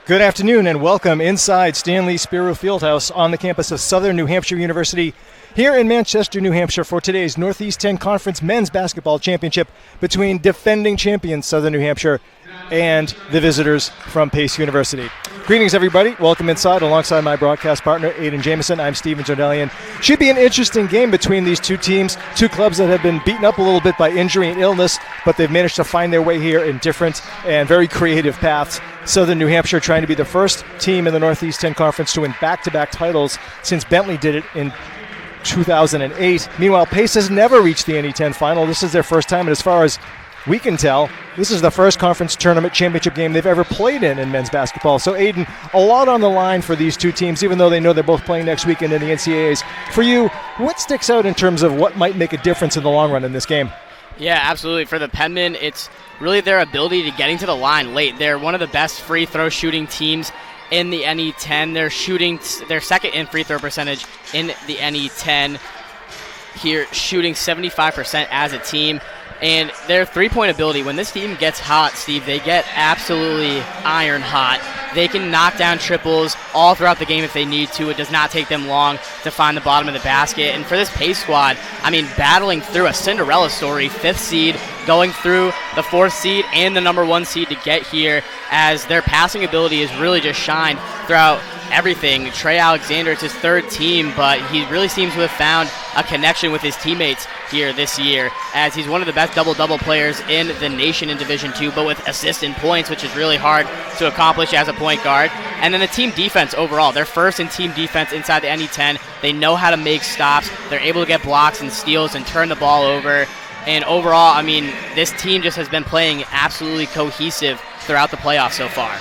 Good afternoon and welcome inside Stanley Spiro Fieldhouse on the campus of Southern New Hampshire University here in Manchester, New Hampshire for today's Northeast 10 Conference Men's Basketball Championship between defending champions Southern New Hampshire and the visitors from Pace University. Greetings, everybody. Welcome inside alongside my broadcast partner, Aidan Jamison. I'm Steven Jordalian. Should be an interesting game between these two teams, two clubs that have been beaten up a little bit by injury and illness, but they've managed to find their way here in different and very creative paths. Southern New Hampshire trying to be the first team in the Northeast 10 Conference to win back-to-back titles since Bentley did it in 2008. Meanwhile, Pace has never reached the NE10 final. This is their first time, and as far as we can tell, this is the first conference tournament championship game they've ever played in men's basketball. So, Aidan, a lot on the line for these two teams, even though they know they're both playing next weekend in the NCAAs. For you, what sticks out in terms of what might make a difference in the long run in this game? Yeah, absolutely. For the Penmen, it's really their ability to getting to the line late. They're one of the best free throw shooting teams in the NE10. They're shooting their second in free throw percentage in the NE10 here, shooting 75% as a team. And their three-point ability, when this team gets hot, Steve, they get absolutely iron hot. They can knock down triples all throughout the game if they need to. It does not take them long to find the bottom of the basket. And for this Pace squad, I mean, battling through a Cinderella story, 5th seed, going through the 4th seed and the number 1 seed to get here, as their passing ability has really just shined throughout everything. Trey Alexander, it's his 3rd team, but he really seems to have found a connection with his teammates here this year, as he's one of the best double-double players in the nation in Division II, but with assists and points, which is really hard to accomplish as a point guard. And then the team defense overall, they're first in team defense inside the NE10. They know how to make stops. They're able to get blocks and steals and turn the ball over. And overall, I mean, this team just has been playing absolutely cohesive throughout the playoffs so far.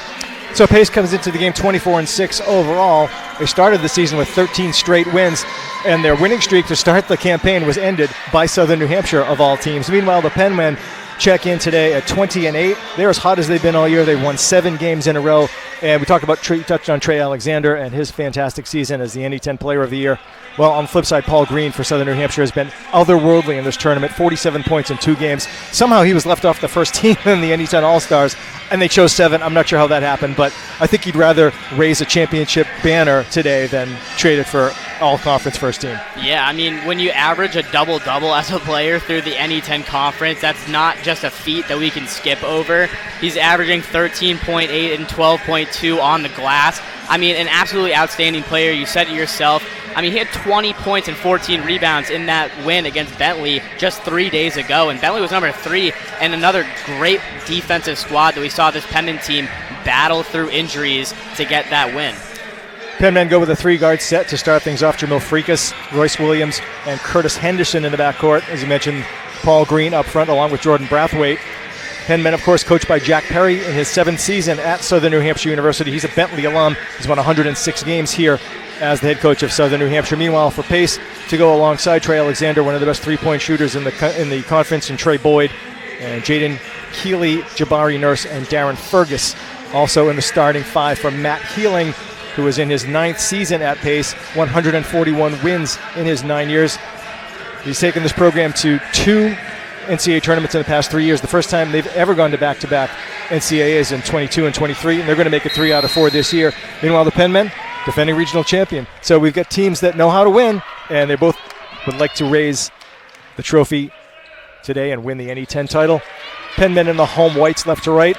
So Pace comes into the game 24-6 overall. They started the season with 13 straight wins, and their winning streak to start the campaign was ended by Southern New Hampshire, of all teams. Meanwhile, the Penmen check in today at 20-8. They're as hot as they've been all year. They've won 7 games in a row. And we touched on Trey Alexander and his fantastic season as the NE10 Player of the Year. Well, on the flip side, Paul Green for Southern New Hampshire has been otherworldly in this tournament, 47 points in 2 games. Somehow he was left off the first team in the NE10 All-Stars, and they chose 7. I'm not sure how that happened, but I think he'd rather raise a championship banner today than trade it for all-conference first team. Yeah, I mean, when you average a double-double as a player through the NE10 Conference, that's not just a feat that we can skip over. He's averaging 13.8 and 12.2 on the glass. I mean, an absolutely outstanding player. You said it yourself. I mean, he had 20 points and 14 rebounds in that win against Bentley just 3 days ago, and Bentley was number 3, and another great defensive squad that we saw this Penman team battle through injuries to get that win. Penmen go with a 3-guard set to start things off. Jamil Freakus, Royce Williams, and Curtis Henderson in the backcourt. As you mentioned, Paul Green up front along with Jordan Brathwaite. Penmen, of course, coached by Jack Perry in his 7th season at Southern New Hampshire University. He's a Bentley alum. He's won 106 games here as the head coach of Southern New Hampshire. Meanwhile, for Pace to go alongside Trey Alexander, one of the best 3-point shooters in the conference, and Trey Boyd, and Jaden Keeley, Jabari Nurse, and Darren Fergus. Also in the starting 5 for Matt Healing, who is in his 9th season at Pace, 141 wins in his 9 years. He's taken this program to 2 NCAA tournaments in the past 3 years. The first time they've ever gone to back-to-back NCAAs in 22 and 23, and they're going to make it 3 out of 4 this year. Meanwhile, the Penmen, defending regional champion. So we've got teams that know how to win, and they both would like to raise the trophy today and win the NE10 title. Penmen in the home whites left to right,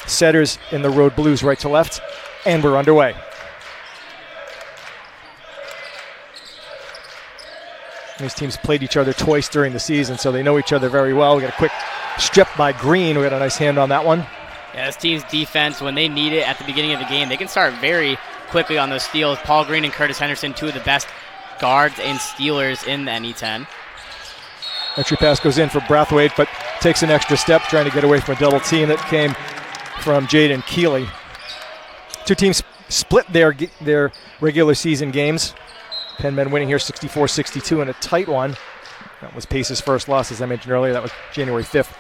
Setters in the road blues right to left, and we're underway. These teams played each other twice during the season, so they know each other very well. We got a quick strip by Green. We got a nice hand on that one. Yeah, this team's defense, when they need it at the beginning of the game, they can start very quickly on those steals. Paul Green and Curtis Henderson, 2 of the best guards and stealers in the NE10. Entry pass goes in for Brathwaite, but takes an extra step trying to get away from a double team that came from Jaden Keeley. 2 teams split their regular season games. Penmen winning here 64-62 in a tight one. That was Pace's first loss, as I mentioned earlier. That was January 5th.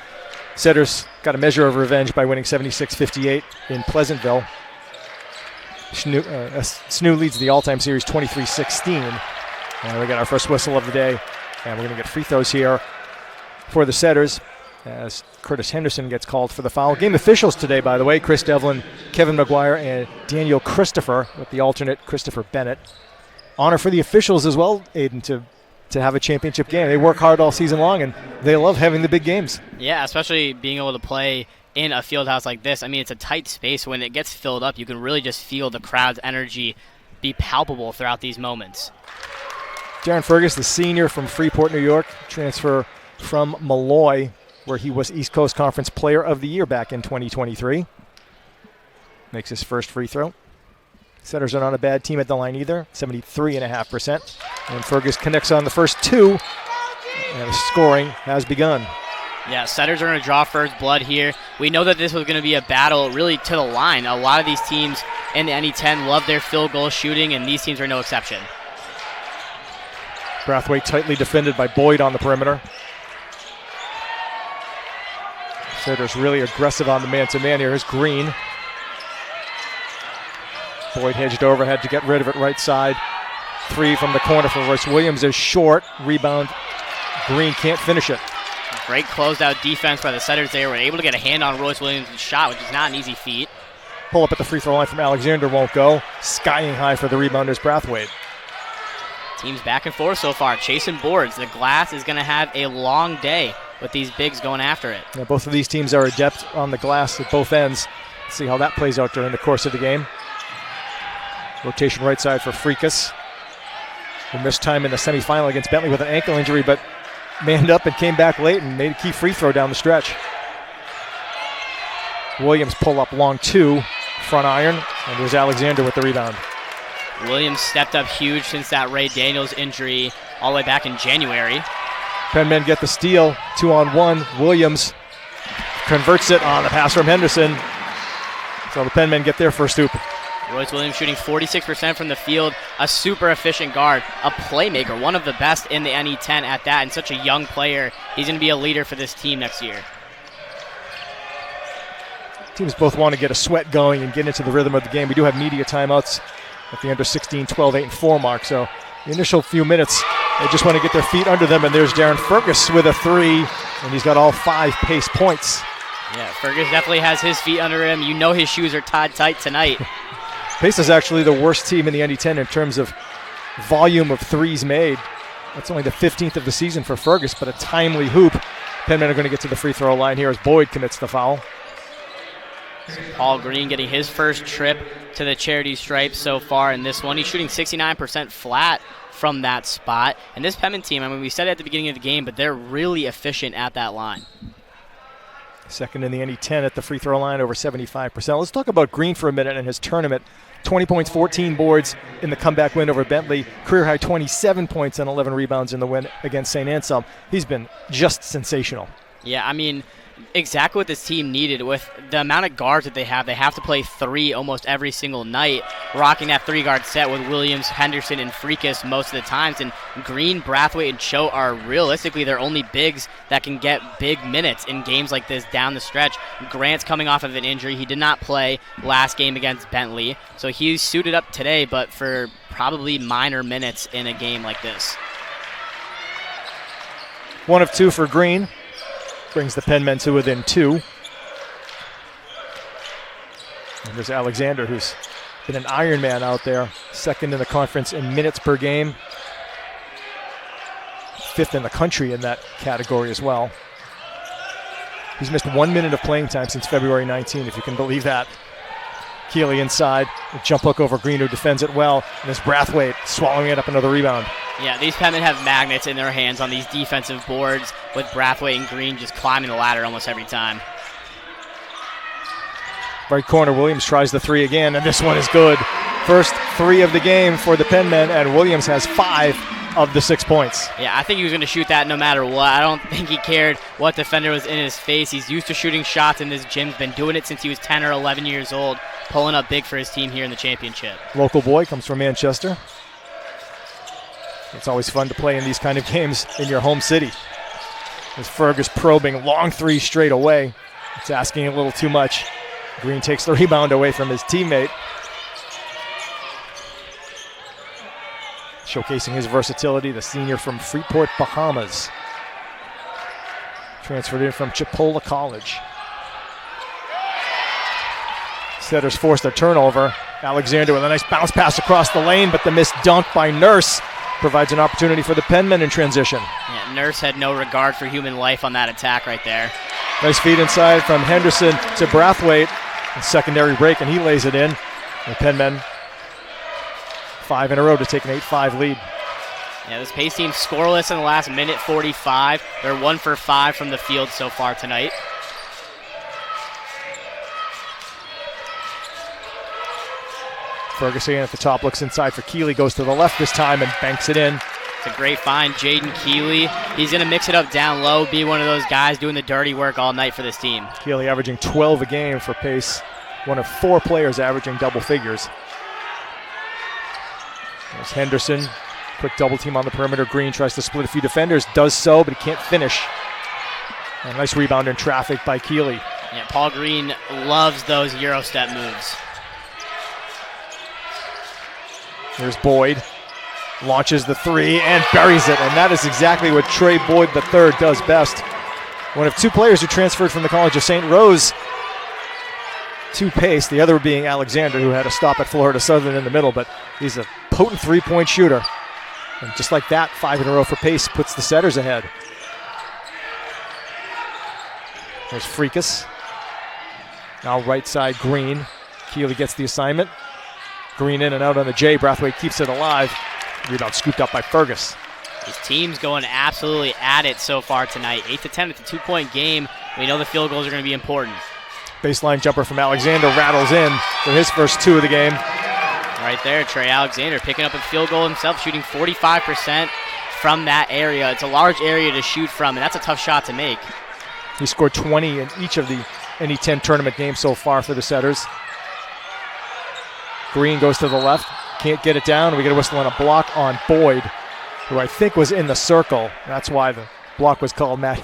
Setters got a measure of revenge by winning 76-58 in Pleasantville. SNU leads the all-time series 23-16. And we got our first whistle of the day. And we're going to get free throws here for the Setters. as Curtis Henderson gets called for the foul. Game officials today, by the way, Chris Devlin, Kevin McGuire, and Daniel Christopher, with the alternate Christopher Bennett. Honor for the officials as well, Aiden, to have a championship game. They work hard all season long, and they love having the big games. Yeah, especially being able to play in a field house like this. I mean, it's a tight space. When it gets filled up, you can really just feel the crowd's energy be palpable throughout these moments. Darren Fergus, the senior from Freeport, New York, transfer from Malloy, where he was East Coast Conference Player of the Year back in 2023. Makes his first free throw. Setters are not a bad team at the line either, 73.5%. And Fergus connects on the first two, and scoring has begun. Yeah, Setters are going to draw first blood here. We know that this was going to be a battle really to the line. A lot of these teams in the NE10 love their field goal shooting, and these teams are no exception. Brathwaite tightly defended by Boyd on the perimeter. Setters really aggressive on the man-to-man here. Here's Green. Boyd hedged over, had to get rid of it right side. Three from the corner for Royce Williams is short. Rebound. Green can't finish it. Great closeout defense by the Setters there. Were able to get a hand on Royce Williams' shot, which is not an easy feat. Pull up at the free throw line from Alexander won't go. Skying high for the rebounders, Brathwaite. Teams back and forth so far, chasing boards. The glass is going to have a long day with these bigs going after it. Yeah, both of these teams are adept on the glass at both ends. Let's see how that plays out during the course of the game. Rotation right side for Freakus, who missed time in the semifinal against Bentley with an ankle injury, but manned up and came back late and made a key free throw down the stretch. Williams pull up long two, front iron, and there's Alexander with the rebound. Williams stepped up huge since that Ray Daniels injury all the way back in January. Penmen get the steal, 2-on-1. Williams converts it on the pass from Henderson. So the Penmen get their first hoop. Royce Williams shooting 46% from the field, a super efficient guard, a playmaker, one of the best in the NE10 at that, and such a young player. He's going to be a leader for this team next year. Teams both want to get a sweat going and get into the rhythm of the game. We do have media timeouts at the under 16, 12, 8, and 4 mark. So the initial few minutes, they just want to get their feet under them. And there's Darren Fergus with a three, and he's got all 5 pace points. Yeah, Fergus definitely has his feet under him. You know his shoes are tied tight tonight. Pace is actually the worst team in the NE10 in terms of volume of threes made. That's only the 15th of the season for Fergus, but a timely hoop. Penmen are going to get to the free throw line here as Boyd commits the foul. Paul Green getting his first trip to the charity stripe so far in this one. He's shooting 69% flat from that spot. And this Penman team, I mean, we said it at the beginning of the game, but they're really efficient at that line. Second in the NE10 at the free throw line, over 75%. Let's talk about Green for a minute and his tournament. 20 points, 14 boards in the comeback win over Bentley. Career high 27 points and 11 rebounds in the win against St. Anselm. He's been just sensational. Yeah, I mean, exactly what this team needed. With the amount of guards that they have to play 3 almost every single night, rocking that 3-guard set with Williams, Henderson, and Freakus most of the times. And Green, Brathwaite, and Cho are realistically their only bigs that can get big minutes in games like this down the stretch. Grant's coming off of an injury. He did not play last game against Bentley, so he's suited up today, but for probably minor minutes in a game like this. 1 of 2 for Green. Brings the Penmen to within 2. And there's Alexander, who's been an Ironman out there. 2nd in the conference in minutes per game. 5th in the country in that category as well. He's missed 1 minute of playing time since February 19, if you can believe that. Keeley inside, a jump hook over Green, who defends it well. And this Brathwaite swallowing it up, another rebound. Yeah, these Penmen have magnets in their hands on these defensive boards, with Brathwaite and Green just climbing the ladder almost every time. Right corner, Williams tries the 3 again, and this one is good. First 3 of the game for the Penmen, and Williams has 5 of the 6 points. Yeah, I think he was going to shoot that no matter what. I don't think he cared what defender was in his face. He's used to shooting shots in this gym. He's been doing it since he was 10 or 11 years old, pulling up big for his team here in the championship. Local boy, comes from Manchester. It's always fun to play in these kind of games in your home city. As Fergus probing long 3 straight away. It's asking a little too much. Green takes the rebound away from his teammate. Showcasing his versatility, the senior from Freeport, Bahamas. transferred in from Chipola College. Setters forced a turnover. Alexander with a nice bounce pass across the lane, but the missed dunk by Nurse provides an opportunity for the Penmen in transition. Yeah, Nurse had no regard for human life on that attack right there. Nice feed inside from Henderson to Brathwaite. A secondary break, and he lays it in. The Penmen 5 in a row to take an 8-5 lead. Yeah, this Pace team scoreless in the last minute 45. They're 1 for 5 from the field so far tonight. Ferguson at the top looks inside for Keeley, goes to the left this time and banks it in. It's a great find, Jaden Keeley. He's going to mix it up down low, be one of those guys doing the dirty work all night for this team. Keeley averaging 12 a game for Pace, one of 4 players averaging double figures. There's Henderson, quick double team on the perimeter. Green tries to split a few defenders, does so, but he can't finish. A nice rebound in traffic by Keeley. Yeah, Paul Green loves those Euro step moves. Here's Boyd, launches the 3 and buries it, and that is exactly what Trey Boyd III does best. One of 2 players who transferred from the College of St. Rose to Pace, the other being Alexander, who had a stop at Florida Southern in the middle, but he's a potent 3-point shooter. And just like that, 5 in a row for Pace puts the Setters ahead. There's Freakus. Now right side, Green. Keeley gets the assignment. Green in and out on the J. Brathwaite keeps it alive. Rebound scooped up by Fergus. His team's going absolutely at it so far tonight. 8-10 at the 2-point game. We know the field goals are going to be important. Baseline jumper from Alexander rattles in for his first 2 of the game. Right there, Trey Alexander picking up a field goal himself, shooting 45% from that area. It's a large area to shoot from, and that's a tough shot to make. He scored 20 in each of the NE10 tournament games so far for the Setters. Green goes to the left, can't get it down. We get a whistle on a block on Boyd, who I think was in the circle. That's why the block was called. Matt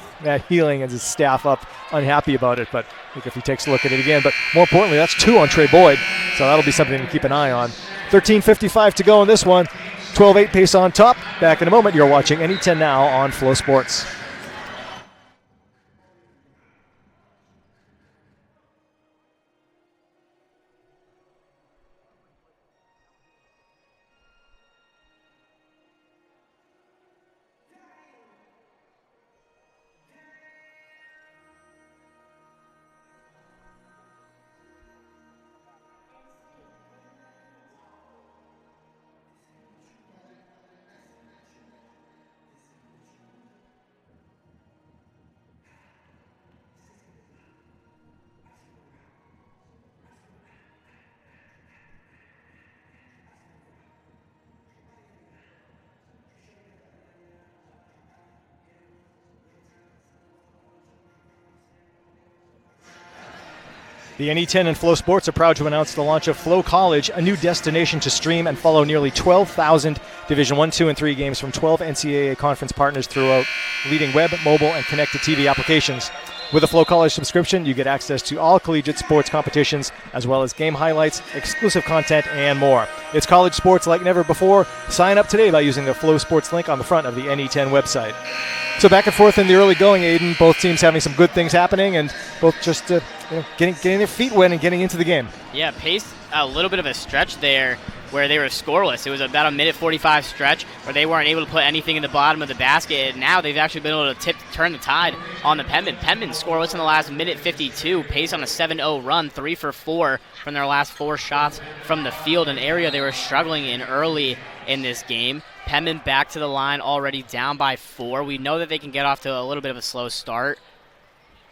Healing and his staff up unhappy about it, but I think if he takes a look at it again. But more importantly, that's 2 on Trey Boyd, so that'll be something to keep an eye on. 13:55 to go in this one. 12-8 Pace on top. Back in a moment. You're watching NE10 now on Flow Sports. The NE10 and Flow Sports are proud to announce the launch of Flow College, a new destination to stream and follow nearly 12,000 Division I, II, and III games from 12 NCAA conference partners throughout leading web, mobile, and connected TV applications. With a Flow College subscription, you get access to all collegiate sports competitions, as well as game highlights, exclusive content, and more. It's college sports like never before. Sign up today by using the Flow Sports link on the front of the NE10 website. So back and forth in the early going, Aiden. Both teams having some good things happening, and both just getting their feet wet and getting into the game. Yeah, Pace a little bit of a stretch there where they were scoreless. It was about a minute 45 stretch where they weren't able to put anything in the bottom of the basket. And now they've actually been able to turn the tide on the Penmen. Penmen scoreless in the last minute 52. Pace on a 7-0 run, 3 for 4 from their last 4 shots from the field, an area they were struggling in early in this game. Penmen back to the line, already down by 4. We know that they can get off to a little bit of a slow start,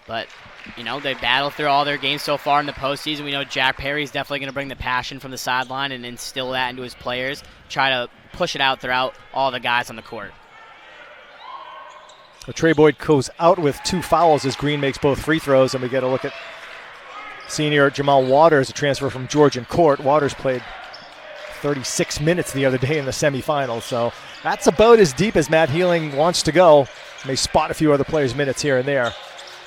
but you know, they battled through all their games so far in the postseason. We know Jack Perry's definitely going to bring the passion from the sideline and instill that into his players, try to push it out throughout all the guys on the court. Well, Trey Boyd goes out with 2 fouls as Green makes both free throws, and we get a look at senior Jamal Waters, a transfer from Georgian Court. Waters played 36 minutes the other day in the semifinals, so that's about as deep as Matt Healing wants to go. May spot a few other players' minutes here and there.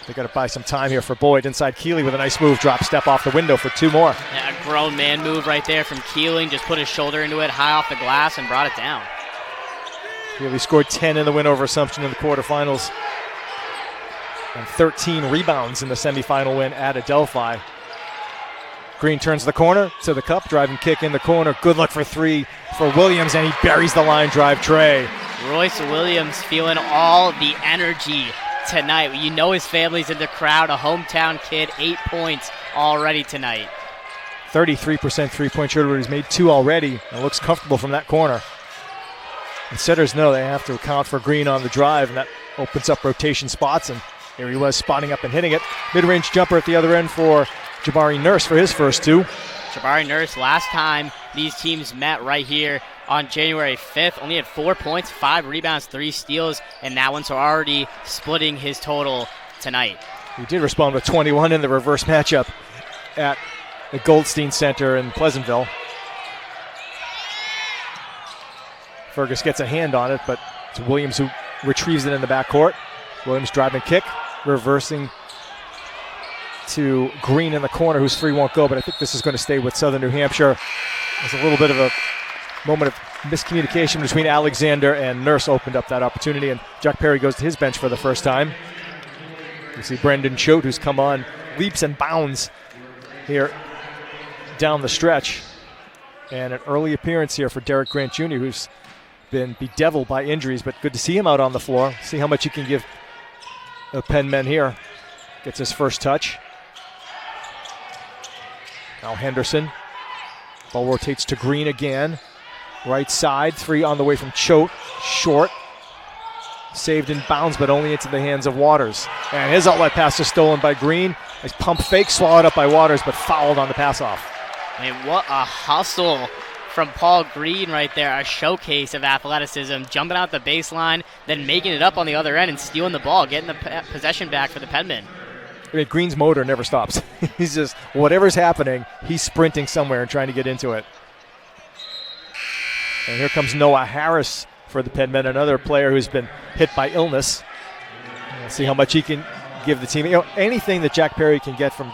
They got to buy some time here for Boyd. Inside Keeley with a nice move, drop step off the window for 2 more. Yeah, a grown man move right there from Keeling. Just put his shoulder into it, high off the glass, and brought it down. Keeley scored 10 in the win over Assumption in the quarterfinals. and 13 rebounds in the semifinal win at Adelphi. Green turns the corner to the cup, driving kick in the corner. Good look for three for Williams, and he buries the line drive tray. Royce Williams feeling all the energy tonight. You know his family's in the crowd, a hometown kid, 8 points already tonight. 33% three-point shooter. He's made 2 already and looks comfortable from that corner. And setters know they have to account for Green on the drive, and that opens up rotation spots, and here he was spotting up and hitting it. Mid-range jumper at the other end for Jabari Nurse for his first 2. Jabari Nurse, last time these teams met right here on January 5th, only had 4 points, 5 rebounds, 3 steals, and that one, so already splitting his total tonight. He did respond with 21 in the reverse matchup at the Goldstein Center in Pleasantville. Fergus gets a hand on it, but it's Williams who retrieves it in the backcourt. Williams driving kick, reversing to Green in the corner, whose 3 won't go, but I think this is going to stay with Southern New Hampshire. There's a little bit of a moment of miscommunication between Alexander and Nurse opened up that opportunity, and Jack Perry goes to his bench for the first time. You see Brendan Choate, who's come on leaps and bounds here down the stretch. And an early appearance here for Derek Grant Jr., who's been bedeviled by injuries, but good to see him out on the floor. See how much he can give the Penn men here. Gets his first touch. Now Henderson. Ball rotates to Green again. Right side, 3 on the way from Choate. Short. Saved in bounds, but only into the hands of Waters. And his outlet pass is stolen by Green. Nice pump fake, swallowed up by Waters, but fouled on the pass off. And what a hustle from Paul Green right there. A showcase of athleticism, jumping out the baseline, then making it up on the other end and stealing the ball, getting the possession back for the Penmen. I mean, Green's motor never stops. He's just, whatever's happening, he's sprinting somewhere and trying to get into it. And here comes Noah Harris for the Penmen, another player who's been hit by illness. We'll see how much he can give the team. You know, anything that Jack Perry can get from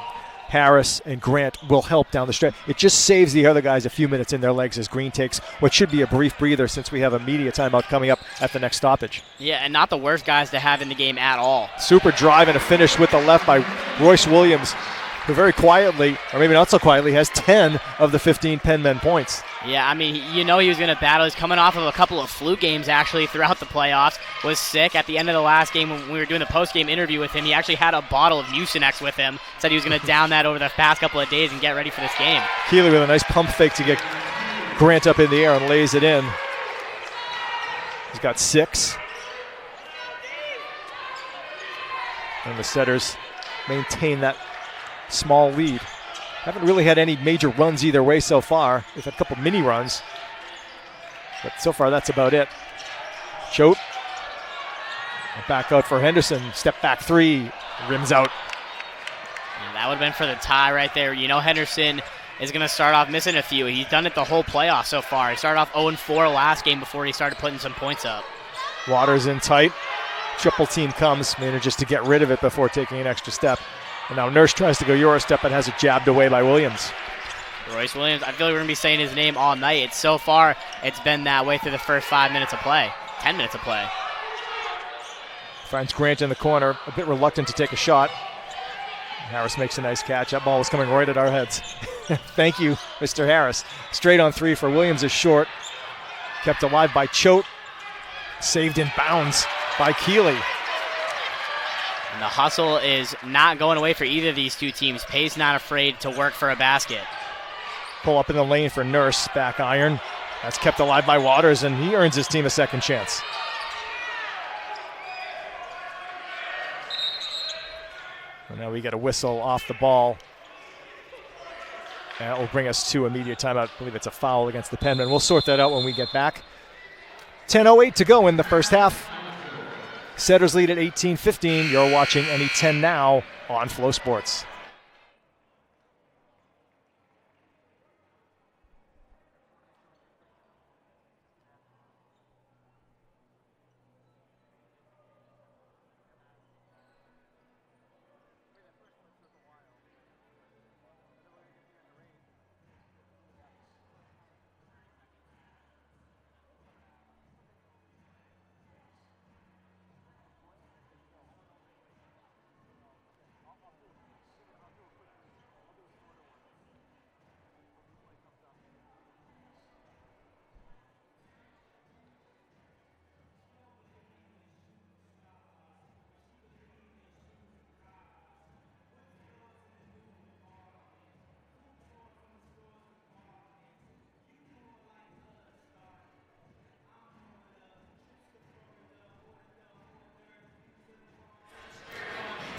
Harris and Grant will help down the stretch. It just saves the other guys a few minutes in their legs as Green takes what should be a brief breather since we have a media timeout coming up at the next stoppage. Yeah, and not the worst guys to have in the game at all. Super drive and a finish with the left by Royce Williams, who very quietly, or maybe not so quietly, has 10 of the 15 Penn men points. Yeah, I mean, you know he was going to battle. He's coming off of a couple of flu games, actually, throughout the playoffs. Was sick. At the end of the last game, when we were doing the post-game interview with him, he actually had a bottle of Mucinex with him. Said he was going to down that over the past couple of days and get ready for this game. Keeley with a nice pump fake to get Grant up in the air and lays it in. He's got 6. And the Setters maintain that small lead. Haven't really had any major runs either way so far. They've had a couple mini runs, but so far that's about it. Choate. Back out for Henderson. Step back 3. Rims out. Yeah, that would have been for the tie right there. You know Henderson is going to start off missing a few. He's done it the whole playoff so far. He started off 0-4 last game before he started putting some points up. Waters in tight. Triple team comes. Manages to get rid of it before taking an extra step. And now Nurse tries to go Euro step and has it jabbed away by Williams. Royce Williams, I feel like we're going to be saying his name all night. So far, it's been that way through the first 5 minutes of play. 10 minutes of play. Finds Grant in the corner, a bit reluctant to take a shot. Harris makes a nice catch. That ball was coming right at our heads. Thank you, Mr. Harris. Straight on 3 for Williams is short. Kept alive by Choate. Saved in bounds by Keeley. And the hustle is not going away for either of these two teams. Pay's not afraid to work for a basket. Pull up in the lane for Nurse, back iron. That's kept alive by Waters, and he earns his team a second chance. And now we get a whistle off the ball. And that will bring us to immediate timeout. I believe it's a foul against the Penmen. We'll sort that out when we get back. 10:08 to go in the first half. Setters lead at 18-15. You're watching NE10 now on Flow Sports.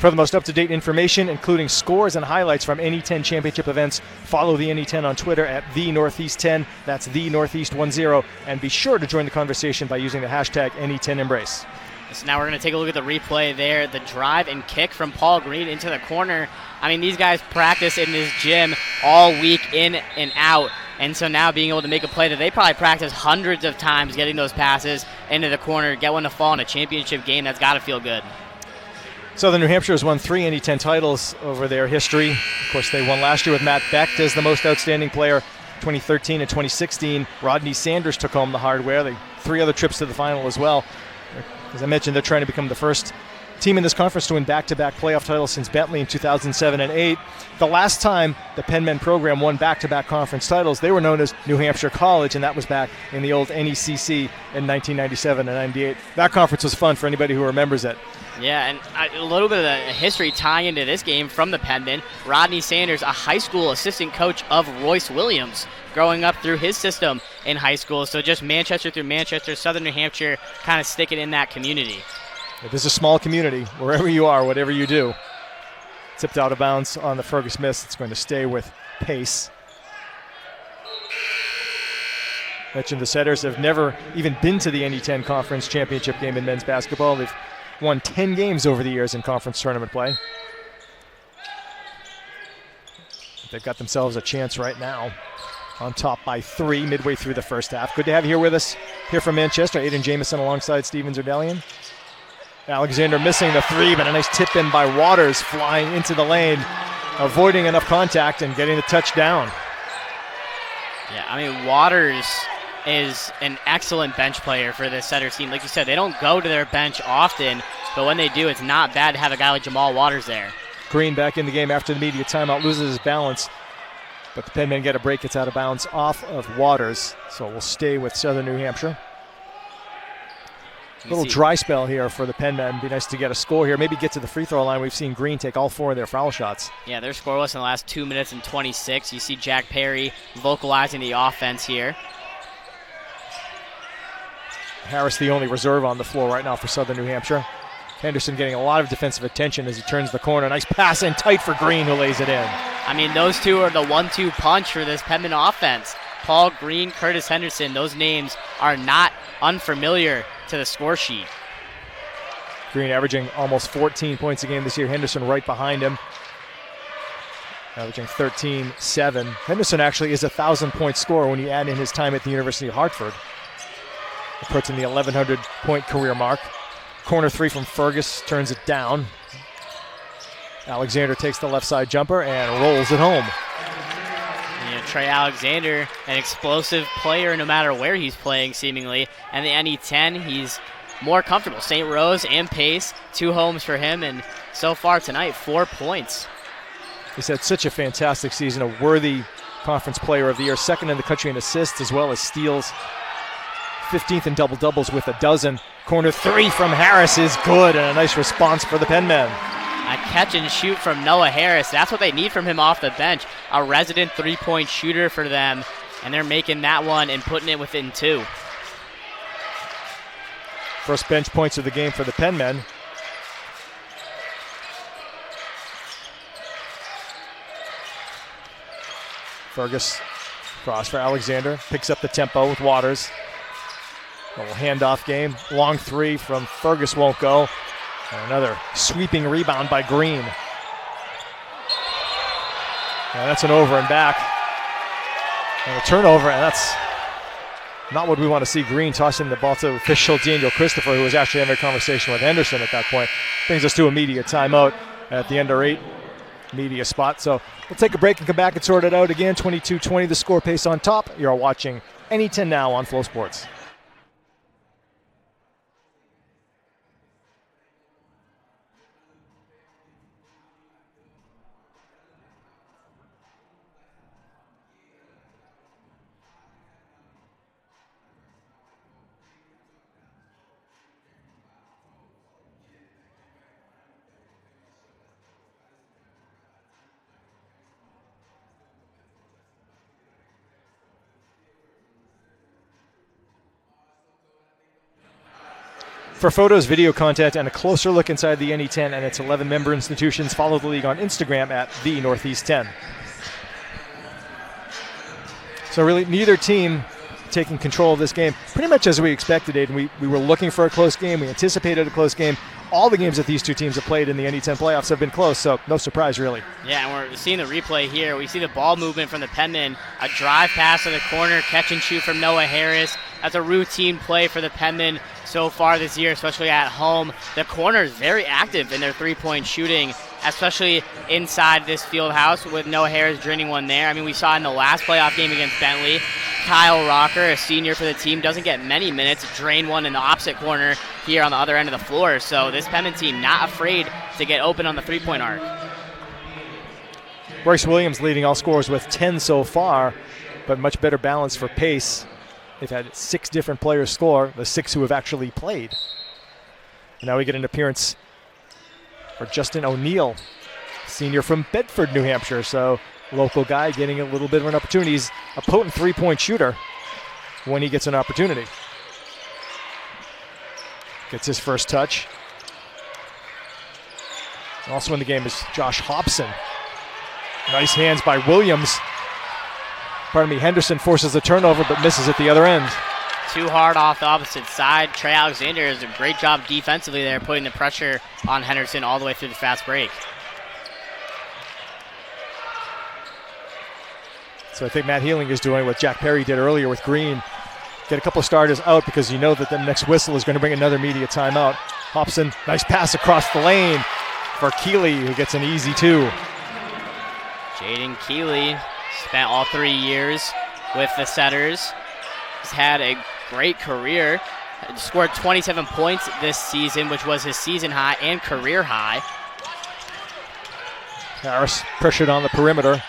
For the most up-to-date information, including scores and highlights from NE10 championship events, follow the NE10 on Twitter at @TheNortheast10. That's TheNortheast10. And be sure to join the conversation by using the hashtag NE10Embrace. So now we're going to take a look at the replay there. The drive and kick from Paul Green into the corner. I mean, these guys practice in this gym all week in and out. And so now being able to make a play that they probably practice hundreds of times, getting those passes into the corner, get one to fall in a championship game, that's got to feel good. Southern New Hampshire has won 3 NE10 titles over their history. Of course, they won last year with Matt Becht as the most outstanding player. 2013 and 2016, Rodney Sanders took home the hardware. They 3 other trips to the final as well. As I mentioned, they're trying to become the first team in this conference to win back-to-back playoff titles since Bentley in 2007 and 8. The last time the Penn Men program won back-to-back conference titles, they were known as New Hampshire College, and that was back in the old NECC in 1997 and 98. That conference was fun for anybody who remembers it. Yeah, and a little bit of the history tying into this game from the Penman. Rodney Sanders, a high school assistant coach of Royce Williams, growing up through his system in high school. So just Manchester through Manchester, Southern New Hampshire, kind of sticking in that community. It is a small community, wherever you are, whatever you do. Tipped out of bounds on the Fergus miss. It's going to stay with pace. Mentioned the Setters have never even been to the NE10 Conference Championship game in men's basketball. They've won 10 games over the years in conference tournament play. They've got themselves a chance right now. On top by 3 midway through the first half. Good to have you here with us here from Manchester. Aiden Jamison alongside Steven Zerdelian. Alexander missing the 3, but a nice tip in by Waters, flying into the lane, avoiding enough contact and getting the touchdown. Yeah, I mean, Waters is an excellent bench player for this Setters team. Like you said, they don't go to their bench often, but when they do, it's not bad to have a guy like Jamal Waters there. Green back in the game after the media timeout, loses his balance, but the Penn Men get a break. It's out of bounds off of Waters, so we'll stay with Southern New Hampshire. A little dry spell here for the Penn Men. Be nice to get a score here. Maybe get to the free throw line. We've seen Green take all 4 of their foul shots. Yeah, they're scoreless in the last 2 minutes and 26. You see Jack Perry vocalizing the offense here. Harris the only reserve on the floor right now for Southern New Hampshire. Henderson getting a lot of defensive attention as he turns the corner. Nice pass in tight for Green, who lays it in. I mean, those two are the 1-2 punch for this Penman offense. Paul Green, Curtis Henderson, those names are not unfamiliar to the score sheet. Green averaging almost 14 points a game this year. Henderson right behind him, averaging 13-7. Henderson actually is a 1,000-point scorer when you add in his time at the University of Hartford. Approaching the 1,100-point career mark. Corner 3 from Fergus turns it down. Alexander takes the left side jumper and rolls it home. Trey Alexander, an explosive player no matter where he's playing seemingly. And the NE10, he's more comfortable. St. Rose and Pace, 2 homes for him. And so far tonight, 4 points. He's had such a fantastic season, a worthy conference player of the year. 2nd in the country in assists as well as steals. 15th in double-doubles with 12. Corner 3 from Harris is good, and a nice response for the Penn Men. A catch and shoot from Noah Harris. That's what they need from him off the bench. A resident 3-point shooter for them, and they're making that one and putting it within 2. First bench points of the game for the Penn Men. Fergus cross for Alexander, picks up the tempo with Waters. A little handoff game. Long 3 from Fergus won't go. And another sweeping rebound by Green. And that's an over and back. And a turnover, and that's not what we want to see. Green tossing the ball to official Daniel Christopher, who was actually having a conversation with Henderson at that point. Brings us to a media timeout at the under 8 media spot. So we'll take a break and come back and sort it out again. 22-20, the score pace on top. You're watching NE10 now on Flow Sports. For photos, video content, and a closer look inside the NE10 and its 11 member institutions, follow the league on Instagram at the Northeast 10. So really, neither team taking control of this game pretty much as we expected it. And we were looking for a close game. We anticipated a close game. All the games that these two teams have played in the NE10 playoffs have been close, so no surprise, really. Yeah, and we're seeing the replay here. We see the ball movement from the Penmen, a drive pass to the corner, catch and shoot from Noah Harris. That's a routine play for the Penmen so far this year, especially at home. The corner is very active in their three-point shooting, especially inside this field house with Noah Harris draining one there. I mean, we saw in the last playoff game against Bentley, Kyle Rocker, a senior for the team, doesn't get many minutes, drain one in the opposite corner here on the other end of the floor. So this Penman team not afraid to get open on the three-point arc. Royce Williams leading all scorers with 10 so far, but much better balance for pace. They've had 6 different players score, the 6 who have actually played. And now we get an appearance for Justin O'Neill, senior from Bedford, New Hampshire. So local guy getting a little bit of an opportunity. He's a potent three-point shooter when he gets an opportunity. Gets his first touch. Also in the game is Josh Hobson. Nice hands by Williams. Henderson forces the turnover but misses at the other end. Too hard off the opposite side. Trey Alexander does a great job defensively there, putting the pressure on Henderson all the way through the fast break. So I think Matt Healing is doing what Jack Perry did earlier with Green. Get a couple of starters out because you know that the next whistle is going to bring another media timeout. Hobson, nice pass across the lane for Keeley, who gets an easy 2. Jaden Keeley spent all 3 years with the Setters. He's had a great career. He scored 27 points this season, which was his season high and career high. Harris pressured on the perimeter.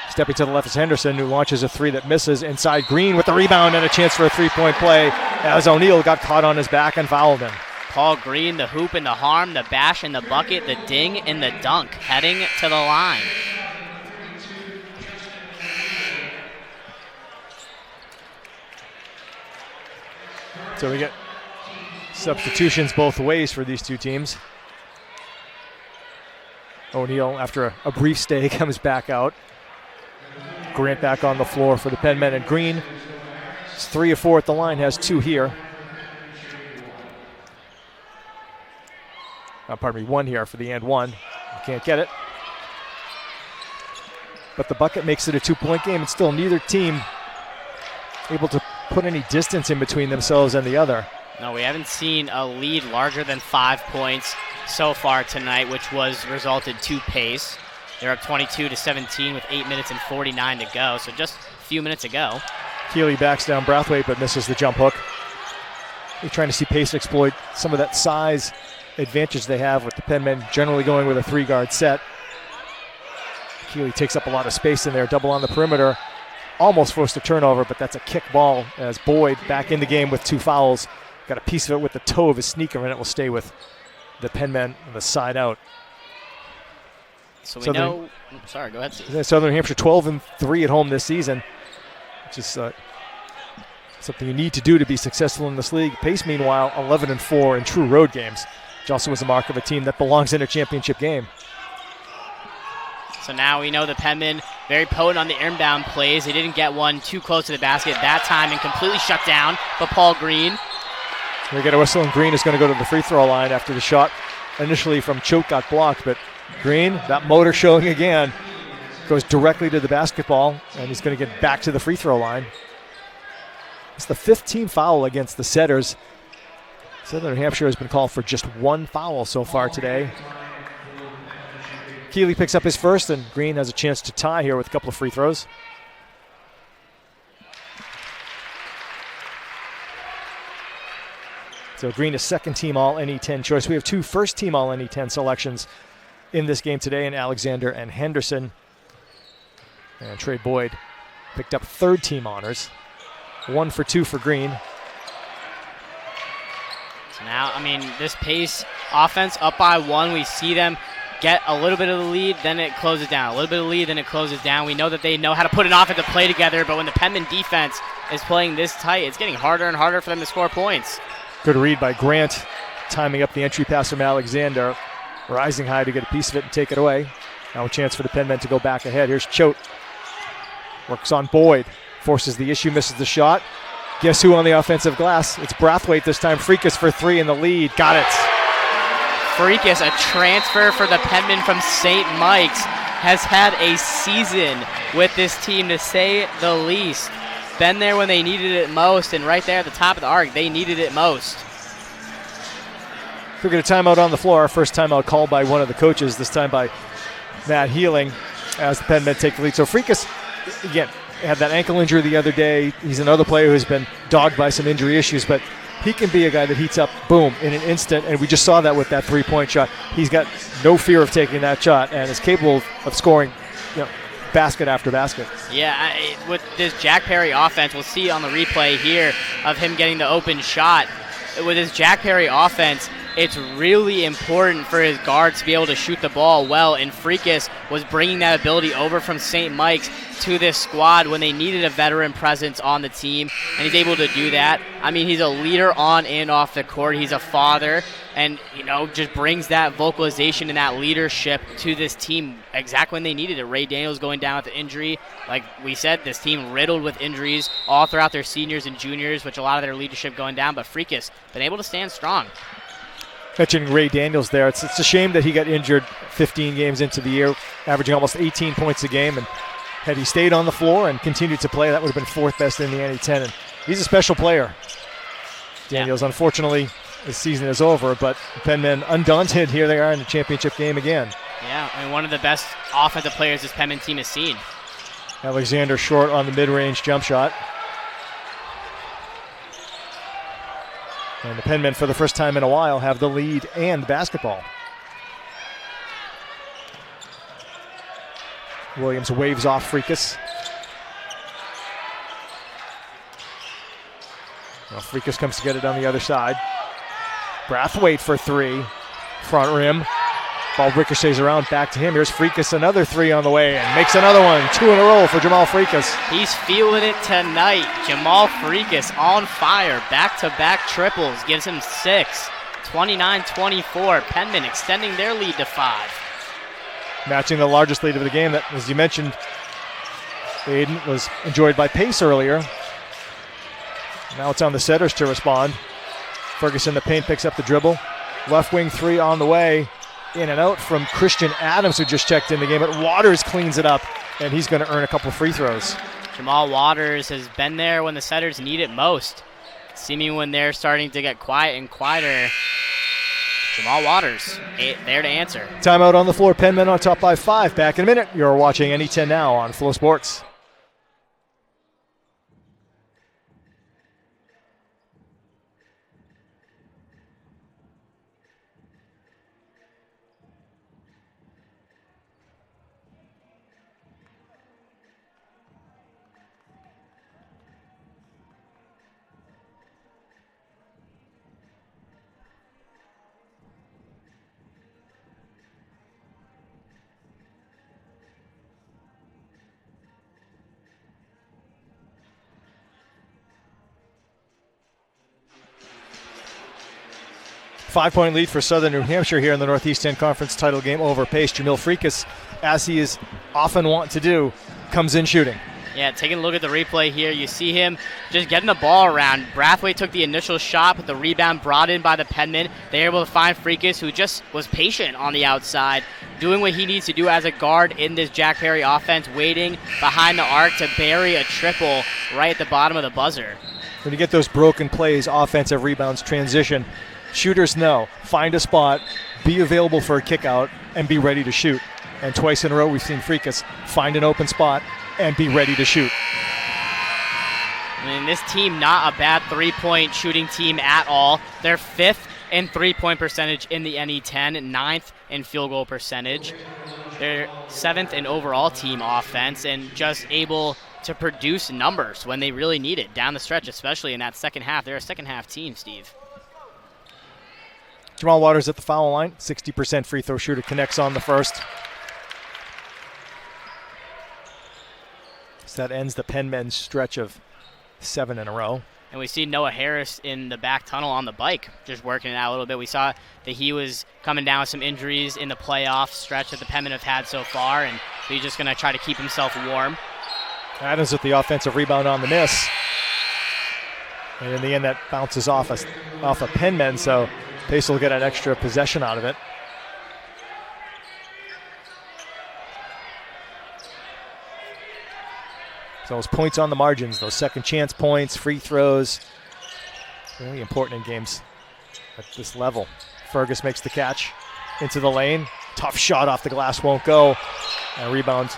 Stepping to the left is Henderson, who launches a 3 that misses. Inside Green with the rebound and a chance for a three-point play as O'Neill got caught on his back and fouled him. Paul Green, the hoop and the harm, the bash and the bucket, the ding and the dunk, heading to the line. So we get substitutions both ways for these two teams. O'Neill, after a brief stay, comes back out. Grant back on the floor for the Penmen, and Green is 3 of 4 at the line, has 2 here. 1 here for the and 1. Can't get it. But the bucket makes it a 2-point game, and still neither team able to put any distance in between themselves and the other. No, we haven't seen a lead larger than 5 points so far tonight, which was resulted to pace. They're up 22-17 with 8 minutes and 49 to go, so just a few minutes ago. Keeley backs down Brathwaite but misses the jump hook. You're trying to see Pace exploit some of that size advantage they have with the Penmen generally going with a 3-guard set. Keeley takes up a lot of space in there, double on the perimeter. Almost forced a turnover, but that's a kick ball as Boyd back in the game with 2 fouls. Got a piece of it with the toe of his sneaker, and it will stay with the Penmen on the side out. So we know. Sorry, go ahead, Steve. Southern Hampshire 12-3 at home this season, which is something you need to do to be successful in this league. Pace, meanwhile, 11-4 in true road games, which also is a mark of a team that belongs in a championship game. So now we know the Penmen very potent on the inbound plays. They didn't get one too close to the basket that time and completely shut down. But Paul Green. We get a whistle, and Green is going to go to the free throw line after the shot initially from Choate got blocked. But Green, that motor showing again, goes directly to the basketball, and he's going to get back to the free throw line. It's the 5th team foul against the Setters. Southern Hampshire has been called for just 1 foul so far today. Keeley picks up his first, and Green has a chance to tie here with a couple of free throws. So Green is 2nd-team All-NE10 choice. We have 2 first-team All-NE10 selections in this game today, in Alexander and Henderson. And Trey Boyd picked up 3rd-team honors. 1 for 2 for Green. So now, this Pace offense up by 1, we see them get a little bit of the lead, then it closes down. A little bit of the lead, then it closes down. We know that they know how to put an offensive play together, but when the Penman defense is playing this tight, it's getting harder and harder for them to score points. Good read by Grant timing up the entry pass from Alexander. Rising high to get a piece of it and take it away. Now a chance for the Penmen to go back ahead. Here's Choate. Works on Boyd. Forces the issue, misses the shot. Guess who on the offensive glass? It's Brathwaite this time. Freakus for three in the lead. Got it. Freakus, a transfer for the Penmen from St. Mike's, has had a season with this team, to say the least. Been there when they needed it most, and right there at the top of the arc, they needed it most. We'll get a timeout on the floor. Our first timeout called by one of the coaches, this time by Matt Healing, as the Penmen take the lead. So Freakus, again, had that ankle injury the other day. He's another player who's been dogged by some injury issues, but he can be a guy that heats up, boom, in an instant, and we just saw that with that three-point shot. He's got no fear of taking that shot and is capable of scoring, basket after basket. Yeah, with this Jack Perry offense, we'll see on the replay here of him getting the open shot. With his Jack Perry offense, it's really important for his guards to be able to shoot the ball well, and Freakus was bringing that ability over from St. Mike's to this squad when they needed a veteran presence on the team, and he's able to do that. I mean, he's a leader on and off the court. He's a father, and just brings that vocalization and that leadership to this team exactly when they needed it. Ray Daniels going down with the injury. Like we said, this team riddled with injuries all throughout their seniors and juniors, which a lot of their leadership going down, but Freakus been able to stand strong. Mentioning Ray Daniels there, it's a shame that he got injured 15 games into the year, averaging almost 18 points a game, and had he stayed on the floor and continued to play, that would have been fourth best in the NE10, and he's a special player. Daniels, unfortunately, his season is over, but the Penmen undaunted, here they are in the championship game again. Yeah, I mean, one of the best offensive players this Penmen team has seen. Alexander short on the mid-range jump shot. And the Penmen, for the first time in a while, have the lead and basketball. Williams waves off Freakus. Well, Freakus comes to get it on the other side. Brathwaite for three. Front rim. Ball ricochets around, back to him. Here's Freakus, another three on the way, and makes another one. Two in a row for Jamal Freakus. He's feeling it tonight. Jamal Freakus on fire. Back-to-back triples. Gives him 6. 29-24. Penmen extending their lead to 5. Matching the largest lead of the game that, as you mentioned, Aiden, was enjoyed by Pace earlier. Now it's on the setters to respond. Ferguson, the paint, picks up the dribble. Left wing three on the way. In and out from Christian Adams, who just checked in the game, but Waters cleans it up, and he's going to earn a couple free throws. Jamal Waters has been there when the setters need it most. Seeming when they're starting to get quiet and quieter, Jamal Waters there to answer. Timeout on the floor. Penmen on top by 5. Back in a minute. You're watching NE10 now on Flow Sports. 5-point lead for Southern New Hampshire here in the Northeast 10 Conference title game over Pace. Jamil Freakus, as he is often wont to do, comes in shooting. Yeah, taking a look at the replay here, you see him just getting the ball around. Brathwaite took the initial shot, but the rebound brought in by the Penmen. They were able to find Freakus, who just was patient on the outside, doing what he needs to do as a guard in this Jack Perry offense, waiting behind the arc to bury a triple right at the bottom of the buzzer. When you get those broken plays, offensive rebounds, transition, shooters know, find a spot, be available for a kick out, and be ready to shoot. And twice in a row we've seen Freakus find an open spot and be ready to shoot. I mean, this team, not a bad three-point shooting team at all. They're 5th in three-point percentage in the NE10, 9th in field goal percentage. They're 7th in overall team offense, and just able to produce numbers when they really need it down the stretch, especially in that second half. They're a second-half team, Steve. Jamal Waters at the foul line, 60% free throw shooter, connects on the first. So that ends the Penmen's stretch of 7 in a row. And we see Noah Harris in the back tunnel on the bike, just working it out a little bit. We saw that he was coming down with some injuries in the playoff stretch that the Penmen have had so far, and he's just going to try to keep himself warm. Adams with the offensive rebound on the miss. And in the end, that bounces off a Penmen, so Pace will get an extra possession out of it. So those points on the margins, those second chance points, free throws, really important in games at this level. Fergus makes the catch into the lane. Tough shot off the glass, won't go. And rebound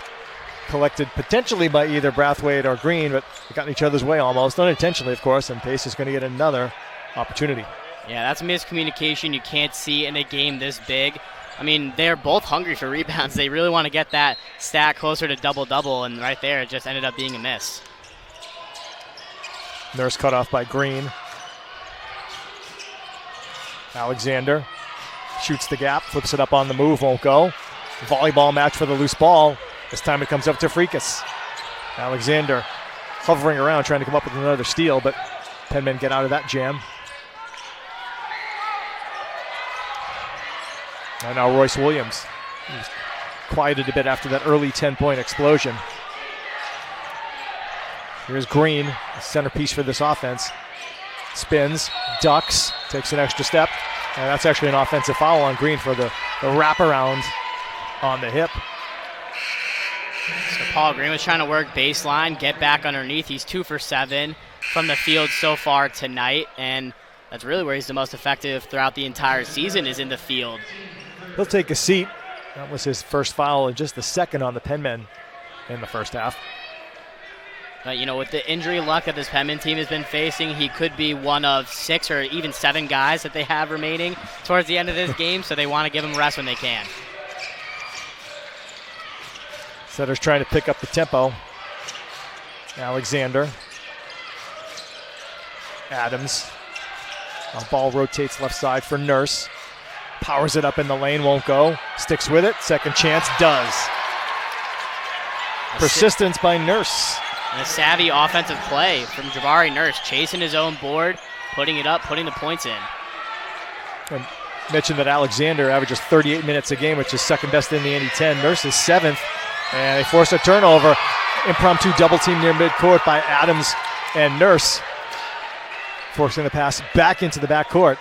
collected potentially by either Brathwaite or Green, but they got in each other's way almost, unintentionally of course, and Pace is going to get another opportunity. Yeah, that's miscommunication you can't see in a game this big. I mean, they're both hungry for rebounds. They really want to get that stat closer to double-double, and right there it just ended up being a miss. Nurse cut off by Green. Alexander shoots the gap, flips it up on the move, won't go. Volleyball match for the loose ball. This time it comes up to Freakus. Alexander hovering around trying to come up with another steal, but Penmen get out of that jam. And now Royce Williams. He's quieted a bit after that early 10-point explosion. Here's Green, the centerpiece for this offense. Spins, ducks, takes an extra step. And that's actually an offensive foul on Green for the wraparound on the hip. So Paul Green was trying to work baseline, get back underneath. He's 2 for 7 from the field so far tonight, and that's really where he's the most effective throughout the entire season, is in the field. He'll take a seat. That was his first foul and just the second on the Penmen in the first half. But, you know, with the injury luck that this Penman team has been facing, he could be one of 6 or even 7 guys that they have remaining towards the end of this game, so they want to give him a rest when they can. Setter's trying to pick up the tempo. Alexander. Adams. Ball rotates left side for Nurse. Powers it up in the lane, won't go. Sticks with it, second chance, does. Persistence by Nurse. And a savvy offensive play from Jabari Nurse, chasing his own board, putting it up, putting the points in. And mentioned that Alexander averages 38 minutes a game, which is second best in the NE10. Nurse is 7th, and they force a turnover. Impromptu double team near midcourt by Adams and Nurse, forcing the pass back into the backcourt.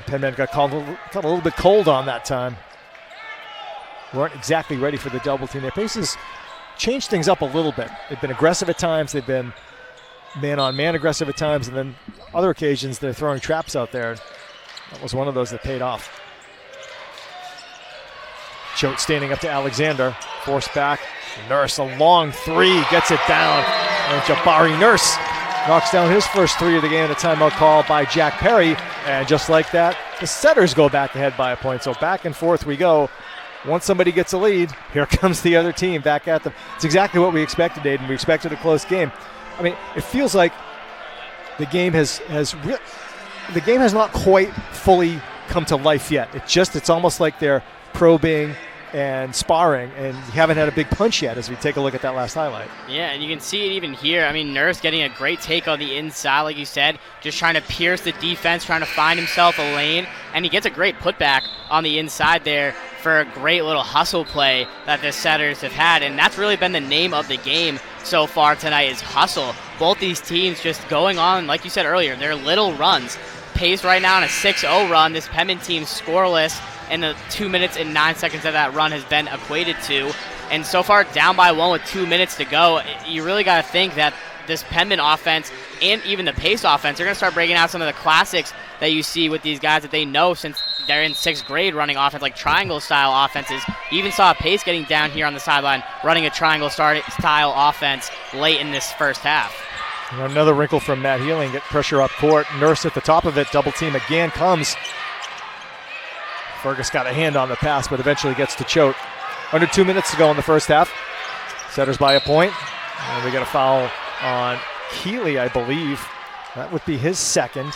Penmen got caught a little bit cold on that time. Weren't exactly ready for the double team. Their paces changed things up a little bit. They've been aggressive at times. They've been man-on-man aggressive at times. And then other occasions, they're throwing traps out there. That was one of those that paid off. Choate standing up to Alexander. Forced back. Nurse, a long three, gets it down. And Jabari Nurse knocks down his first 3 of the game. A timeout call by Jack Perry. And just like that, the Setters go back ahead by a point. So back and forth we go. Once somebody gets a lead, here comes the other team back at them. It's exactly what we expected, Aiden. We expected a close game. I mean, it feels like the game has not quite fully come to life yet. It's almost like they're probing and sparring, and you haven't had a big punch yet as we take a look at that last highlight. Yeah, and you can see it even here. I mean, Nurse getting a great take on the inside, like you said, just trying to pierce the defense, trying to find himself a lane, and he gets a great putback on the inside there for a great little hustle play that the Setters have had, and that's really been the name of the game so far tonight, is hustle. Both these teams just going on, like you said earlier, their little runs. Pace right now on a 6-0 run. This Penman team scoreless, and the 2 minutes and 9 seconds of that run has been equated to. And so far, down by 1 with 2 minutes to go, you really got to think that this Penman offense and even the Pace offense are going to start breaking out some of the classics that you see with these guys that they know since they're in 6th grade running offense, like triangle-style offenses. You even saw Pace getting down here on the sideline running a triangle-style offense late in this first half. And another wrinkle from Matt Healing, get pressure up court. Nurse at the top of it, double team again comes. Fergus got a hand on the pass, but eventually gets to Choate. Under 2 minutes to go in the first half. Setters by a point. And we got a foul on Keeley, I believe. That would be his second.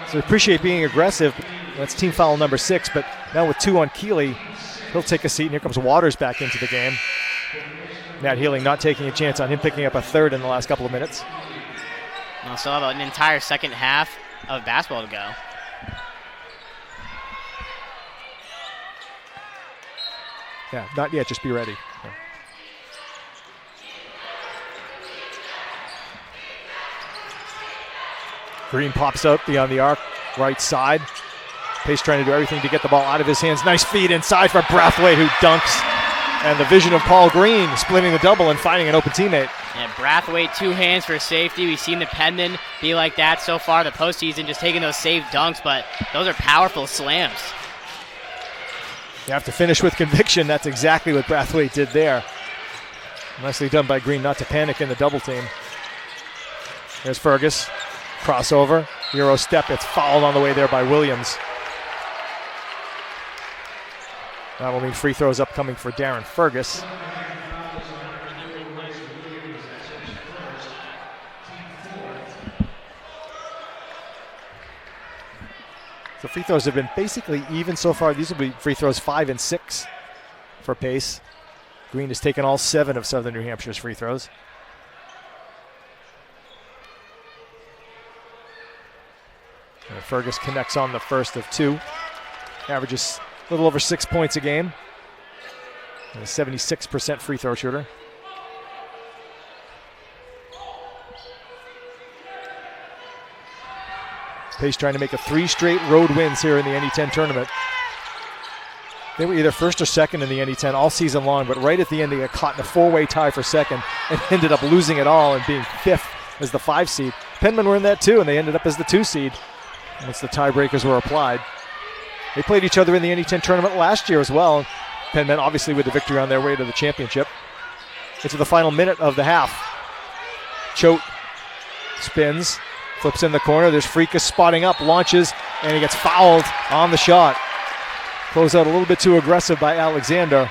So we appreciate being aggressive. That's team foul number 6, but now with 2 on Keeley, he'll take a seat, and here comes Waters back into the game. Matt Healing not taking a chance on him picking up a third in the last couple of minutes. We'll still have an entire second half of basketball to go. Yeah, not yet, just be ready. Yeah. Green pops out beyond the arc, right side. Pace trying to do everything to get the ball out of his hands. Nice feed inside for Brathwaite, who dunks. And the vision of Paul Green splitting the double and finding an open teammate. And Brathwaite, 2 hands for safety. We've seen the Penman be like that so far the postseason, just taking those safe dunks, but those are powerful slams. You have to finish with conviction. That's exactly what Brathwaite did there. Nicely done by Green not to panic in the double team. There's Fergus. Crossover. Euro step. It's fouled on the way there by Williams. That will mean free throws upcoming for Darren Fergus. So free throws have been basically even so far. These will be free throws 5 and 6 for Pace. Green has taken all 7 of Southern New Hampshire's free throws. And Fergus connects on the first of 2. Averages a little over 6 points a game. And a 76% free throw shooter. Pace trying to make 3 straight road wins here in the NE10 tournament. They were either first or second in the NE10 all season long, but right at the end they got caught in a 4-way tie for second and ended up losing it all and being 5th as the 5 seed. Penman were in that too, and they ended up as the 2 seed once the tiebreakers were applied. They played each other in the NE10 tournament last year as well. Penman obviously with the victory on their way to the championship. Into the final minute of the half. Choate spins. Flips in the corner. There's Freakus spotting up, launches, and he gets fouled on the shot. Close out a little bit too aggressive by Alexander.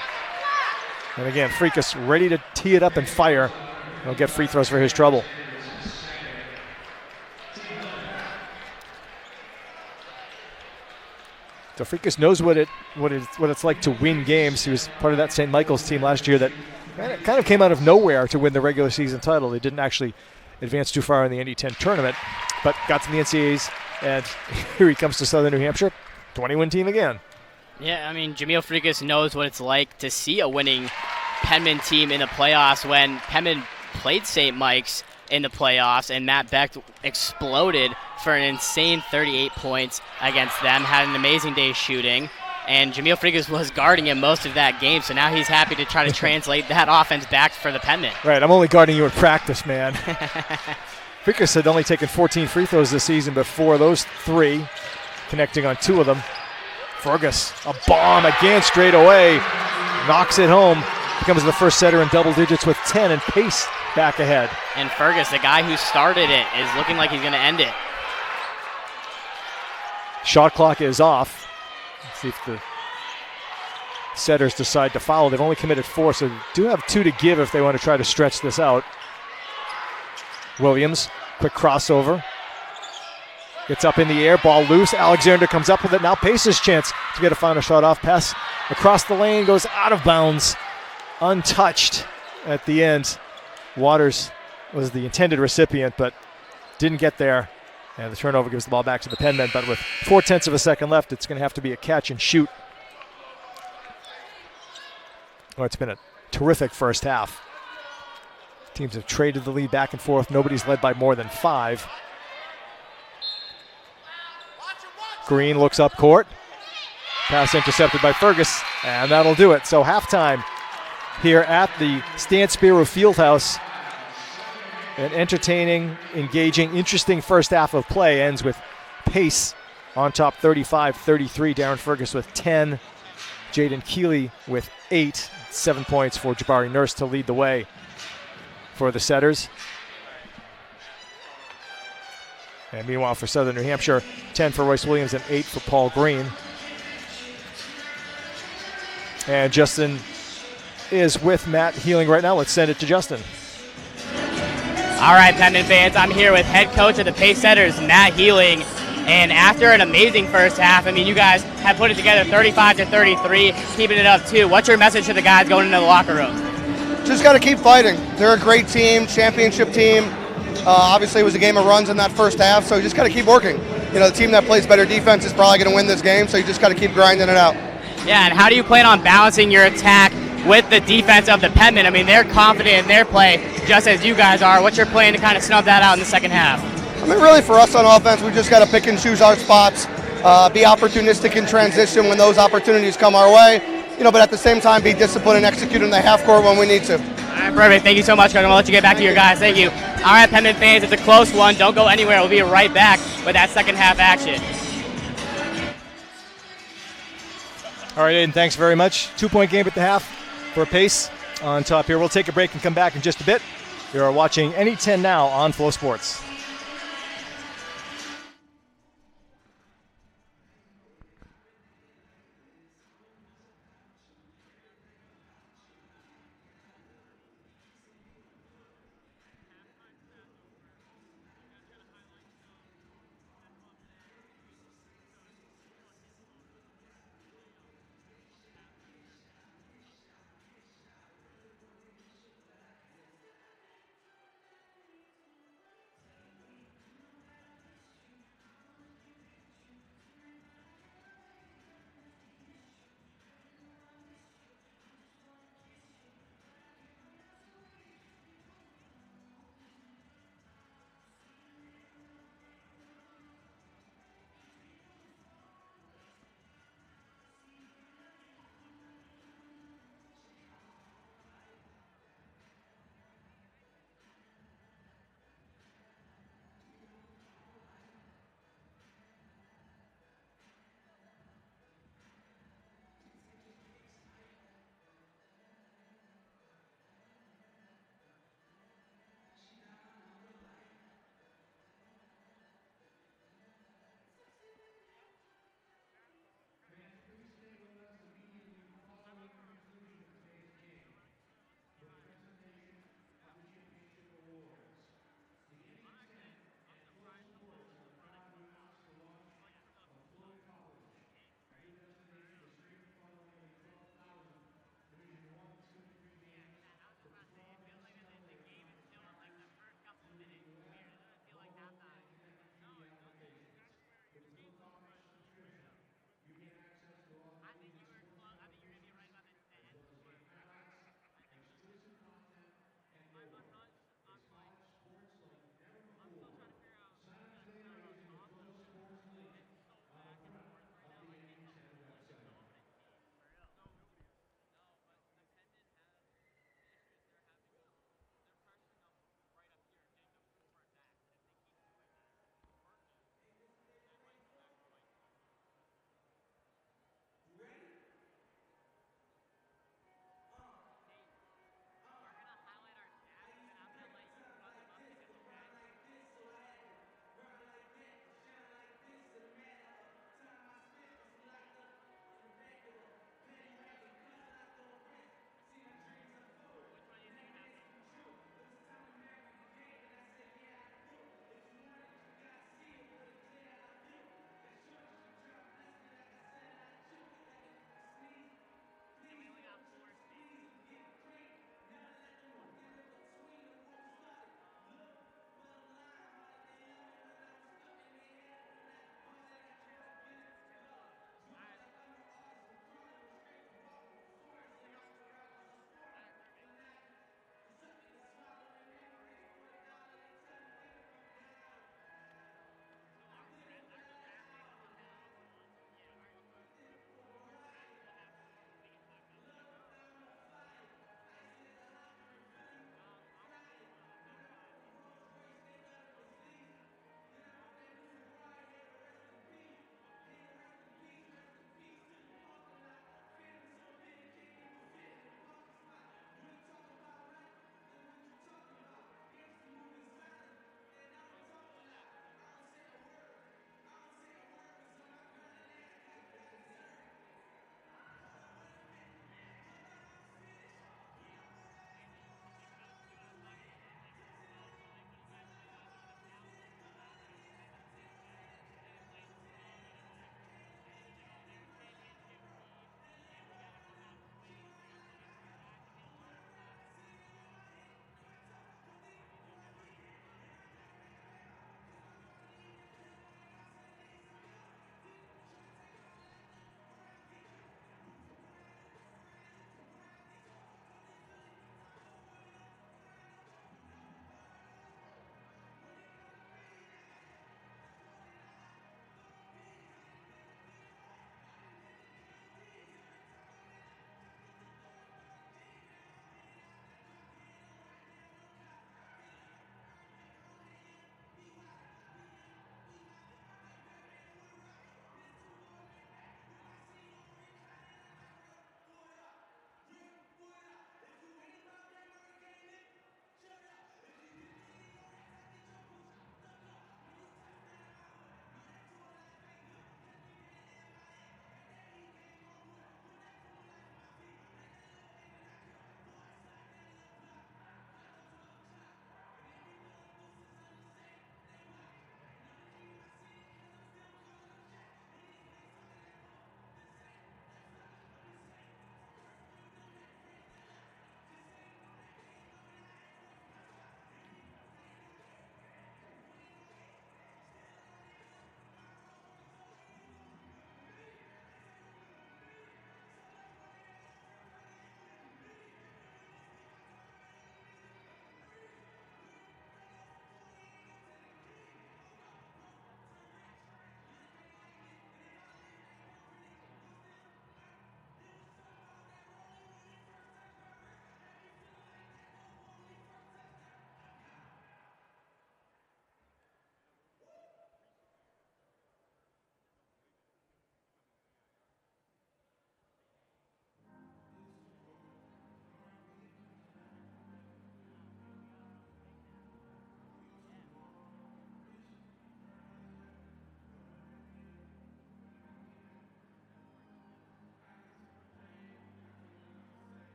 And again, Freakus ready to tee it up and fire. He'll get free throws for his trouble. So Freakus knows what it's like to win games. He was part of that St. Michael's team last year that kind of came out of nowhere to win the regular season title. They didn't actually advance too far in the NE10 tournament, but got to the NCAAs, and here he comes to Southern New Hampshire, 20-win team again. Yeah, I mean, Jamil Freakus knows what it's like to see a winning Penman team in the playoffs. When Penman played St. Mike's in the playoffs, and Matt Beck exploded for an insane 38 points against them, had an amazing day shooting, and Jamil Freakus was guarding him most of that game, so now he's happy to try to translate that offense back for the Penman. Right, I'm only guarding you in practice, man. Freakus had only taken 14 free throws this season, but 4 of those 3, connecting on 2 of them. Fergus, a bomb again straight away, knocks it home, becomes the first setter in double digits with 10, and Pace back ahead. And Fergus, the guy who started it, is looking like he's going to end it. Shot clock is off. Let's see if the setters decide to foul. They've only committed 4, so they do have 2 to give if they want to try to stretch this out. Williams, quick crossover. Gets up in the air, ball loose. Alexander comes up with it. Now Pace's chance to get a final shot off. Pass across the lane, goes out of bounds. Untouched at the end. Waters was the intended recipient, but didn't get there. And the turnover gives the ball back to the Penmen, but with 0.4 of a second left, it's going to have to be a catch and shoot. Well, it's been a terrific first half. Teams have traded the lead back and forth. Nobody's led by more than 5. Green looks up court. Pass intercepted by Fergus, and that'll do it. So halftime here at the Stan Spiro Fieldhouse. An entertaining, engaging, interesting first half of play ends with Pace on top 35-33. Darren Fergus with 10. Jaden Keeley with 8. 7 points for Jabari Nurse to lead the way for the setters. And meanwhile for Southern New Hampshire, 10 for Royce Williams and 8 for Paul Green. And Justin is with Matt Healing right now. Let's send it to Justin. All right, Penman fans, I'm here with head coach of the Pace Setters, Matt Healing. And after an amazing first half, I mean, you guys have put it together 35-33, keeping it up too. What's your message to the guys going into the locker room? Just got to keep fighting. They're a great team, championship team. Obviously, it was a game of runs in that first half, so you just got to keep working. You know, the team that plays better defense is probably going to win this game, so you just got to keep grinding it out. Yeah, and how do you plan on balancing your attack with the defense of the Penman? I mean, they're confident in their play just as you guys are. What's your plan to kind of snub that out in the second half? I mean, really for us on offense, we just got to pick and choose our spots, be opportunistic in transition when those opportunities come our way, you know, but at the same time be disciplined and execute in the half court when we need to. All right, perfect. Thank you so much, Coach. I'm going to let you get back to your guys. Thank you. All right, Penman fans, it's a close one. Don't go anywhere. We'll be right back with that second half action. All right, Aiden, thanks very much. 2-point game at the half for Pace on top here. We'll take a break and come back in just a bit. You are watching NE10 now on Flow Sports.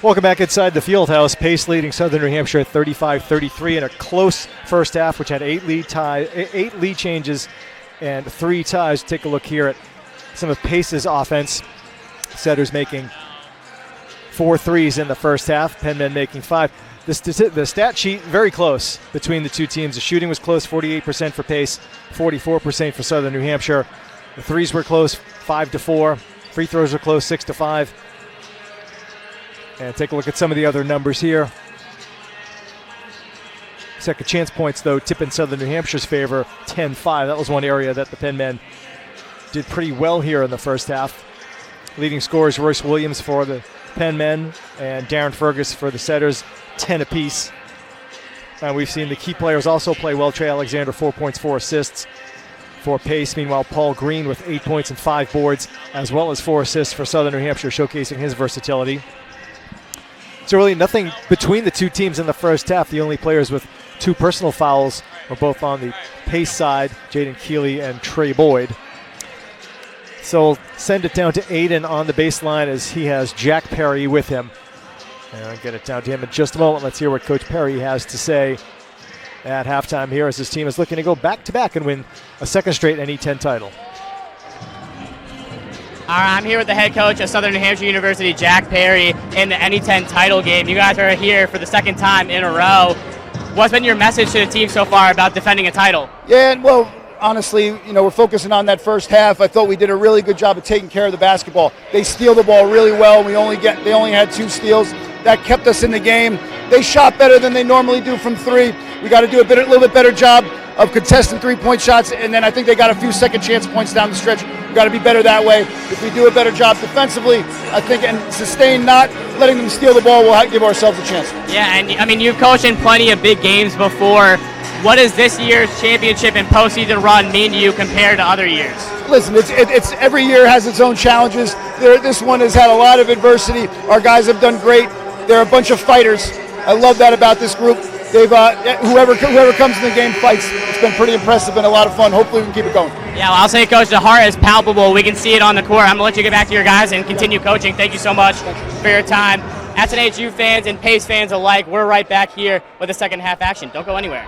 Welcome back inside the field house. Pace leading Southern New Hampshire at 35-33 in a close first half, which had 8 lead changes and 3 ties. Take a look here at some of Pace's offense. Setters making 4 threes in the first half, Penmen making 5. The stat sheet, very close between the two teams. The shooting was close, 48% for Pace, 44% for Southern New Hampshire. The threes were close, 5-4. Free throws were close, 6-5. And take a look at some of the other numbers here. Second chance points, though, tip in Southern New Hampshire's favor, 10-5. That was one area that the Penmen did pretty well here in the first half. Leading scorers, Royce Williams for the Penmen and Darren Fergus for the Setters, 10 apiece. And we've seen the key players also play well. Trey Alexander, 4 points, 4 assists for Pace. Meanwhile, Paul Green with 8 points and 5 boards, as well as 4 assists for Southern New Hampshire, showcasing his versatility. So really nothing between the two teams in the first half. The only players with 2 personal fouls were both on the Pace side, Jaden Keeley and Trey Boyd. So we'll send it down to Aiden on the baseline as he has Jack Perry with him. And I'll get it down to him in just a moment. Let's hear what Coach Perry has to say at halftime here as his team is looking to go back-to-back and win a second straight NE10 title. All right, I'm here with the head coach of Southern New Hampshire University, Jack Perry, in the NE10 title game. You guys are here for the second time in a row. What's been your message to the team so far about defending a title? Yeah, and well, honestly, we're focusing on that first half. I thought we did a really good job of taking care of the basketball. They steal the ball really well. They only had 2 steals. That kept us in the game. They shot better than they normally do from 3. We got to do a little bit better job of contesting 3-point shots, and then I think they got a few second chance points down the stretch. We got to be better that way. If we do a better job defensively, I think, and sustain not letting them steal the ball, we'll give ourselves a chance. Yeah, and I mean, you've coached in plenty of big games before. What does this year's championship and postseason run mean to you compared to other years? Listen, it's every year has its own challenges. This one has had a lot of adversity. Our guys have done great. They're a bunch of fighters. I love that about this group. They've whoever comes in the game fights. It's been pretty impressive and a lot of fun. Hopefully we can keep it going. Yeah, well, I'll say, Coach, the heart is palpable. We can see it on the court. I'm going to let you get back to your guys and continue coaching. Thank you so much for your time. SNHU fans and Pace fans alike, we're right back here with the second half action. Don't go anywhere.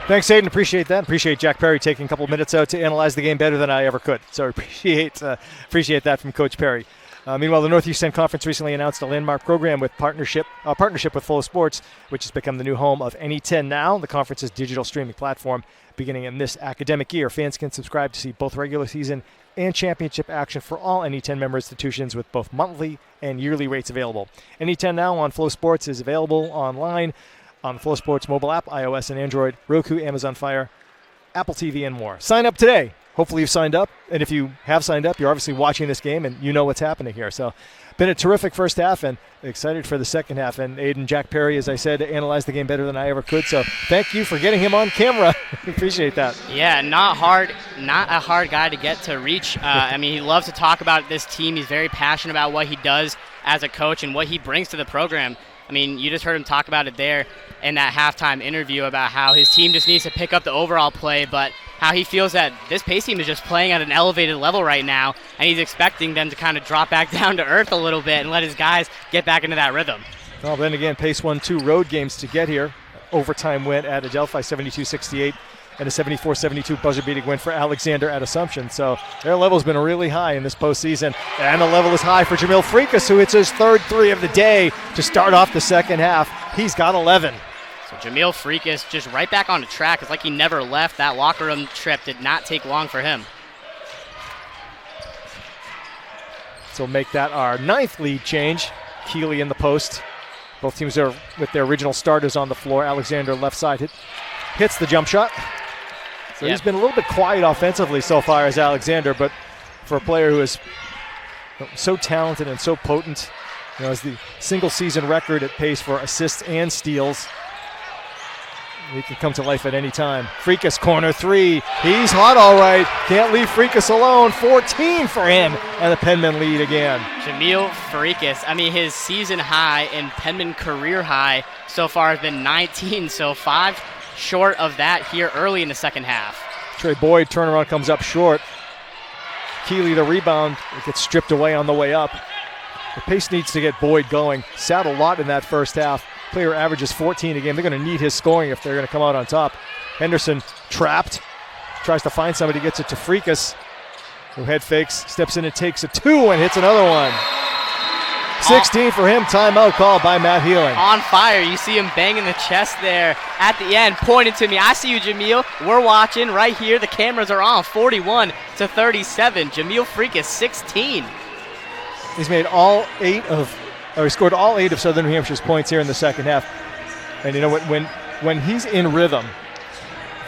Thanks, Aiden. Appreciate that. Appreciate Jack Perry taking a couple of minutes out to analyze the game better than I ever could. So appreciate that from Coach Perry. Meanwhile, the Northeast 10 Conference recently announced a landmark program with partnership with Flow Sports, which has become the new home of NE10 Now, the conference's digital streaming platform. Beginning in this academic year, fans can subscribe to see both regular season and championship action for all NE10 member institutions with both monthly and yearly rates available. NE10 Now on Flow Sports is available online on the Flow Sports mobile app, iOS and Android, Roku, Amazon Fire, Apple TV, and more. Sign up today. Hopefully you've signed up, and if you have signed up, you're obviously watching this game and you know what's happening here. So been a terrific first half and excited for the second half. And Aiden, Jack Perry, as I said, analyzed the game better than I ever could. So thank you for getting him on camera. Appreciate that. Yeah, not a hard guy to get to reach. I mean, he loves to talk about this team. He's very passionate about what he does as a coach and what he brings to the program. I mean, you just heard him talk about it there in that halftime interview about how his team just needs to pick up the overall play, but how he feels that this Pace team is just playing at an elevated level right now, and he's expecting them to kind of drop back down to earth a little bit and let his guys get back into that rhythm. Well, then again, Pace won 2 road games to get here. Overtime win at Adelphi, 72-68, and a 74-72 buzzer-beating win for Alexander at Assumption. So their level's been really high in this postseason, and the level is high for Jamil Freakus, who hits his 3rd 3 of the day to start off the second half. He's got 11. So Jamil Freakus just right back on the track. It's like he never left. That locker room trip did not take long for him. So make that our 9th lead change. Keeley in the post. Both teams are with their original starters on the floor. Alexander left side hits the jump shot. So He's been a little bit quiet offensively so far as Alexander, but for a player who is so talented and so potent, as the single season record at Pace for assists and steals, he can come to life at any time. Freakus, corner 3. He's hot all right. Can't leave Freakus alone. 14 for him. And the Penmen lead again. Jamil Freakus, I mean, his season high and Penmen career high so far has been 19, so 5 short of that here early in the second half. Trey Boyd, turnaround comes up short. Keeley, the rebound, it gets stripped away on the way up. The Pace needs to get Boyd going. Sat a lot in that first half. Player averages 14 a game. They're going to need his scoring if they're going to come out on top. Henderson trapped. Tries to find somebody, gets it to Freakus, who head fakes, steps in and takes a 2 and hits another one. 16 for him. Timeout called by Matt Healing. On fire. You see him banging the chest there at the end, pointing to me. I see you, Jamil. We're watching right here. The cameras are on. 41-37. Jamil Freakus, 16. He's made he scored all 8 of Southern New Hampshire's points here in the second half. And you know what? When he's in rhythm,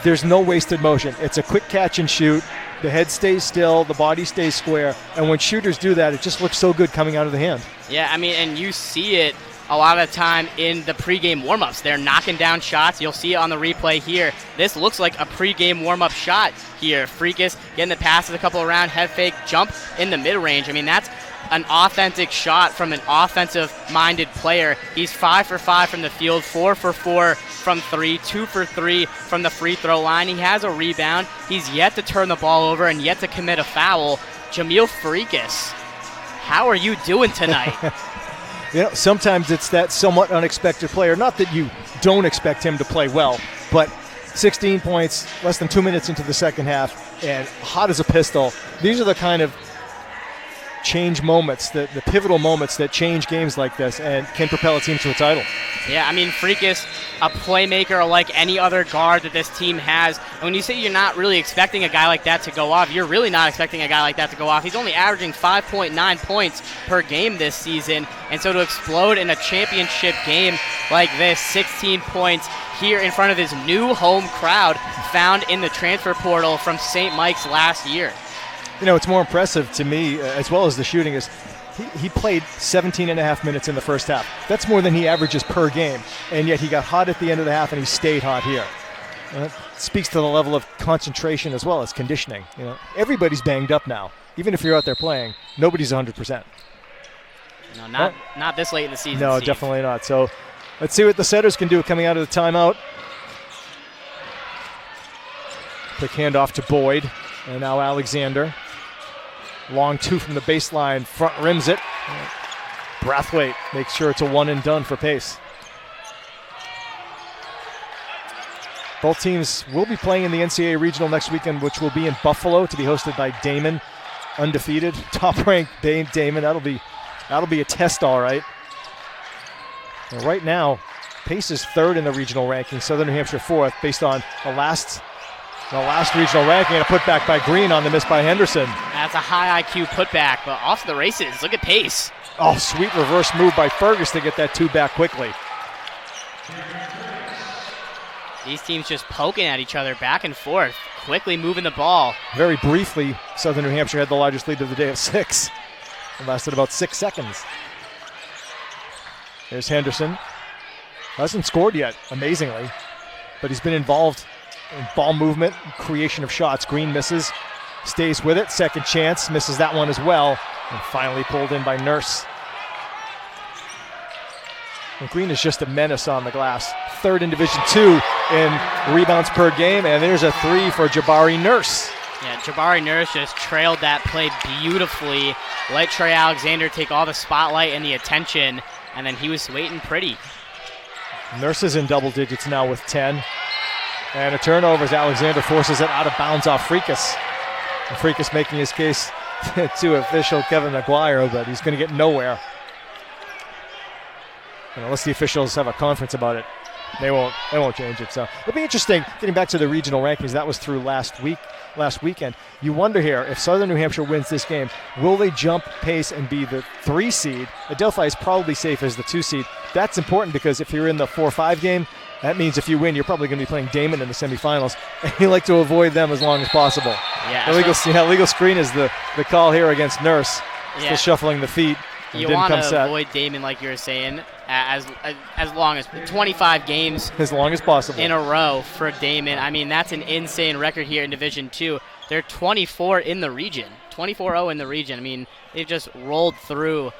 there's no wasted motion. It's a quick catch and shoot. The head stays still, the body stays square, and when shooters do that, it just looks so good coming out of the hand. Yeah, I mean, and you see it a lot of the time in the pregame warm-ups. They're knocking down shots. You'll see it on the replay here. This looks like a pregame warm-up shot here. Freakus getting the passes a couple around, head fake, jump in the mid-range. I mean, that's an authentic shot from an offensive-minded player. He's 5 for 5 from the field, 4 for 4 from 3, 2 for 3 from the free throw line. He has a rebound. He's yet to turn the ball over and yet to commit a foul. Jamil Freakus, how are you doing tonight? Sometimes it's that somewhat unexpected player. Not that you don't expect him to play well, but 16 points, less than 2 minutes into the second half, and hot as a pistol. These are the kind of change moments, the pivotal moments that change games like this and can propel a team to a title. Yeah, I mean, Freakus, a playmaker like any other guard that this team has. And when you say you're not really expecting a guy like that to go off, you're really not expecting a guy like that to go off. He's only averaging 5.9 points per game this season. And so to explode in a championship game like this, 16 points here in front of his new home crowd found in the transfer portal from St. Mike's last year. It's more impressive to me, as well as the shooting, is he played 17 and a half minutes in the first half. That's more than he averages per game, and yet he got hot at the end of the half and he stayed hot here. That speaks to the level of concentration as well as conditioning. Everybody's banged up now. Even if you're out there playing, nobody's 100%. No, not this late in the season, No, Steve. Definitely not. So let's see what the setters can do coming out of the timeout. Quick handoff to Boyd, and now Alexander. Long 2 from the baseline, front rims it. Brathwaite makes sure it's a one and done for Pace. Both teams will be playing in the NCAA Regional next weekend, which will be in Buffalo to be hosted by Damon, undefeated, top-ranked Damon. That'll be a test, all right. And right now, Pace is 3rd in the regional ranking, Southern New Hampshire 4th, based on the last regional ranking, and a putback by Green on the miss by Henderson. That's a high IQ putback, but off to the races. Look at Pace. Oh, sweet reverse move by Fergus to get that 2 back quickly. These teams just poking at each other back and forth, quickly moving the ball. Very briefly, Southern New Hampshire had the largest lead of the day of 6. It lasted about 6 seconds. There's Henderson. Hasn't scored yet, amazingly, but he's been involved in ball movement, creation of shots. Green misses, stays with it, second chance, misses that one as well, and finally pulled in by Nurse. And Green is just a menace on the glass. 3rd in Division II in rebounds per game, and there's a 3 for Jabari Nurse. Yeah, Jabari Nurse just trailed that play beautifully. Let Trey Alexander take all the spotlight and the attention, and then he was waiting pretty. Nurse is in double digits now with 10. And a turnover as Alexander forces it out of bounds off Freakus. And Freakus making his case to official Kevin McGuire, but he's going to get nowhere. And unless the officials have a conference about it, they won't change it. So it'll be interesting. Getting back to the regional rankings, that was through last weekend. You wonder here, if Southern New Hampshire wins this game, will they jump Pace and be the 3 seed? Adelphi is probably safe as the 2 seed. That's important because if you're in the 4-5 game, that means if you win, you're probably going to be playing Damon in the semifinals, and you like to avoid them as long as possible. Yeah, legal screen is the call here against Nurse. Yeah. Still shuffling the feet. You want to avoid Damon, like you were saying, as long as 25 games as long as possible in a row for Damon. I mean, that's an insane record here in Division II. They're 24 in the region, 24-0 in the region. I mean, they've just rolled through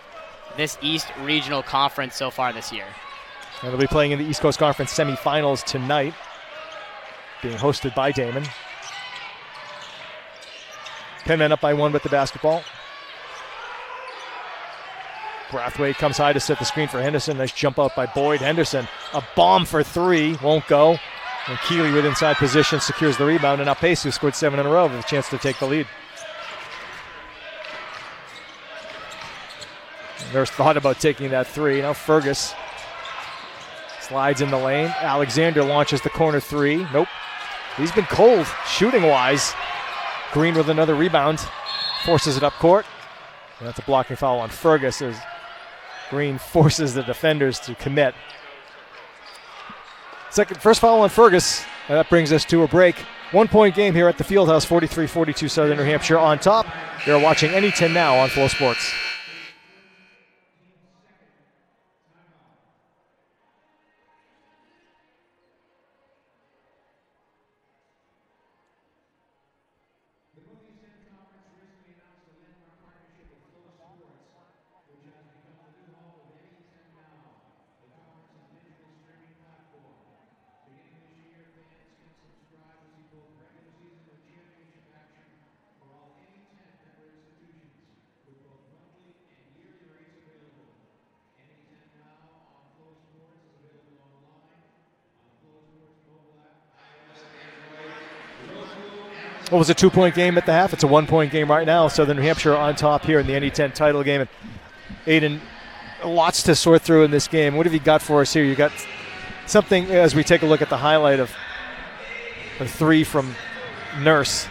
this East Regional Conference so far this year. And they'll be playing in the East Coast Conference semifinals tonight, being hosted by Damon. Penman up by 1 with the basketball. Brathwaite comes high to set the screen for Henderson. Nice jump out by Boyd. Henderson, a bomb for three, won't go. And Keeley with inside position secures the rebound, and now Pace, who scored 7 in a row, with a chance to take the lead. Nurse thought about taking that three. Now Fergus slides in the lane. Alexander launches the corner three. Nope. He's been cold shooting-wise. Green with another rebound. Forces it up court. And that's a blocking foul on Fergus as Green forces the defenders to commit. First foul on Fergus. And that brings us to a break. 1 point game here at the Fieldhouse, 43-42 Southern New Hampshire on top. You're watching NE10 now on Flow Sports. What was a 2 point game at the half? It's a 1 point game right now. Southern New Hampshire on top here in the NE10 title game. And Aiden, lots to sort through in this game. What have you got for us here? You got something as we take a look at the highlight of a three from Nurse.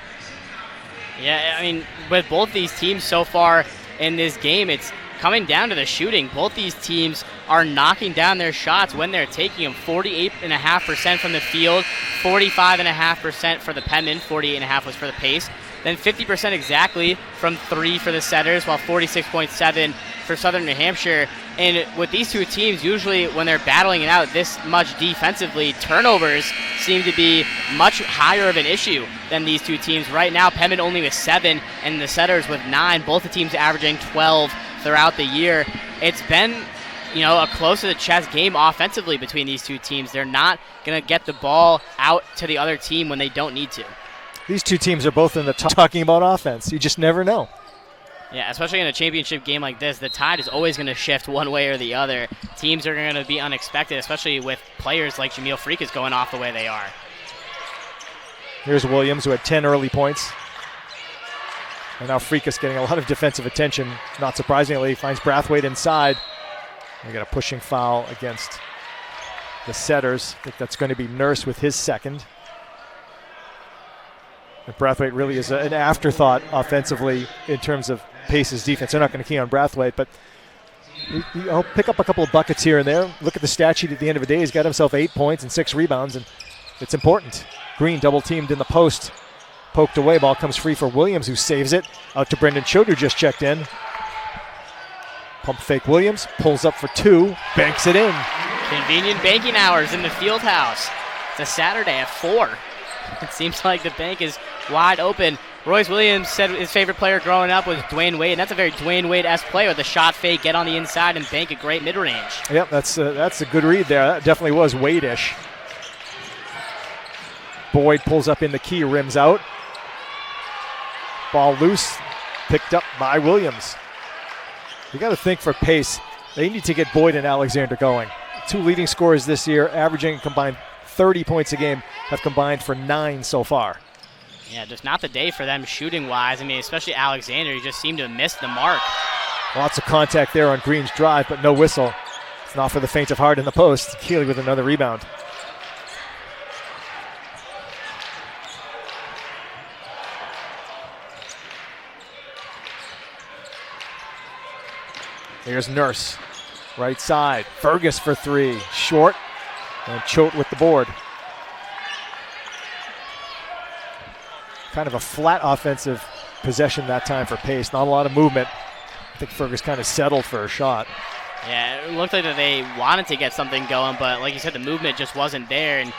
Yeah, I mean, with both these teams so far in this game, it's coming down to the shooting. Both these teams are knocking down their shots when they're taking them. 48.5% from the field, 45.5% for the Penman, 48.5% was for the Pace. Then 50% exactly from three for the Setters, while 46.7% for Southern New Hampshire. And with these two teams, usually when they're battling it out this much defensively, turnovers seem to be much higher of an issue than these two teams. Right now, Penman only with 7 and the Setters with 9. Both the teams averaging 12 throughout the year. It's been, a close to the chest game offensively between these two teams. They're not going to get the ball out to the other team when they don't need to. These two teams are both in the top talking about offense. You just never know. Yeah, especially in a championship game like this, the tide is always going to shift one way or the other. Teams are going to be unexpected, especially with players like Jameel Freakus going off the way they are. Here's Williams, who had 10 early points. And now Freakus getting a lot of defensive attention. Not surprisingly, finds Brathwaite inside. They got a pushing foul against the Setters. I think that's going to be Nurse with his second. And Brathwaite really is an afterthought offensively in terms of Pace's defense. They're not going to key on Brathwaite, but he'll pick up a couple of buckets here and there. Look at the stat sheet at the end of the day. He's got himself 8 points and 6 rebounds, and it's important. Green double-teamed in the post. Poked away. Ball comes free for Williams, who saves it. Out to Brendan Choate, who just checked in. Pump fake Williams. Pulls up for 2. Banks it in. Convenient banking hours in the field house. It's a Saturday at 4. It seems like the bank is wide open. Royce Williams said his favorite player growing up was Dwayne Wade, and that's a very Dwayne Wade-esque play with a shot fake, get on the inside, and bank a great mid-range. Yep, that's a good read there. That definitely was Wade-ish. Boyd pulls up in the key, rims out. Ball loose, picked up by Williams. You got to think for Pace, they need to get Boyd and Alexander going. 2 leading scorers this year, averaging combined 30 points a game, have combined for 9 so far. Yeah, just not the day for them shooting-wise. I mean, especially Alexander, he just seemed to miss the mark. Lots of contact there on Green's drive, but no whistle. It's not for the faint of heart in the post. Keeley with another rebound. Here's Nurse, right side. Fergus for 3, short, and Choate with the board. Kind of a flat offensive possession that time for Pace. Not a lot of movement. I think Fergus kind of settled for a shot. Yeah, it looked like that they wanted to get something going, but like you said, the movement just wasn't there. And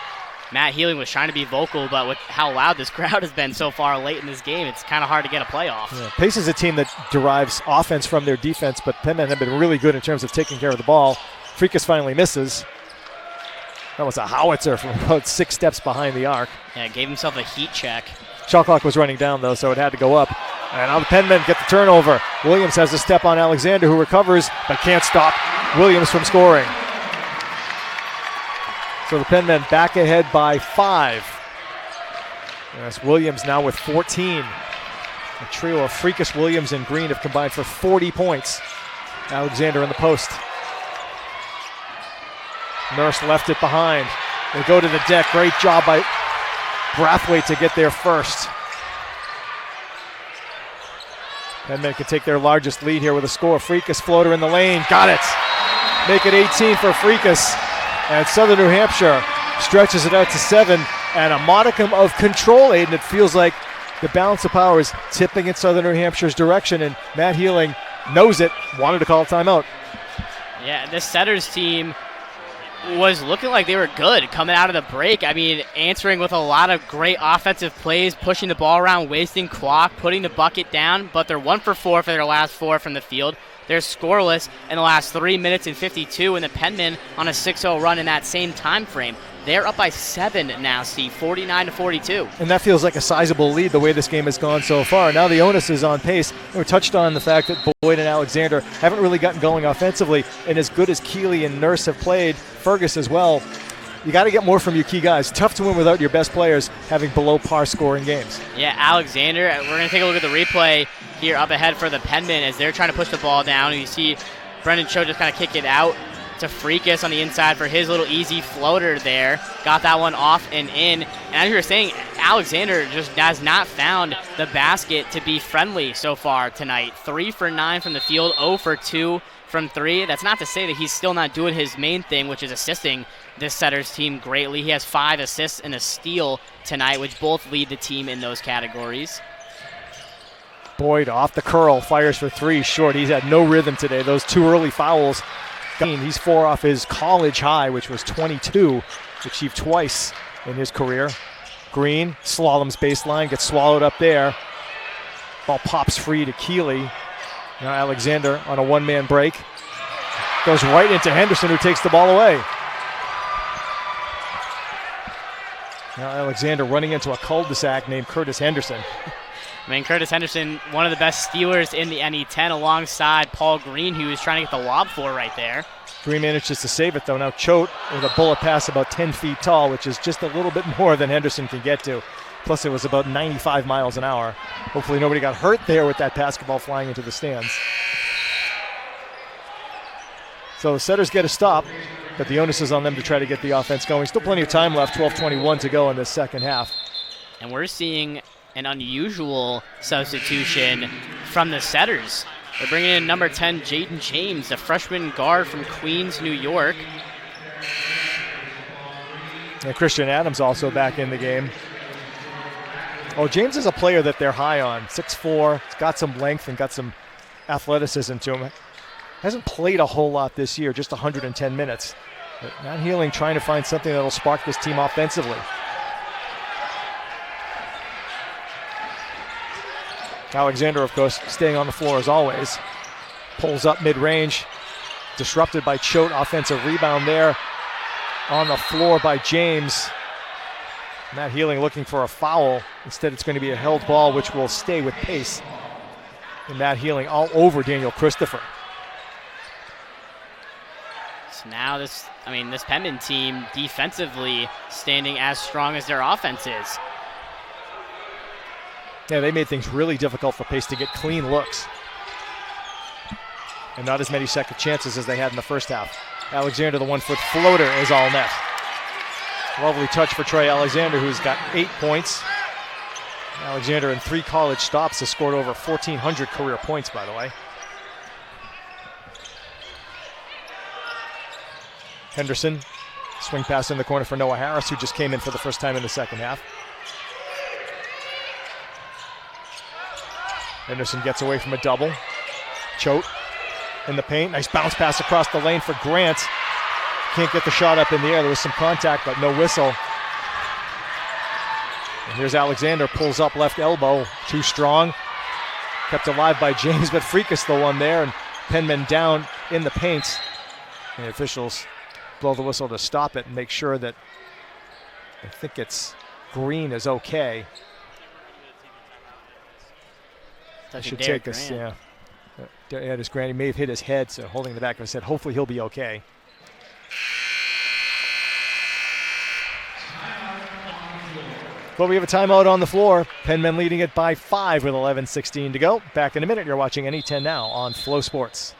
Matt Healing was trying to be vocal, but with how loud this crowd has been so far late in this game, it's kind of hard to get a playoff. Yeah, Pace is a team that derives offense from their defense, but Penman have been really good in terms of taking care of the ball. Freakus finally misses. That was a howitzer from about 6 steps behind the arc. Yeah, gave himself a heat check. Shot clock was running down, though, so it had to go up. And now the Penmen get the turnover. Williams has a step on Alexander, who recovers but can't stop Williams from scoring. So the Penmen back ahead by 5. As Williams now with 14. A trio of Freakus, Williams, and Green have combined for 40 points. Alexander in the post. Nurse left it behind. They go to the deck. Great job by Brathwaite to get there first. Penmen can take their largest lead here with a score. Freakus floater in the lane. Got it. Make it 18 for Freakus. And Southern New Hampshire stretches it out to 7. And a modicum of control, Aiden. It feels like the balance of power is tipping in Southern New Hampshire's direction. And Matt Healing knows it. Wanted to call a timeout. Yeah, this Setters team was looking like they were good coming out of the break. I mean, answering with a lot of great offensive plays, pushing the ball around, wasting clock, putting the bucket down, but they're 1 for 4 for their last 4 from the field. They're scoreless in the last 3 minutes and 52, and the Penmen on a 6-0 run in that same time frame. They're up by 7 now, Steve, 49-42. And that feels like a sizable lead the way this game has gone so far. Now the onus is on pace. We touched on the fact that Boyd and Alexander haven't really gotten going offensively, and as good as Keeley and Nurse have played, Fergus as well, you got to get more from your key guys. Tough to win without your best players having below par scoring games. Yeah, Alexander, we're going to take a look at the replay here up ahead for the Penmen as they're trying to push the ball down. And you see Brendan Cho just kind of kick it out to Freakus on the inside for his little easy floater there. Got that one off and in. And as you were saying, Alexander just has not found the basket to be friendly so far tonight. 3 for 9 from the field, 0 for 2 from 3. That's not to say that he's still not doing his main thing, which is assisting this Setters team greatly. He has 5 assists and a steal tonight, which both lead the team in those categories. Boyd off the curl, fires for 3, short. He's had no rhythm today. Those 2 early fouls. He's 4 off his college high, which was 22, achieved twice in his career. Green slaloms baseline, gets swallowed up there. Ball pops free to Keeley. Now Alexander on a one-man break. Goes right into Henderson, who takes the ball away. Now Alexander running into a cul-de-sac named Curtis Henderson. I mean, Curtis Henderson, one of the best stealers in the NE10 alongside Paul Green, who was trying to get the lob for right there. Green manages to save it, though. Now Choate with a bullet pass about 10 feet tall, which is just a little bit more than Henderson can get to. Plus, it was about 95 miles an hour. Hopefully nobody got hurt there with that basketball flying into the stands. So the Setters get a stop, but the onus is on them to try to get the offense going. Still plenty of time left, 12:21 to go in this second half. And we're seeing an unusual substitution from the Setters. They're bringing in number 10, Jaden James, a freshman guard from Queens, New York. And Christian Adams also back in the game. Oh, James is a player that they're high on. 6'4", he's got some length and got some athleticism to him. Hasn't played a whole lot this year, just 110 minutes. But Matt Healing trying to find something that'll spark this team offensively. Alexander, of course, staying on the floor as always. Pulls up mid-range. Disrupted by Choate. Offensive rebound there. On the floor by James. Matt Healing looking for a foul. Instead, it's going to be a held ball, which will stay with pace. And Matt Healing all over Daniel Christopher. So now this Penman team defensively standing as strong as their offense is. Yeah, they made things really difficult for Pace to get clean looks. And not as many second chances as they had in the first half. Alexander, the 1-foot floater, is all net. Lovely touch for Trey Alexander, who's got 8 points. Alexander in 3 college stops has scored over 1,400 career points, by the way. Henderson, swing pass in the corner for Noah Harris, who just came in for the first time in the second half. Henderson gets away from a double. Choate in the paint. Nice bounce pass across the lane for Grant. Can't get the shot up in the air. There was some contact, but no whistle. And here's Alexander, pulls up left elbow. Too strong. Kept alive by James, but Freakus the one there. And Penman down in the paint. And the officials blow the whistle to stop it and make sure that, I think it's Green is okay. should take this, yeah. Darius Grant, he may have hit his head, so holding the back of his head. Hopefully he'll be okay. But we have a timeout on the floor. Penmen leading it by 5 with 11:16 to go. Back in a minute. You're watching NE10 now on Flow Sports.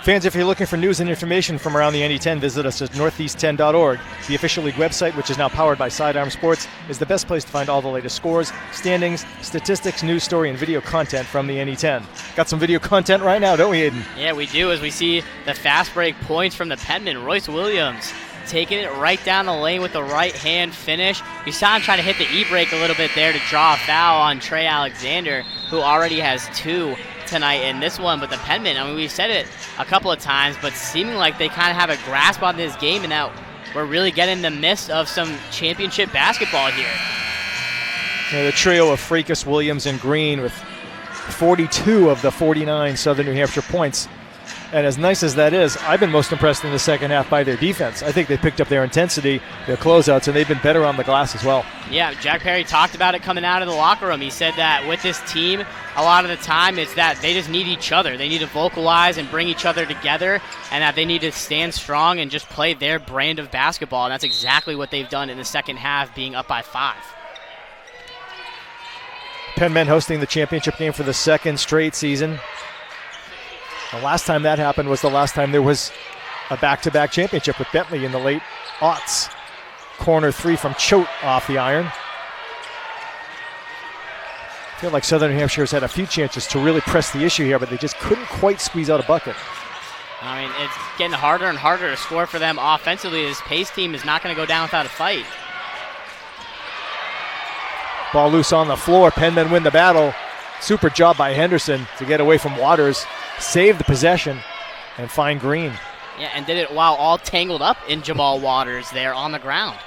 Fans, if you're looking for news and information from around the NE10, visit us at northeast10.org. The official league website, which is now powered by Sidearm Sports, is the best place to find all the latest scores, standings, statistics, news story, and video content from the NE10. Got some video content right now, don't we, Aiden? Yeah, we do, as we see the fast break points from the Penman. Royce Williams taking it right down the lane with the right-hand finish. You saw him trying to hit the e-brake a little bit there to draw a foul on Trey Alexander, who already has 2 tonight in this one. But the Penman, I mean, we've said it a couple of times, but seeming like they kind of have a grasp on this game and that we're really getting the midst of some championship basketball here. Yeah, the trio of Freakus, Williams, and Green with 42 of the 49 Southern New Hampshire points. And as nice as that is, I've been most impressed in the second half by their defense. I think they picked up their intensity, their closeouts, and they've been better on the glass as well. Yeah, Jack Perry talked about it coming out of the locker room. He said that with this team, a lot of the time it's that they just need each other. They need to vocalize and bring each other together, and that they need to stand strong and just play their brand of basketball. And that's exactly what they've done in the second half, being up by 5. Penmen hosting the championship game for the second straight season. The last time that happened was the last time there was a back-to-back championship with Bentley in the late aughts. Corner 3 from Choate off the iron. I feel like Southern New Hampshire has had a few chances to really press the issue here, but they just couldn't quite squeeze out a bucket. I mean, it's getting harder and harder to score for them offensively. This Pace team is not going to go down without a fight. Ball loose on the floor. Penmen win the battle. Super job by Henderson to get away from Waters, save the possession, and find Green. Yeah, and did it while all tangled up in Jamal Waters there on the ground.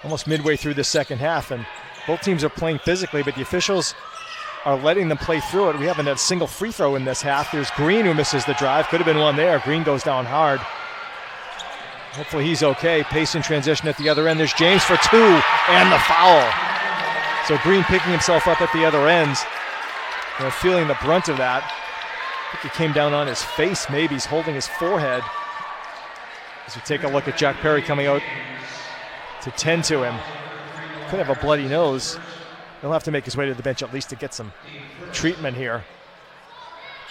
Almost midway through the second half, and both teams are playing physically, but the officials are letting them play through it. We haven't had a single free throw in this half. There's Green who misses the drive. Could have been one there. Green goes down hard. Hopefully he's okay. Pace in transition at the other end. There's James for 2, and the foul. So Green picking himself up at the other ends. Feeling the brunt of that. I think he came down on his face. Maybe he's holding his forehead. As we take a look at Jack Perry coming out to tend to him. Could have a bloody nose. He'll have to make his way to the bench at least to get some treatment here.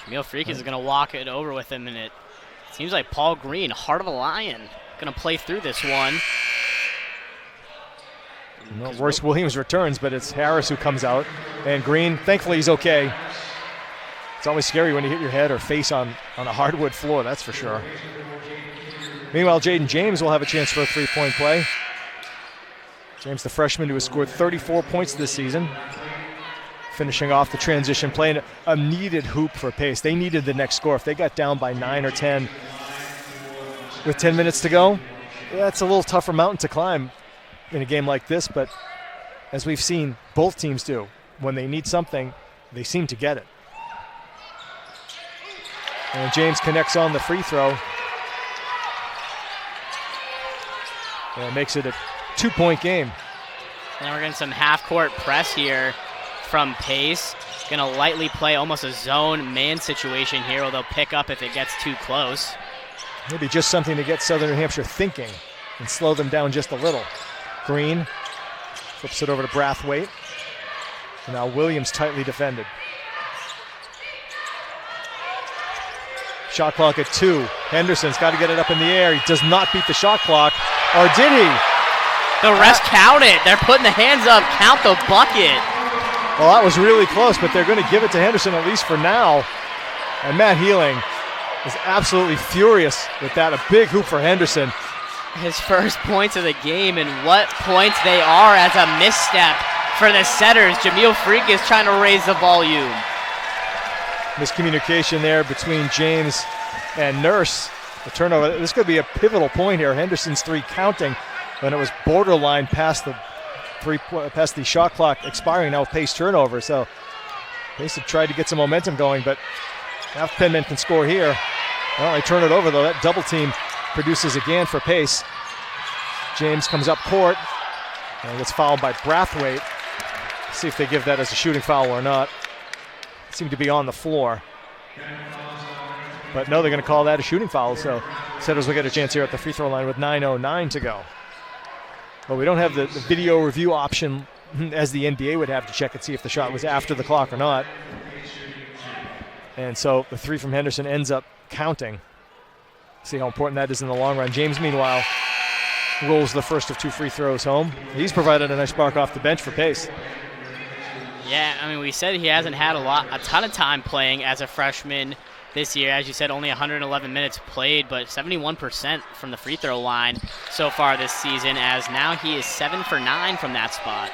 Jamil Freakus is going to walk it over with him, and it seems like Paul Green, heart of a lion, going to play through this one. No, Royce Williams returns, but it's Harris who comes out. And Green, thankfully he's okay. It's always scary when you hit your head or face on a hardwood floor, that's for sure. Meanwhile, Jaden James will have a chance for a three-point play. James, the freshman who has scored 34 points this season. Finishing off the transition play, and a needed hoop for Pace. They needed the next score. If they got down by 9 or 10 with 10 minutes to go, yeah, it's a little tougher mountain to climb in a game like this, but as we've seen both teams do, when they need something, they seem to get it. And James connects on the free throw. And it makes it a 2-point game. And we're getting some half-court press here from Pace. Going to lightly play almost a zone man situation here, where they'll pick up if it gets too close. Maybe just something to get Southern New Hampshire thinking and slow them down just a little. Green flips it over to Brathwaite. And now Williams tightly defended. Shot clock at 2. Henderson's got to get it up in the air. He does not beat the shot clock. Or did he? The rest count it. They're putting the hands up. Count the bucket. Well, that was really close, but they're going to give it to Henderson at least for now. And Matt Healing is absolutely furious with that. A big hoop for Henderson. His first points of the game, and what points they are as a misstep for the setters. Jamil Freak is trying to raise the volume. Miscommunication there between James and Nurse. The turnover. This could be a pivotal point here. Henderson's three counting when it was borderline past the shot clock expiring. Now with Pace turnover. So Pace have tried to get some momentum going, but now if Penman can score here. Well, they turn it over though. That double team produces again for Pace. James comes up court and gets fouled by Brathwaite. See if they give that as a shooting foul or not. Seem to be on the floor. But no, they're going to call that a shooting foul. So Setters will get a chance here at the free throw line with 9:09 to go. But we don't have the video review option as the NBA would have to check and see if the shot was after the clock or not. And so the three from Henderson ends up counting. See how important that is in the long run. James, meanwhile, rolls the first of two free throws home. He's provided a nice spark off the bench for Pace. Yeah, I mean, we said he hasn't had a ton of time playing as a freshman this year. As you said, only 111 minutes played, but 71% from the free throw line so far this season, as now he is 7 for 9 from that spot.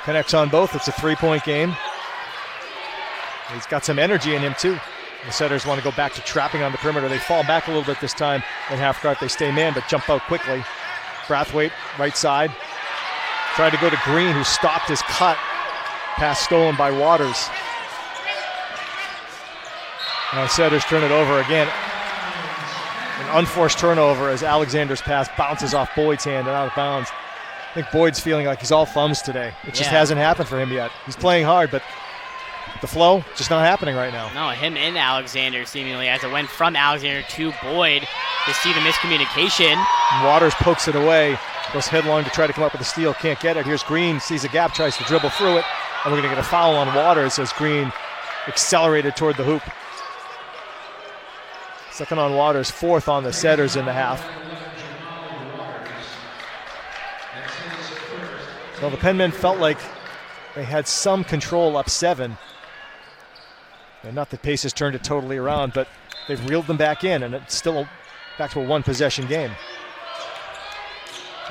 Connects on both. It's a three-point game. He's got some energy in him, too. The Setters want to go back to trapping on the perimeter. They fall back a little bit this time in half court. They stay man, but jump out quickly. Brathwaite, right side. Tried to go to Green, who stopped his cut. Pass stolen by Waters. Now Setters turn it over again. An unforced turnover as Alexander's pass bounces off Boyd's hand and out of bounds. I think Boyd's feeling like he's all thumbs today. It just hasn't happened for him yet. He's playing hard, but the flow just not happening right now. No, him and Alexander seemingly, as it went from Alexander to Boyd. You see the miscommunication. Waters pokes it away, goes headlong to try to come up with a steal, can't get it. Here's Green, sees a gap, tries to dribble through it, and we're going to get a foul on Waters as Green accelerated toward the hoop. Second on Waters, fourth on the Setters in the half. Well, the Penmen felt like they had some control up 7. And not that Pace has turned it totally around, but they've reeled them back in, and it's still back to a one-possession game.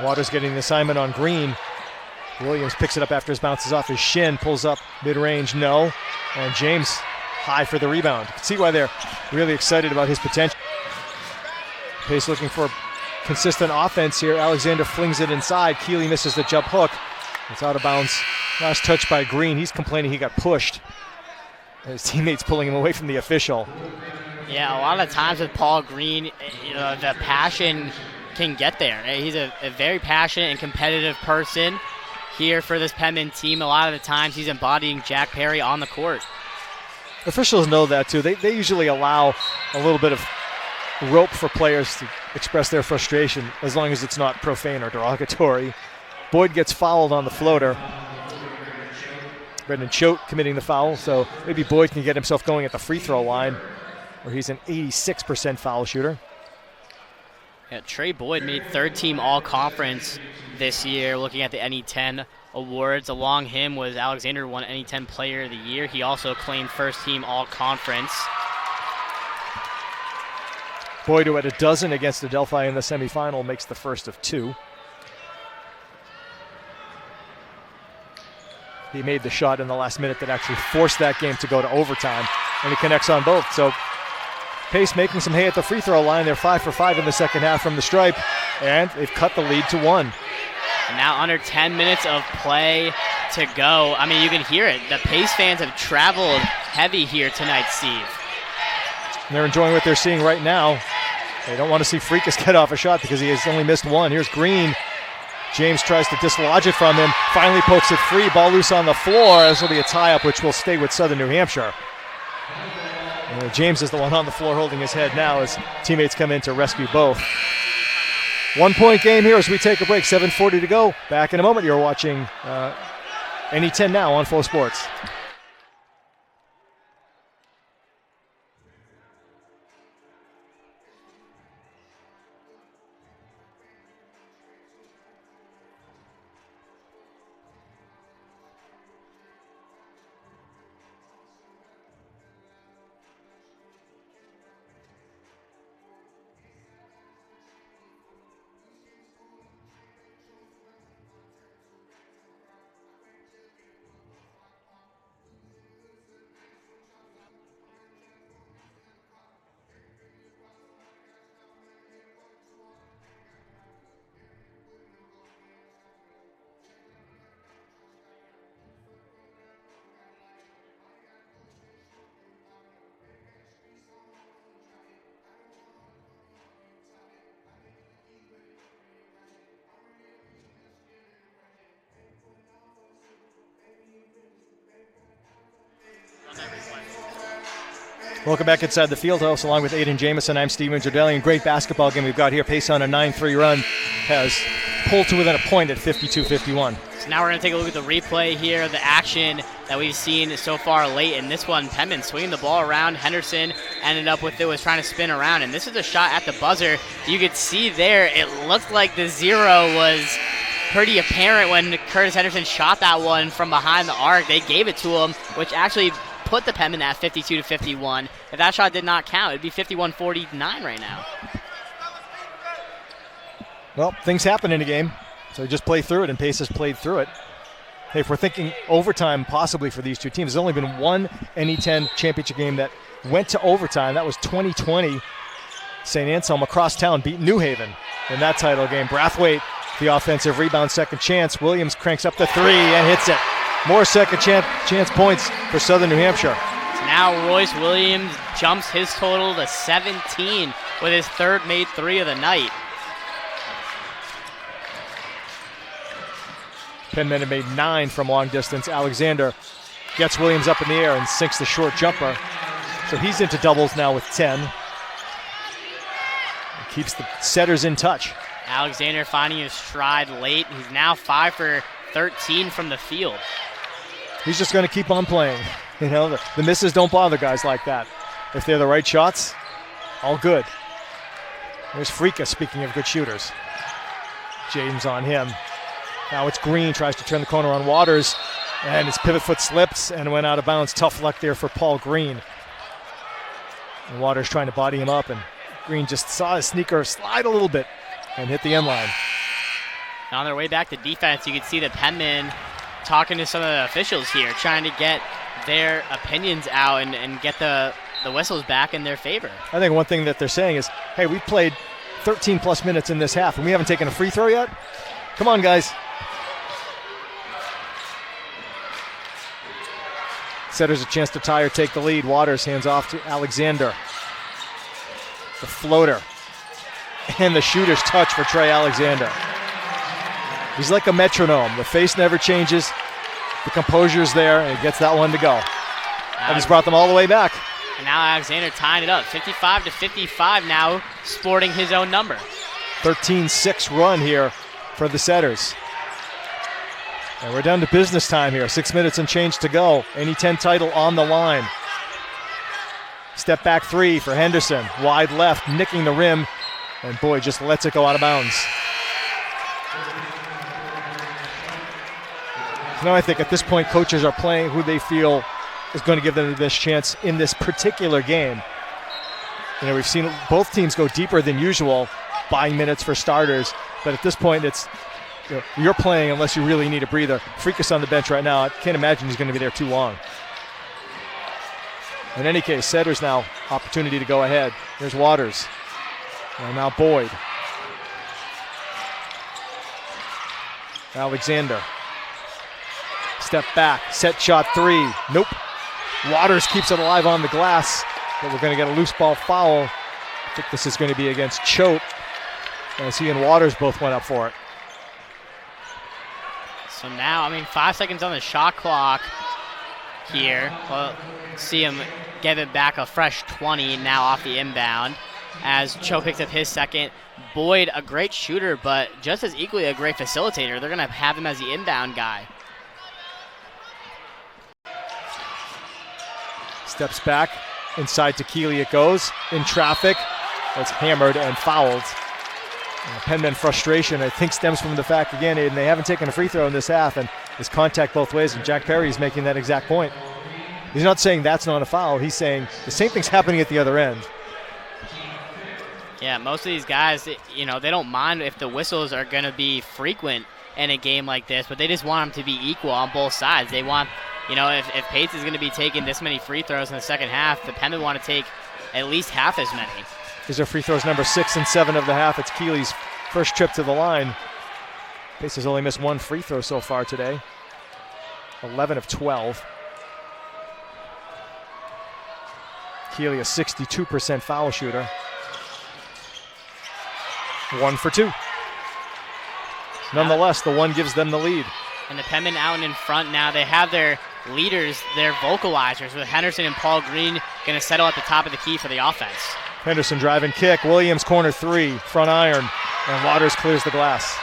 Waters getting the assignment on Green. Williams picks it up after his bounces off his shin, pulls up mid-range, no. And James high for the rebound. You can see why they're really excited about his potential. Pace looking for consistent offense here. Alexander flings it inside. Keeley misses the jump hook. It's out of bounds. Last touch by Green. He's complaining he got pushed. His teammates pulling him away from the official. Yeah, a lot of times with Paul Green, the passion can get there. He's a very passionate and competitive person here for this Penman team. A lot of the times he's embodying Jack Perry on the court. Officials know that too. They usually allow a little bit of rope for players to express their frustration as long as it's not profane or derogatory. Boyd gets fouled on the floater. Brendan Choate committing the foul, so maybe Boyd can get himself going at the free throw line, where he's an 86% foul shooter. Yeah, Trey Boyd made third-team All-Conference this year, looking at the NE10 awards. Along him was Alexander, won NE10 Player of the Year. He also claimed first-team All-Conference. Boyd, who had a dozen against Adelphi in the semifinal, makes the first of 2. He made the shot in the last minute that actually forced that game to go to overtime, and he connects on both. So Pace making some hay at the free throw line. They're 5 for 5 in the second half from the stripe, and they've cut the lead to 1. And now under 10 minutes of play to go. I mean, you can hear it. The Pace fans have traveled heavy here tonight, Steve. And they're enjoying what they're seeing right now. They don't want to see Freakus get off a shot because he has only missed 1. Here's Green. James tries to dislodge it from him, finally pokes it free, ball loose on the floor. This will be a tie-up, which will stay with Southern New Hampshire. And James is the one on the floor holding his head now as teammates come in to rescue both. 1-point game here as we take a break, 7:40 to go. Back in a moment. You're watching NE10 now on Flow Sports. Welcome back inside the field house along with Aiden Jamison. I'm Steven Giardelli. Great basketball game we've got here. Pace on a 9-3 run has pulled to within a point at 52-51. So now we're going to take a look at the replay here, the action that we've seen so far late in this one. Penman swinging the ball around. Henderson ended up with it, was trying to spin around, and this is a shot at the buzzer. You could see there, it looked like the zero was pretty apparent when Curtis Henderson shot that one from behind the arc. They gave it to him, which actually put the Penman at 52-51. If that shot did not count, it'd be 51-49 right now. Well, things happen in a game, so just play through it, and Pace has played through it. Hey, if we're thinking overtime possibly for these two teams, there's only been one NE10 championship game that went to overtime. That was 2020. St. Anselm across town beat New Haven in that title game. Brathwaite, the offensive rebound, second chance. Williams cranks up the three and hits it. More second chance points for Southern New Hampshire. So now Royce Williams jumps his total to 17 with his third made three of the night. Penman had made 9 from long distance. Alexander gets Williams up in the air and sinks the short jumper. So he's into doubles now with 10. And keeps the setters in touch. Alexander finding his stride late. He's now 5 for 13 from the field. He's just going to keep on playing. You know, the misses don't bother guys like that. If they're the right shots, all good. There's Frika, speaking of good shooters. James on him. Now it's Green, tries to turn the corner on Waters, and his pivot foot slips and went out of bounds. Tough luck there for Paul Green. And Waters trying to body him up, and Green just saw his sneaker slide a little bit and hit the end line. On their way back to defense, you can see the Penman talking to some of the officials here, trying to get their opinions out and get the whistles back in their favor. I think one thing that they're saying is, hey, we've played 13 plus minutes in this half and we haven't taken a free throw yet? Come on, guys. Setters a chance to tie or take the lead. Waters hands off to Alexander. The floater. And the shooter's touch for Trey Alexander. He's like a metronome. The face never changes. The composure's there, and he gets that one to go. And he's brought them all the way back. And now Alexander tying it up. 55-55 now, sporting his own number. 13-6 run here for the Setters. And we're down to business time here. 6 minutes and change to go. NE10 title on the line. Step back three for Henderson. Wide left, nicking the rim. And boy, just lets it go out of bounds. So now I think at this point, coaches are playing who they feel is going to give them this chance in this particular game. You know, we've seen both teams go deeper than usual, buying minutes for starters. But at this point, it's you're playing unless you really need a breather. Freakus on the bench right now. I can't imagine he's going to be there too long. In any case, Setters now opportunity to go ahead. There's Waters. And now Boyd. Alexander. Step back. Set shot three. Nope. Waters keeps it alive on the glass. But we're going to get a loose ball foul. I think this is going to be against Choate. As he and Waters both went up for it. So now, 5 seconds on the shot clock here. Well, see him give it back a fresh 20 now off the inbound as Cho picks up his second. Boyd, a great shooter, but just as equally a great facilitator. They're going to have him as the inbound guy. Steps back. Inside to Keeley it goes. In traffic. It's hammered and fouled. And Penman frustration, I think, stems from the fact, again, Aiden, they haven't taken a free throw in this half, and there's contact both ways, and Jack Perry is making that exact point. He's not saying that's not a foul. He's saying the same thing's happening at the other end. Yeah, most of these guys, they don't mind if the whistles are going to be frequent in a game like this, but they just want them to be equal on both sides. They want, if Pates is going to be taking this many free throws in the second half, the Penman want to take at least half as many. These are free throws number 6 and 7 of the half. It's Keeley's first trip to the line. Pace has only missed one free throw so far today. 11 of 12. Keeley, a 62% foul shooter. 1 for 2. Nonetheless, the one gives them the lead. And the Penman out in front now. They have their leaders, their vocalizers, with Henderson and Paul Green going to settle at the top of the key for the offense. Henderson driving kick. Williams corner three, front iron, and Waters clears the glass.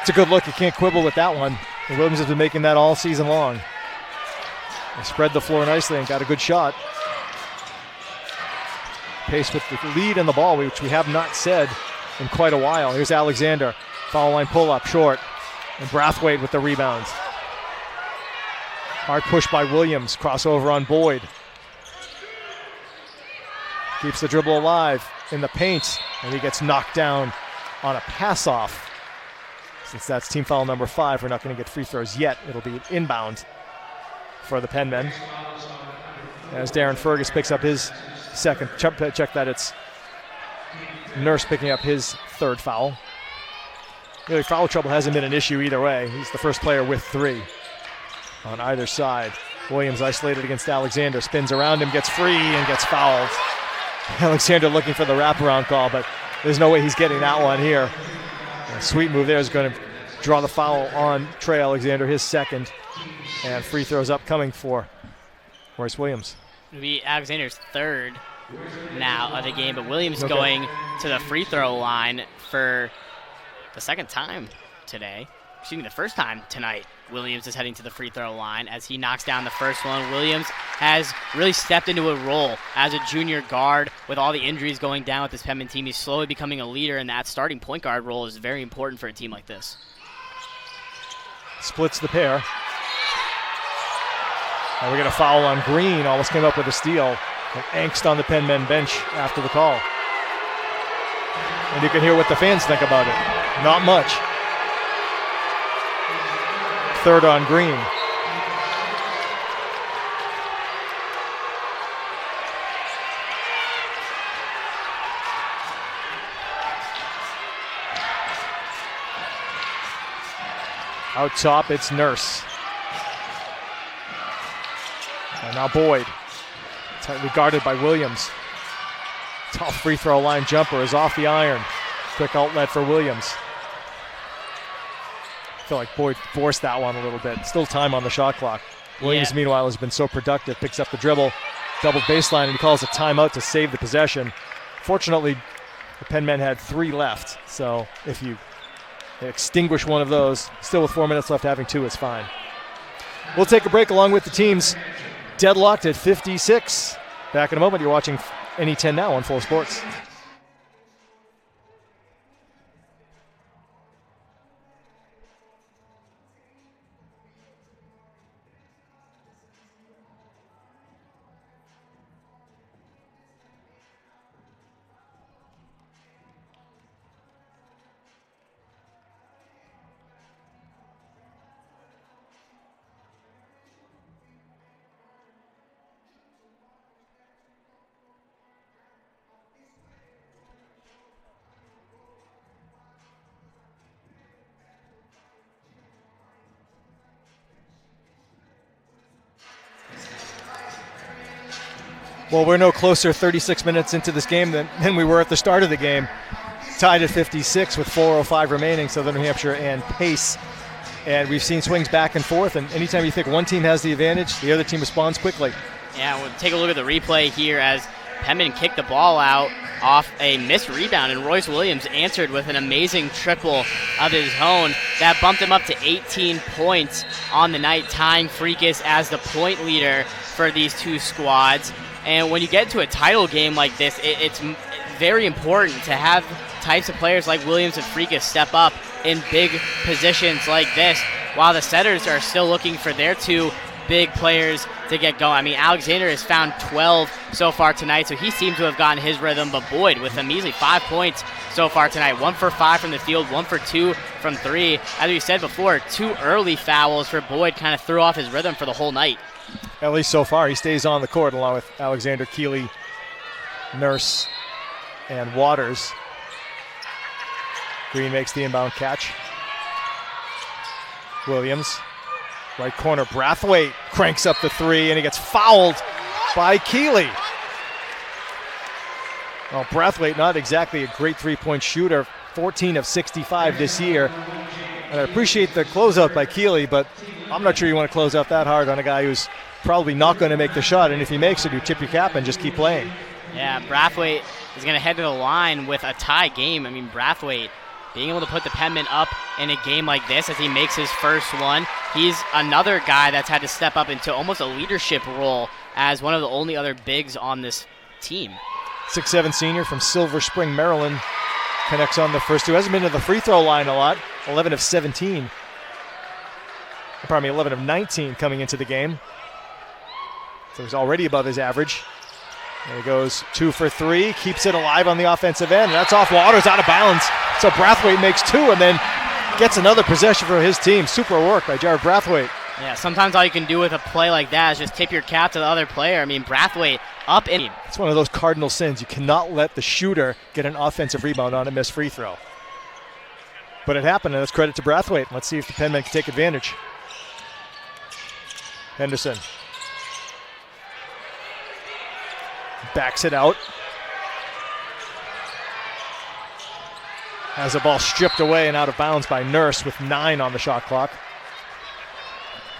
It's a good look. You can't quibble with that one. And Williams has been making that all season long. They spread the floor nicely and got a good shot. Pace with the lead in the ball, which we have not said in quite a while. Here's Alexander. Foul line pull-up, short. And Brathwaite with the rebound. Hard push by Williams. Crossover on Boyd. Keeps the dribble alive in the paint. And he gets knocked down on a pass-off. Since that's team foul number 5, we're not going to get free throws yet. It'll be inbound for the Penmen. As Darren Fergus picks up his second. Check that, it's Nurse picking up his third foul. Really, foul trouble hasn't been an issue either way. He's the first player with 3 on either side. Williams isolated against Alexander, spins around him, gets free, and gets fouled. Alexander looking for the wraparound call, but there's no way he's getting that one here. A sweet move there is going to draw the foul on Trey Alexander, his second. And free throws upcoming for Royce Williams. It'll be Alexander's third now of the game, but Williams going to the free throw line for the second time today. Excuse me, the first time tonight. Williams is heading to the free throw line as he knocks down the first one. Williams has really stepped into a role as a junior guard with all the injuries going down with this Penman team. He's slowly becoming a leader, and that starting point guard role is very important for a team like this. Splits the pair. And we get a foul on Green. Almost came up with a steal. And angst on the Penmen bench after the call. And you can hear what the fans think about it. Not much. Third on Green. Out top, it's Nurse. And now Boyd. Tightly guarded by Williams. Tough free throw line jumper is off the iron. Quick outlet for Williams. I feel like Boyd forced that one a little bit. Still time on the shot clock. Williams, meanwhile, has been so productive. Picks up the dribble, double baseline, and he calls a timeout to save the possession. Fortunately, the Penmen had 3 left. So if you extinguish one of those, still with 4 minutes left, having 2 is fine. We'll take a break along with the teams deadlocked at 56. Back in a moment. You're watching NE10 now on Full Sports. Well, we're no closer 36 minutes into this game than we were at the start of the game. Tied at 56 with 4:05 remaining, Southern New Hampshire and Pace. And we've seen swings back and forth, and anytime you think one team has the advantage, the other team responds quickly. Yeah, we'll take a look at the replay here as Penman kicked the ball out off a missed rebound, and Royce Williams answered with an amazing triple of his own. That bumped him up to 18 points on the night, tying Freakus as the point leader for these two squads. And when you get to a title game like this, it's very important to have types of players like Williams and Freakus step up in big positions like this, while the setters are still looking for their 2 big players to get going. I mean, Alexander has found 12 so far tonight, so he seems to have gotten his rhythm, but Boyd with a measly 5 points so far tonight. 1 for 5 from the field, 1 for 2 from 3. As we said before, 2 early fouls for Boyd kind of threw off his rhythm for the whole night. At least so far, he stays on the court along with Alexander, Keeley, Nurse, and Waters. Green makes the inbound catch. Williams, right corner, Brathwaite cranks up the 3, and he gets fouled by Keeley. Well, Brathwaite, not exactly a great three-point shooter, 14 of 65 this year. And I appreciate the closeout by Keeley, but I'm not sure you want to close out that hard on a guy who's probably not going to make the shot. And if he makes it, you tip your cap and just keep playing. Yeah, Brathwaite is going to head to the line with a tie game. I mean, Brathwaite being able to put the Penman up in a game like this as he makes his first one. He's another guy that's had to step up into almost a leadership role as one of the only other bigs on this team. 6'7" senior from Silver Spring, Maryland. Connects on the first two. Hasn't been to the free throw line a lot. 11 of 17. Pardon me, 11 of 19 coming into the game. So he's already above his average. There he goes 2 for 3. Keeps it alive on the offensive end. That's off Waters, out of bounds. So Brathwaite makes 2 and then gets another possession for his team. Super work by Jared Brathwaite. Yeah, sometimes all you can do with a play like that is just tip your cap to the other player. I mean, Brathwaite up in. It's one of those cardinal sins. You cannot let the shooter get an offensive rebound on a missed free throw. But it happened, and that's credit to Brathwaite. Let's see if the Penmen can take advantage. Henderson backs it out. Has the ball stripped away and out of bounds by Nurse with 9 on the shot clock.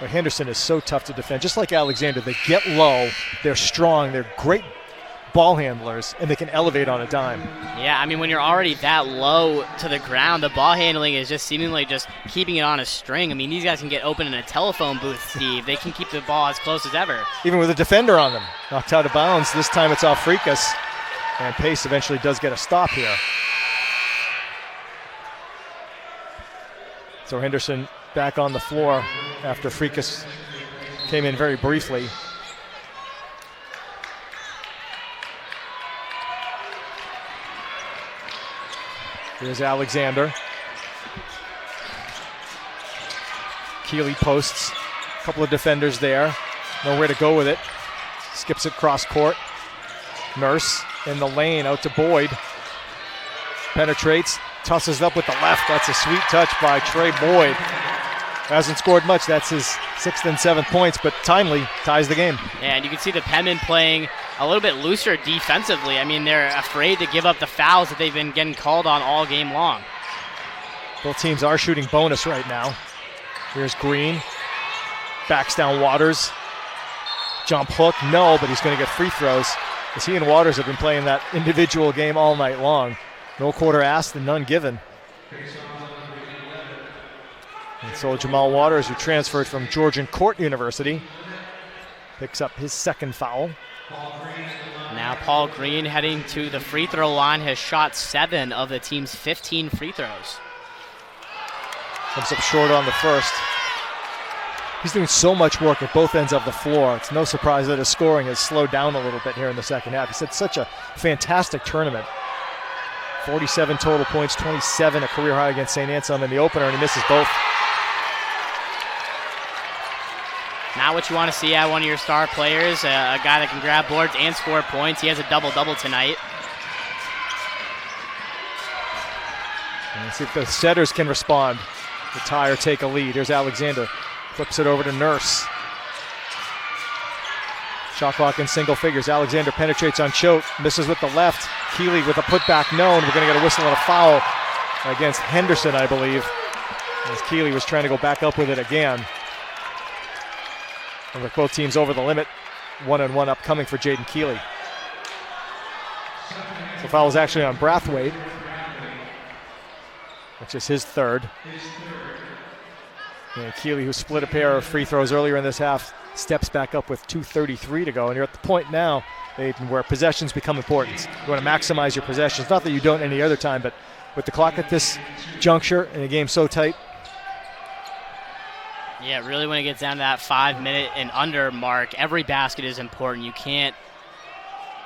But Henderson is so tough to defend. Just like Alexander, they get low, they're strong, they're great ball handlers, and they can elevate on a dime. Yeah, I mean, when you're already that low to the ground, the ball handling is just seemingly just keeping it on a string. I mean, these guys can get open in a telephone booth, Steve. They can keep the ball as close as ever. Even with a defender on them. Knocked out of bounds. This time it's off Freakus. And Pace eventually does get a stop here. So Henderson back on the floor after Freakus came in very briefly. Here's Alexander. Keeley posts. A couple of defenders there. Nowhere to go with it. Skips it cross court. Nurse in the lane out to Boyd. Penetrates. Tosses it up with the left. That's a sweet touch by Trey Boyd. Hasn't scored much. That's his 6th and 7th points, but timely ties the game. Yeah, and you can see the Penmen playing a little bit looser defensively. I mean, they're afraid to give up the fouls that they've been getting called on all game long. Both teams are shooting bonus right now. Here's Green. Backs down Waters. Jump hook, no, but he's going to get free throws. As he and Waters have been playing that individual game all night long. No quarter asked and none given. And so Jamal Waters, who transferred from Georgian Court University, picks up his 2nd foul. Now Paul Green heading to the free throw line has shot 7 of the team's 15 free throws. Comes up short on the first. He's doing so much work at both ends of the floor. It's no surprise that his scoring has slowed down a little bit here in the second half. He's had such a fantastic tournament. 47 total points, 27 a career high against St. Anselm in the opener, and he misses both. Not what you want to see out of one of your star players, a guy that can grab boards and score points. He has a double-double tonight. And let's see if the setters can respond to tie or take a lead. Here's Alexander. Flips it over to Nurse. Shot clock in single figures. Alexander penetrates on Choate. Misses with the left. Keeley with a putback known. We're going to get a whistle and a foul against Henderson, I believe. As Keeley was trying to go back up with it again. And with both teams over the limit, 1-on-1 upcoming for Jaden Keeley. The foul is actually on Brathwaite, which is his 3rd. And Keeley, who split a pair of free throws earlier in this half, steps back up with 2:33 to go. And you're at the point now, Aiden, where possessions become important. You want to maximize your possessions. Not that you don't any other time, but with the clock at this juncture and a game so tight. Yeah, really when it gets down to that 5-minute and under mark, every basket is important. You can't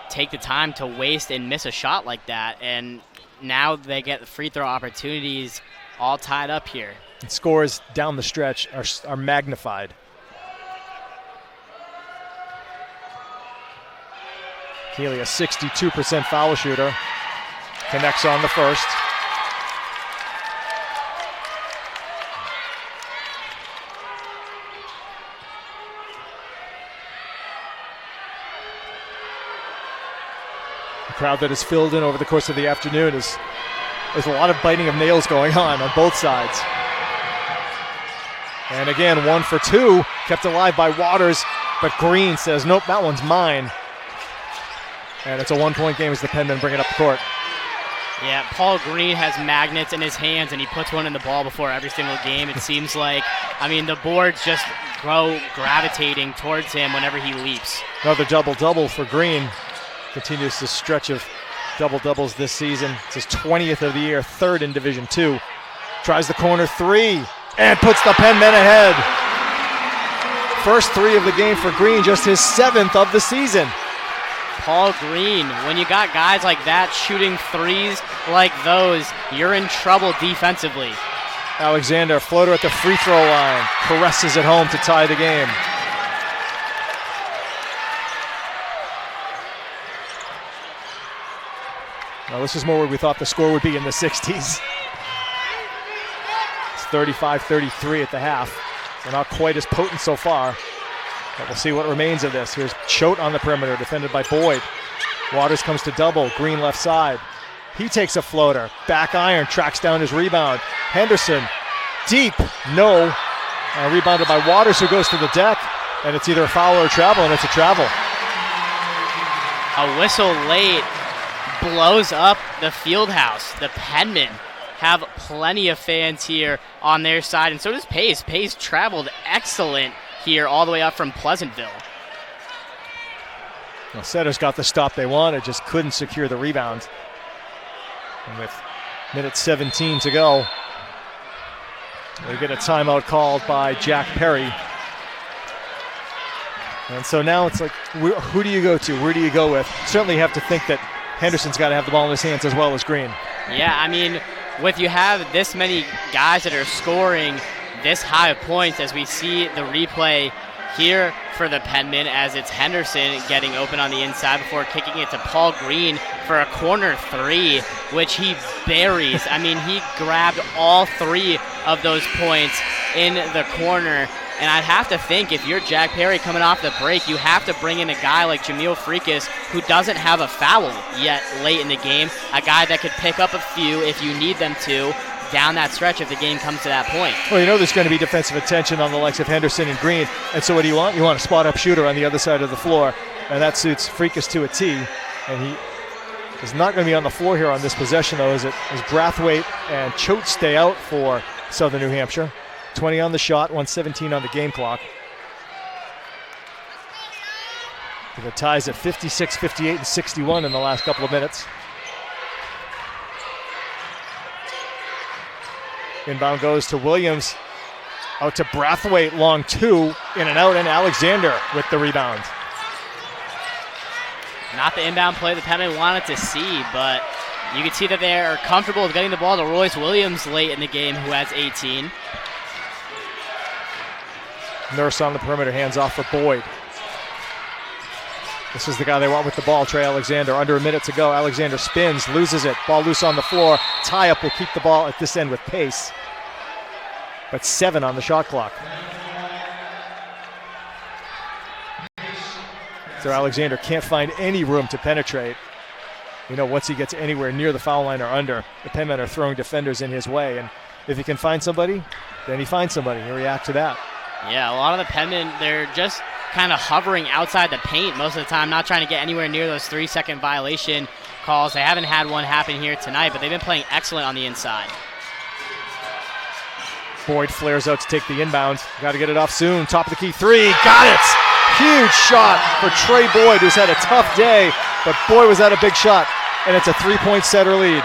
take the time to waste and miss a shot like that. And now they get the free throw opportunities all tied up here. And scores down the stretch are magnified. Keeley, a 62% foul shooter, connects on the first. The crowd that is filled in over the course of the afternoon there's a lot of biting of nails going on both sides. And again, 1 for 2, kept alive by Waters, but Green says, nope, that one's mine. And it's a 1-point game as the Penmen bring it up the court. Yeah, Paul Green has magnets in his hands, and he puts one in the ball before every single game. It seems like, the boards just grow gravitating towards him whenever he leaps. Another double-double for Green. Continues the stretch of double-doubles this season. It's his 20th of the year, 3rd in Division II. Tries the corner 3 and puts the Penmen ahead. First 3 of the game for Green, just his 7th of the season. Paul Green, when you got guys like that shooting threes like those, you're in trouble defensively. Alexander, floater at the free throw line, caresses it home to tie the game. Now this is more where we thought the score would be in the 60s. It's 35-33 at the half, so not quite as potent so far. But we'll see what remains of this. Here's Choate on the perimeter, defended by Boyd. Waters comes to double, Green left side. He takes a floater, back iron, tracks down his rebound. Henderson, deep, no. Rebounded by Waters, who goes to the deck. And it's either a foul or a travel, and it's a travel. A whistle late blows up the field house. The Penmen have plenty of fans here on their side, and so does Pace. Pace traveled excellent here all the way up from Pleasantville. Well, Setters got the stop they wanted, just couldn't secure the rebound. And with minute 17 to go, they get a timeout called by Jack Perry. And so now it's like, who do you go to? Where do you go with? Certainly you have to think that Henderson's got to have the ball in his hands as well as Green. Yeah, with you have this many guys that are scoring this high of points, as we see the replay here for the Penmen, as it's Henderson getting open on the inside before kicking it to Paul Green for a corner 3, which he buries. He grabbed all 3 of those points in the corner. And I'd have to think, if you're Jack Perry coming off the break, you have to bring in a guy like Jamil Freakus, who doesn't have a foul yet late in the game, a guy that could pick up a few if you need them to down that stretch if the game comes to that point. Well, there's going to be defensive attention on the likes of Henderson and Green, and so what do you want? You want a spot-up shooter on the other side of the floor, and that suits Freakus to a T, and he is not going to be on the floor here on this possession, though, as Brathwaite and Choate stay out for Southern New Hampshire. 20 on the shot, 1:17 on the game clock. The ties at 56, 58, and 61 in the last couple of minutes. Inbound goes to Williams, out to Brathwaite, long 2, in and out, and Alexander with the rebound. Not the inbound play the Penmen wanted to see, but you can see that they are comfortable with getting the ball to Royce Williams late in the game, who has 18. Nurse on the perimeter, hands off for Boyd. This is the guy they want with the ball, Trey Alexander. Under a minute to go. Alexander spins, loses it. Ball loose on the floor. Tie-up will keep the ball at this end with pace. But 7 on the shot clock. So Alexander can't find any room to penetrate. Once he gets anywhere near the foul line or under, the Penmen are throwing defenders in his way. And if he can find somebody, then he finds somebody. He'll react to that. Yeah, a lot of the Penmen, they're just kind of hovering outside the paint most of the time, not trying to get anywhere near those 3-second violation calls. They haven't had one happen here tonight, but they've been playing excellent on the inside. Boyd flares out to take the inbound. Got to get it off soon. Top of the key 3. Got it! Huge shot for Trey Boyd, who's had a tough day, but boy, was that a big shot. And it's a 3-point setter lead.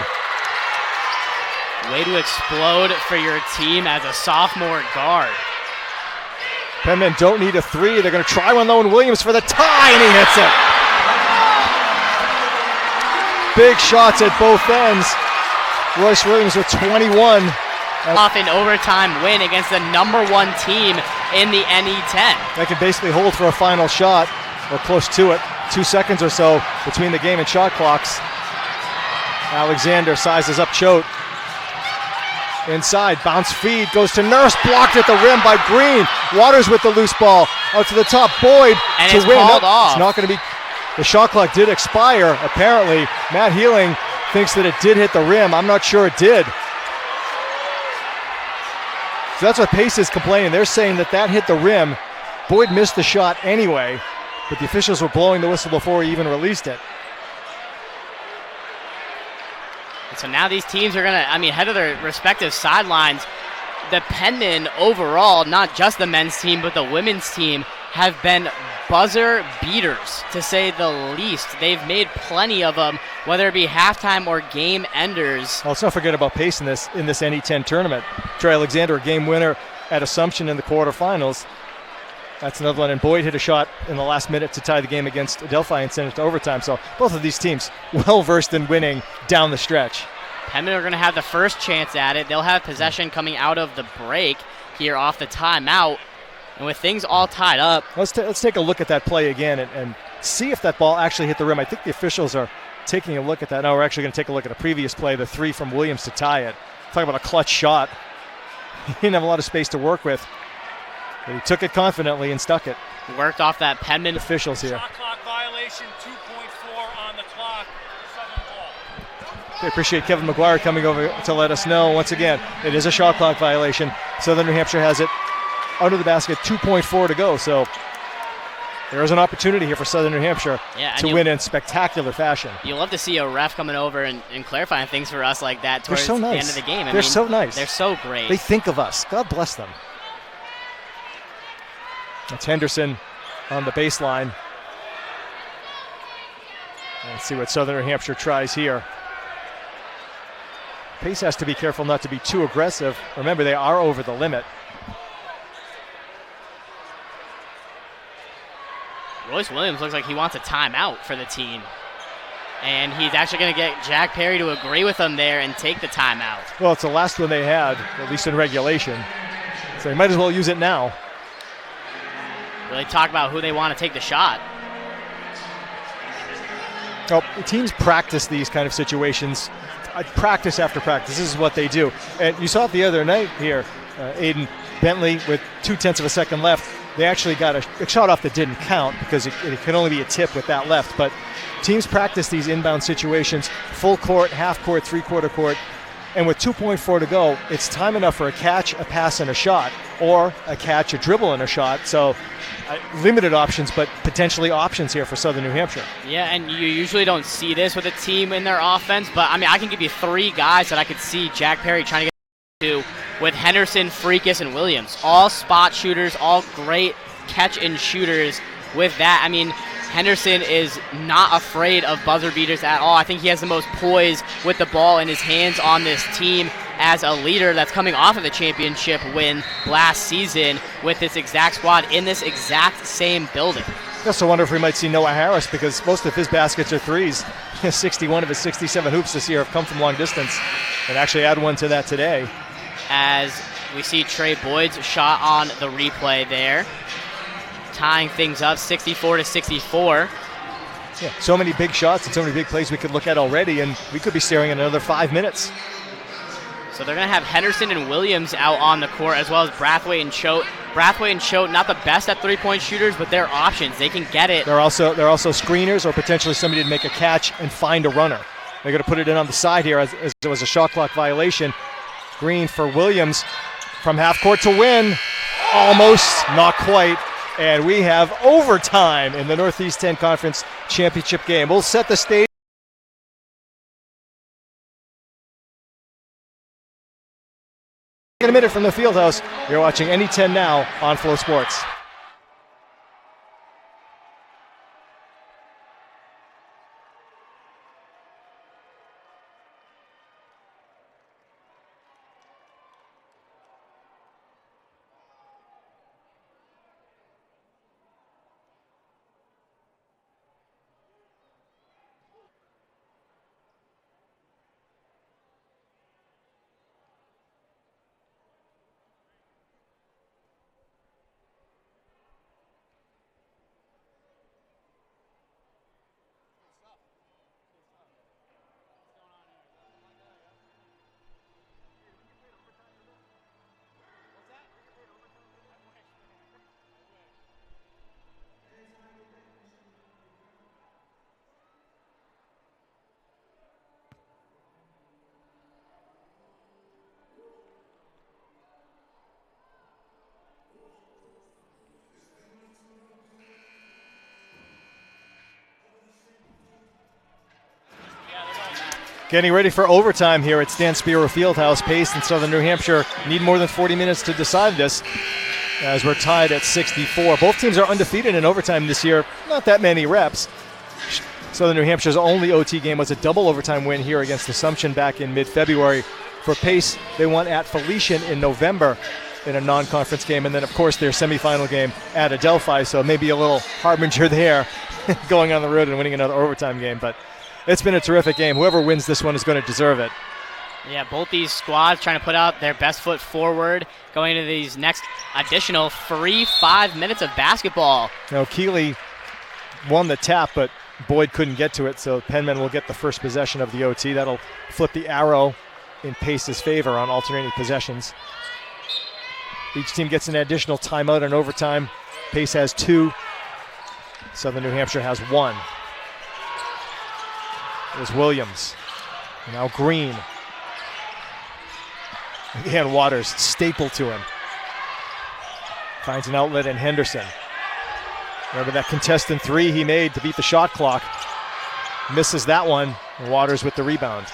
Way to explode for your team as a sophomore guard. Penmen don't need a 3. They're going to try one, though, and Williams for the tie, and he hits it. Big shots at both ends. Royce Williams with 21. Off an overtime win against the number 1 team in the NE10. They can basically hold for a final shot, or close to it. 2 seconds or so between the game and shot clocks. Alexander sizes up Choate. Inside, bounce feed, goes to Nurse, blocked at the rim by Green. Waters with the loose ball, out to the top, Boyd and to it's win. Called off. It's not going to be, the shot clock did expire, apparently. Matt Healing thinks that it did hit the rim. I'm not sure it did. So that's what Pace is complaining. They're saying that hit the rim. Boyd missed the shot anyway, but the officials were blowing the whistle before he even released it. And so now these teams are going to, head to their respective sidelines. The Penman overall, not just the men's team, but the women's team, have been buzzer beaters, to say the least. They've made plenty of them, whether it be halftime or game enders. Well, let's not forget about Pace in this NE10 tournament. Trey Alexander, a game winner at Assumption in the quarterfinals. That's another one. And Boyd hit a shot in the last minute to tie the game against Adelphi and send it to overtime. So both of these teams well-versed in winning down the stretch. Penman are going to have the first chance at it. They'll have possession coming out of the break here off the timeout. And with things all tied up. Let's take a look at that play again and see if that ball actually hit the rim. I think the officials are taking a look at that. Now we're actually going to take a look at a previous play, the three from Williams to tie it. Talk about a clutch shot. He didn't have a lot of space to work with, but he took it confidently and stuck it. Worked off that Penman. Officials here. Shot clock violation, 2.4 on the clock. Southern ball. I appreciate Kevin McGuire coming over to let us know. Once again, it is a shot clock violation. Southern New Hampshire has it under the basket, 2.4 to go. So there is an opportunity here for Southern New Hampshire to win in spectacular fashion. You love to see a ref coming over and clarifying things for us like that towards so nice. the end of the game. They're so nice. They're so great. They think of us. God bless them. That's Henderson on the baseline. Let's see what Southern New Hampshire tries here. Pace has to be careful not to be too aggressive. Remember, they are over the limit. Royce Williams looks like he wants a timeout for the team. And he's actually going to get Jack Perry to agree with him there and take the timeout. Well, it's the last one they had, at least in regulation. So they might as well use it now. Really talk about who they want to take the shot. Oh, teams practice these kind of situations. Practice after practice. This is what they do. And you saw it the other night here. Aiden Bentley with 0.2 of a second left. They actually got a shot off that didn't count because it can only be a tip with that left. But teams practice these inbound situations, full court, half court, three-quarter court. And with 2.4 to go, it's time enough for a catch, a pass, and a shot, or a catch, a dribble, and a shot. So limited options, but potentially options here for Southern New Hampshire. Yeah, and you usually don't see this with a team in their offense, but I can give you three guys that I could see Jack Perry trying to get to with Henderson, Freakus, and Williams. All spot shooters, all great catch-and shooters with that. Henderson is not afraid of buzzer beaters at all. I think he has the most poise with the ball in his hands on this team as a leader that's coming off of the championship win last season with this exact squad in this exact same building. I also wonder if we might see Noah Harris because most of his baskets are threes. 61 of his 67 hoops this year have come from long distance, and actually add one to that today. As we see Trey Boyd's shot on the replay there, tying things up 64-64. Yeah, so many big shots and so many big plays we could look at already, and we could be staring at another 5 minutes. So they're going to have Henderson and Williams out on the court, as well as Brathwaite and Choate. Brathwaite and Choate, not the best at three-point shooters, but they're options. They can get it. They're also screeners, or potentially somebody to make a catch and find a runner. They're going to put it in on the side here as it was a shot clock violation. Green for Williams from half court to win. Almost, not quite. And we have overtime in the Northeast 10 Conference Championship game. We'll set the stage. In a minute from the Fieldhouse, you're watching NE10 now on Flow Sports. Getting ready for overtime here at Stan Spiro Fieldhouse. Pace and Southern New Hampshire need more than 40 minutes to decide this, as we're tied at 64. Both teams are undefeated in overtime this year. Not that many reps. Southern New Hampshire's only OT game was a double overtime win here against Assumption back in mid-February. For Pace, they won at Felician in November in a non-conference game, and then, of course, their semifinal game at Adelphi, so maybe a little harbinger there going on the road and winning another overtime game. But it's been a terrific game. Whoever wins this one is going to deserve it. Yeah, both these squads trying to put out their best foot forward going into these next additional 5 minutes of basketball. Now, Keeley won the tap, but Boyd couldn't get to it, so Penman will get the first possession of the OT. That'll flip the arrow in Pace's favor on alternating possessions. Each team gets an additional timeout in overtime. Pace has 2. Southern New Hampshire has 1. There's Williams. Now Green. Again, Waters stapled to him. Finds an outlet in Henderson. Remember that contestant 3 he made to beat the shot clock. Misses that one. Waters with the rebound.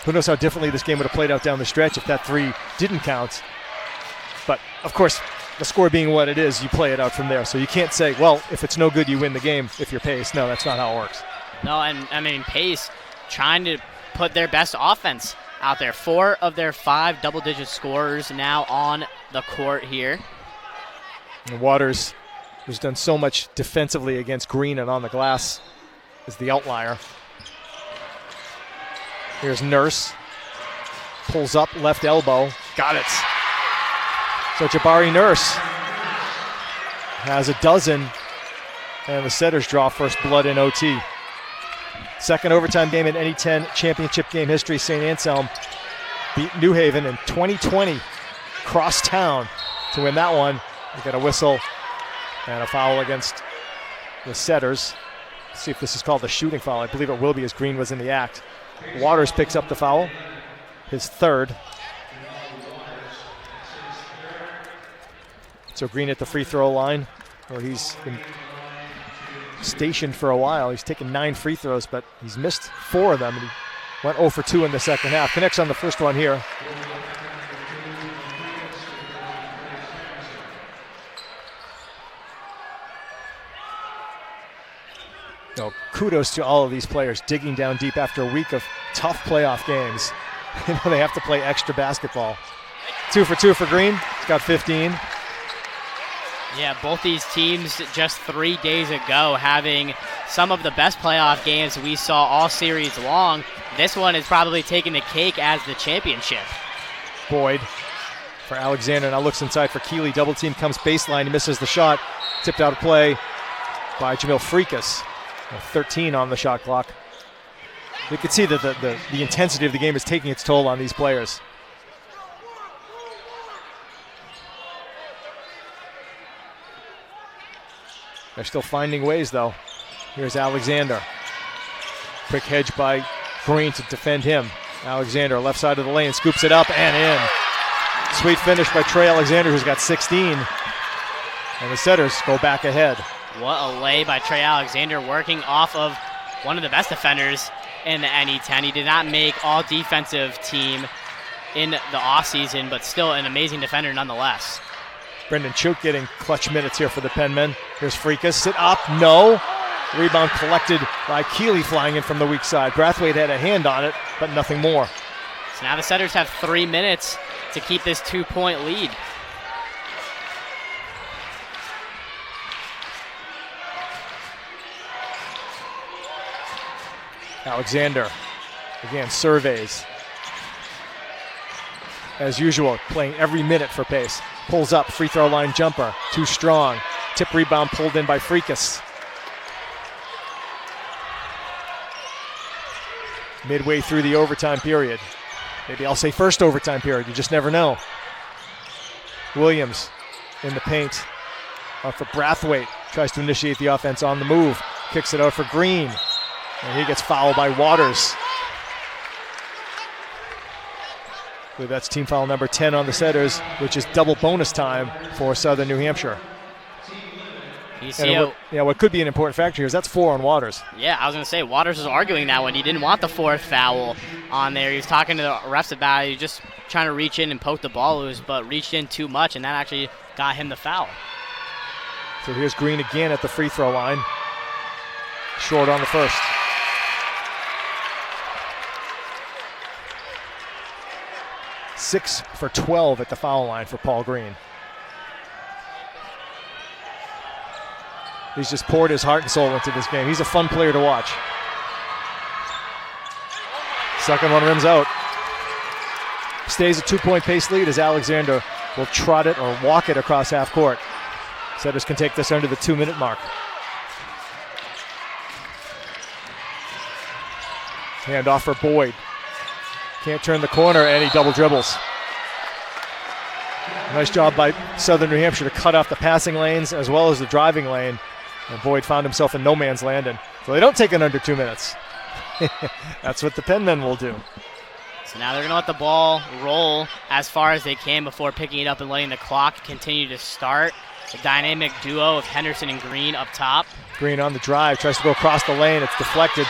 Who knows how differently this game would have played out down the stretch if that 3 didn't count. But, of course, the score being what it is, you play it out from there. So you can't say, well, if it's no good, you win the game if you're Pace. No, that's not how it works. No, and I mean, Pace trying to put their best offense out there. 4 of their 5 double-digit scorers now on the court here. And Waters, who's done so much defensively against Green and on the glass, is the outlier. Here's Nurse. Pulls up, left elbow. Got it. So Jabari Nurse has a dozen, and the Setters draw first blood in OT. Second overtime game in NE10 championship game history. St. Anselm beat New Haven in 2020 cross town to win that one. We got a whistle and a foul against the Setters. Let's see if this is called a shooting foul. I believe it will be, as Green was in the act. Waters picks up the foul, his 3rd. So Green at the free throw line, where he's been stationed for a while. He's taken 9 free throws, but he's missed 4 of them, and he went 0 for 2 in the second half. Connects on the first one here. So kudos to all of these players digging down deep after a week of tough playoff games. You know, they have to play extra basketball. 2 for 2 for Green. He's got 15. Yeah, both these teams just 3 days ago having some of the best playoff games we saw all series long. This one is probably taking the cake as the championship. Boyd for Alexander. Now looks inside for Keeley. Double team comes baseline. He misses the shot. Tipped out of play by Jamil Freakus. 13 on the shot clock. You can see that the intensity of the game is taking its toll on these players. They're still finding ways, though. Here's Alexander. Quick hedge by Green to defend him. Alexander, left side of the lane, scoops it up and in. Sweet finish by Trey Alexander, who's got 16. And the Setters go back ahead. What a lay by Trey Alexander, working off of one of the best defenders in the NE10. He did not make all defensive team in the offseason, but still an amazing defender nonetheless. Brendan Choate getting clutch minutes here for the Penmen. Here's Freakus, sit up, no. Rebound collected by Keeley flying in from the weak side. Brathwaite had a hand on it, but nothing more. So now the Setters have 3 minutes to keep this 2-point lead. Alexander, again, surveys. As usual, playing every minute for Pace. Pulls up, free throw line jumper, too strong. Tip rebound pulled in by Freakus. Midway through the overtime period. Maybe I'll say first overtime period, you just never know. Williams in the paint. Out for Brathwaite, tries to initiate the offense on the move. Kicks it out for Green. And he gets fouled by Waters. I believe that's team foul number 10 on the Setters, which is double bonus time for Southern New Hampshire. You see, what could be an important factor here is that's 4 on Waters. Yeah, I was going to say, Waters was arguing that when he didn't want the 4th foul on there. He was talking to the refs about it. He was just trying to reach in and poke the ball loose, but reached in too much, and that actually got him the foul. So here's Green again at the free throw line. Short on the first. Six for 12 at the foul line for Paul Green. He's just poured his heart and soul into this game. He's a fun player to watch. Second one rims out. Stays a 2-point pace lead as Alexander will trot it or walk it across half court. Setters can take this under the 2-minute mark. Hand off for Boyd. Can't turn the corner, and he double dribbles. Nice job by Southern New Hampshire to cut off the passing lanes as well as the driving lane. And Boyd found himself in no man's land, and so they don't take it under 2 minutes. That's what the Penmen will do. So now they're going to let the ball roll as far as they can before picking it up and letting the clock continue to start. The dynamic duo of Henderson and Green up top. Green on the drive, tries to go across the lane. It's deflected.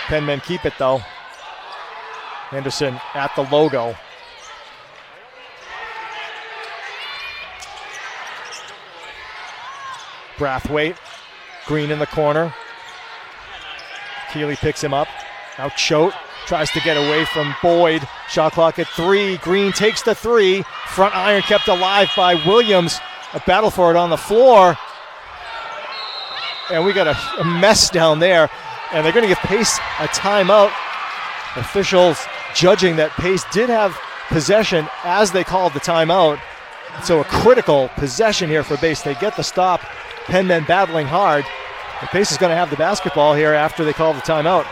Penmen keep it, though. Henderson at the logo. Brathwaite. Green in the corner. Keeley picks him up. Now Choate tries to get away from Boyd. Shot clock at 3. Green takes the 3. Front iron kept alive by Williams. A battle for it on the floor. And we got a mess down there. And they're going to give Pace a timeout. Officials judging that Pace did have possession as they called the timeout. So a critical possession here for Pace. They get the stop. Penmen battling hard. And Pace is going to have the basketball here after they call the timeout.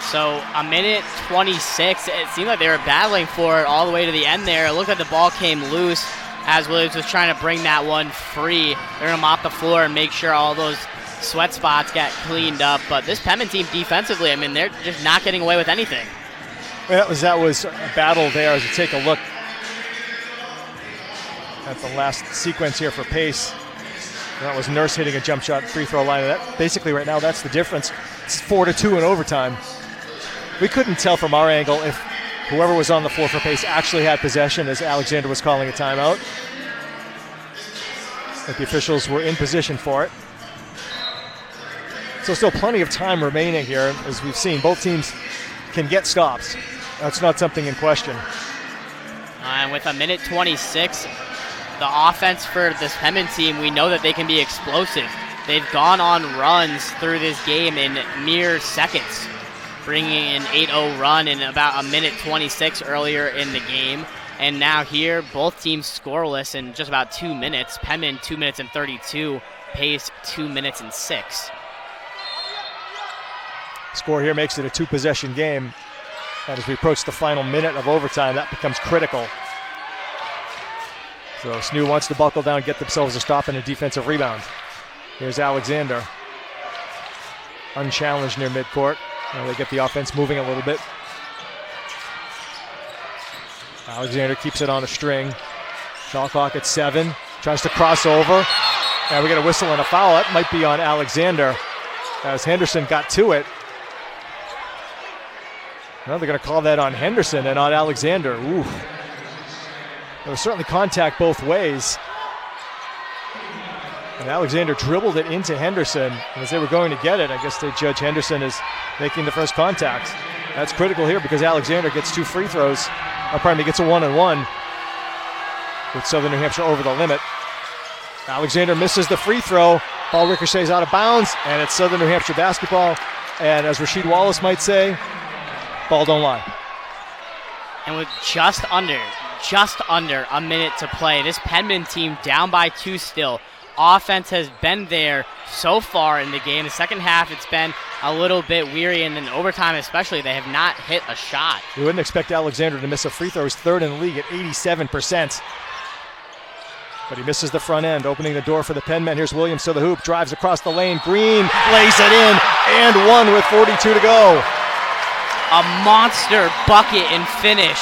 So a minute 26. It seemed like they were battling for it all the way to the end there. It looked like the ball came loose as Williams was trying to bring that one free. They're going to mop the floor and make sure all those sweat spots get cleaned up. But this Penman team defensively, I mean, they're just not getting away with anything. That was a battle there as you take a look at the last sequence here for Pace. That was Nurse hitting a jump shot free throw line. That basically right now that's the difference. It's 4-2 in overtime. We couldn't tell from our angle if whoever was on the floor for Pace actually had possession as Alexander was calling a timeout. But the officials were in position for it. So still plenty of time remaining here. As we've seen, both teams can get stops. That's not something in question. And with a minute 26, the offense for this Penman team, we know that they can be explosive. They've gone on runs through this game in mere seconds, bringing an 8-0 run in about a minute 26 earlier in the game. And now here, both teams scoreless in just about 2 minutes. Penman 2 minutes and 32, Pace 2 minutes and 6. Score here makes it a 2-possession game. And as we approach the final minute of overtime, that becomes critical. So SNU wants to buckle down, get themselves a stop and a defensive rebound. Here's Alexander. Unchallenged near midcourt. They get the offense moving a little bit. Alexander keeps it on a string. Shot clock at 7. Tries to cross over. And we get a whistle and a foul. That might be on Alexander as Henderson got to it. Well, they're going to call that on Henderson and on Alexander. Ooh. There was certainly contact both ways. And Alexander dribbled it into Henderson. And as they were going to get it, I guess they judge Henderson as making the first contact. That's critical here because Alexander gets 2 free throws. Gets a 1-on-1 with Southern New Hampshire over the limit. Alexander misses the free throw. Ball ricochets out of bounds, and it's Southern New Hampshire basketball. And as Rasheed Wallace might say, ball don't lie. And with just under a minute to play, this Penman team down by 2 still. Offense has been there so far in the game. The second half, it's been a little bit weary, and in overtime especially, they have not hit a shot. We wouldn't expect Alexander to miss a free throw. He's third in the league at 87%. But he misses the front end, opening the door for the Penmen. Here's Williams to the hoop, drives across the lane. Green lays it in, and 1 with 42 to go. A monster bucket and finish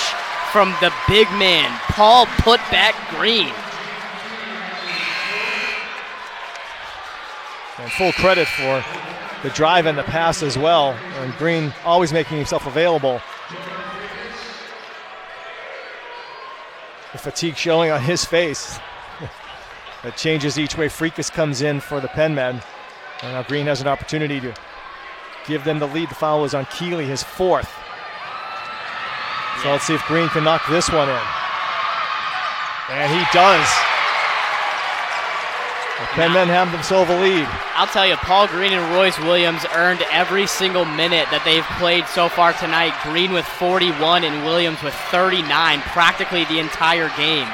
from the big man, Paul Putback Green. And full credit for the drive and the pass as well. And Green always making himself available. The fatigue showing on his face. That changes each way Freakus comes in for the Penmen. And now Green has an opportunity to give them the lead. The foul is on Keeley, his 4th. So let's see if Green can knock this one in. And he does. The Penmen have themselves a lead. I'll tell you, Paul Green and Royce Williams earned every single minute that they've played so far tonight. Green with 41 and Williams with 39, practically the entire game.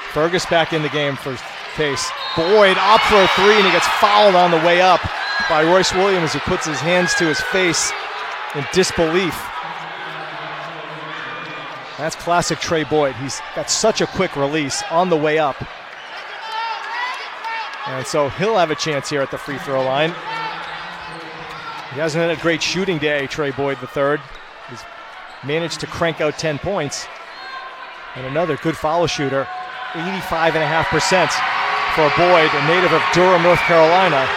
Fergus back in the game for Pace. Boyd up for a 3, and he gets fouled on the way up by Royce Williams, who puts his hands to his face in disbelief. That's classic Trey Boyd. He's got such a quick release on the way up. And so he'll have a chance here at the free throw line. He hasn't had a great shooting day, Trey Boyd III. He's managed to crank out 10 points. And another good foul shooter, 85.5% for Boyd, a native of Durham, North Carolina.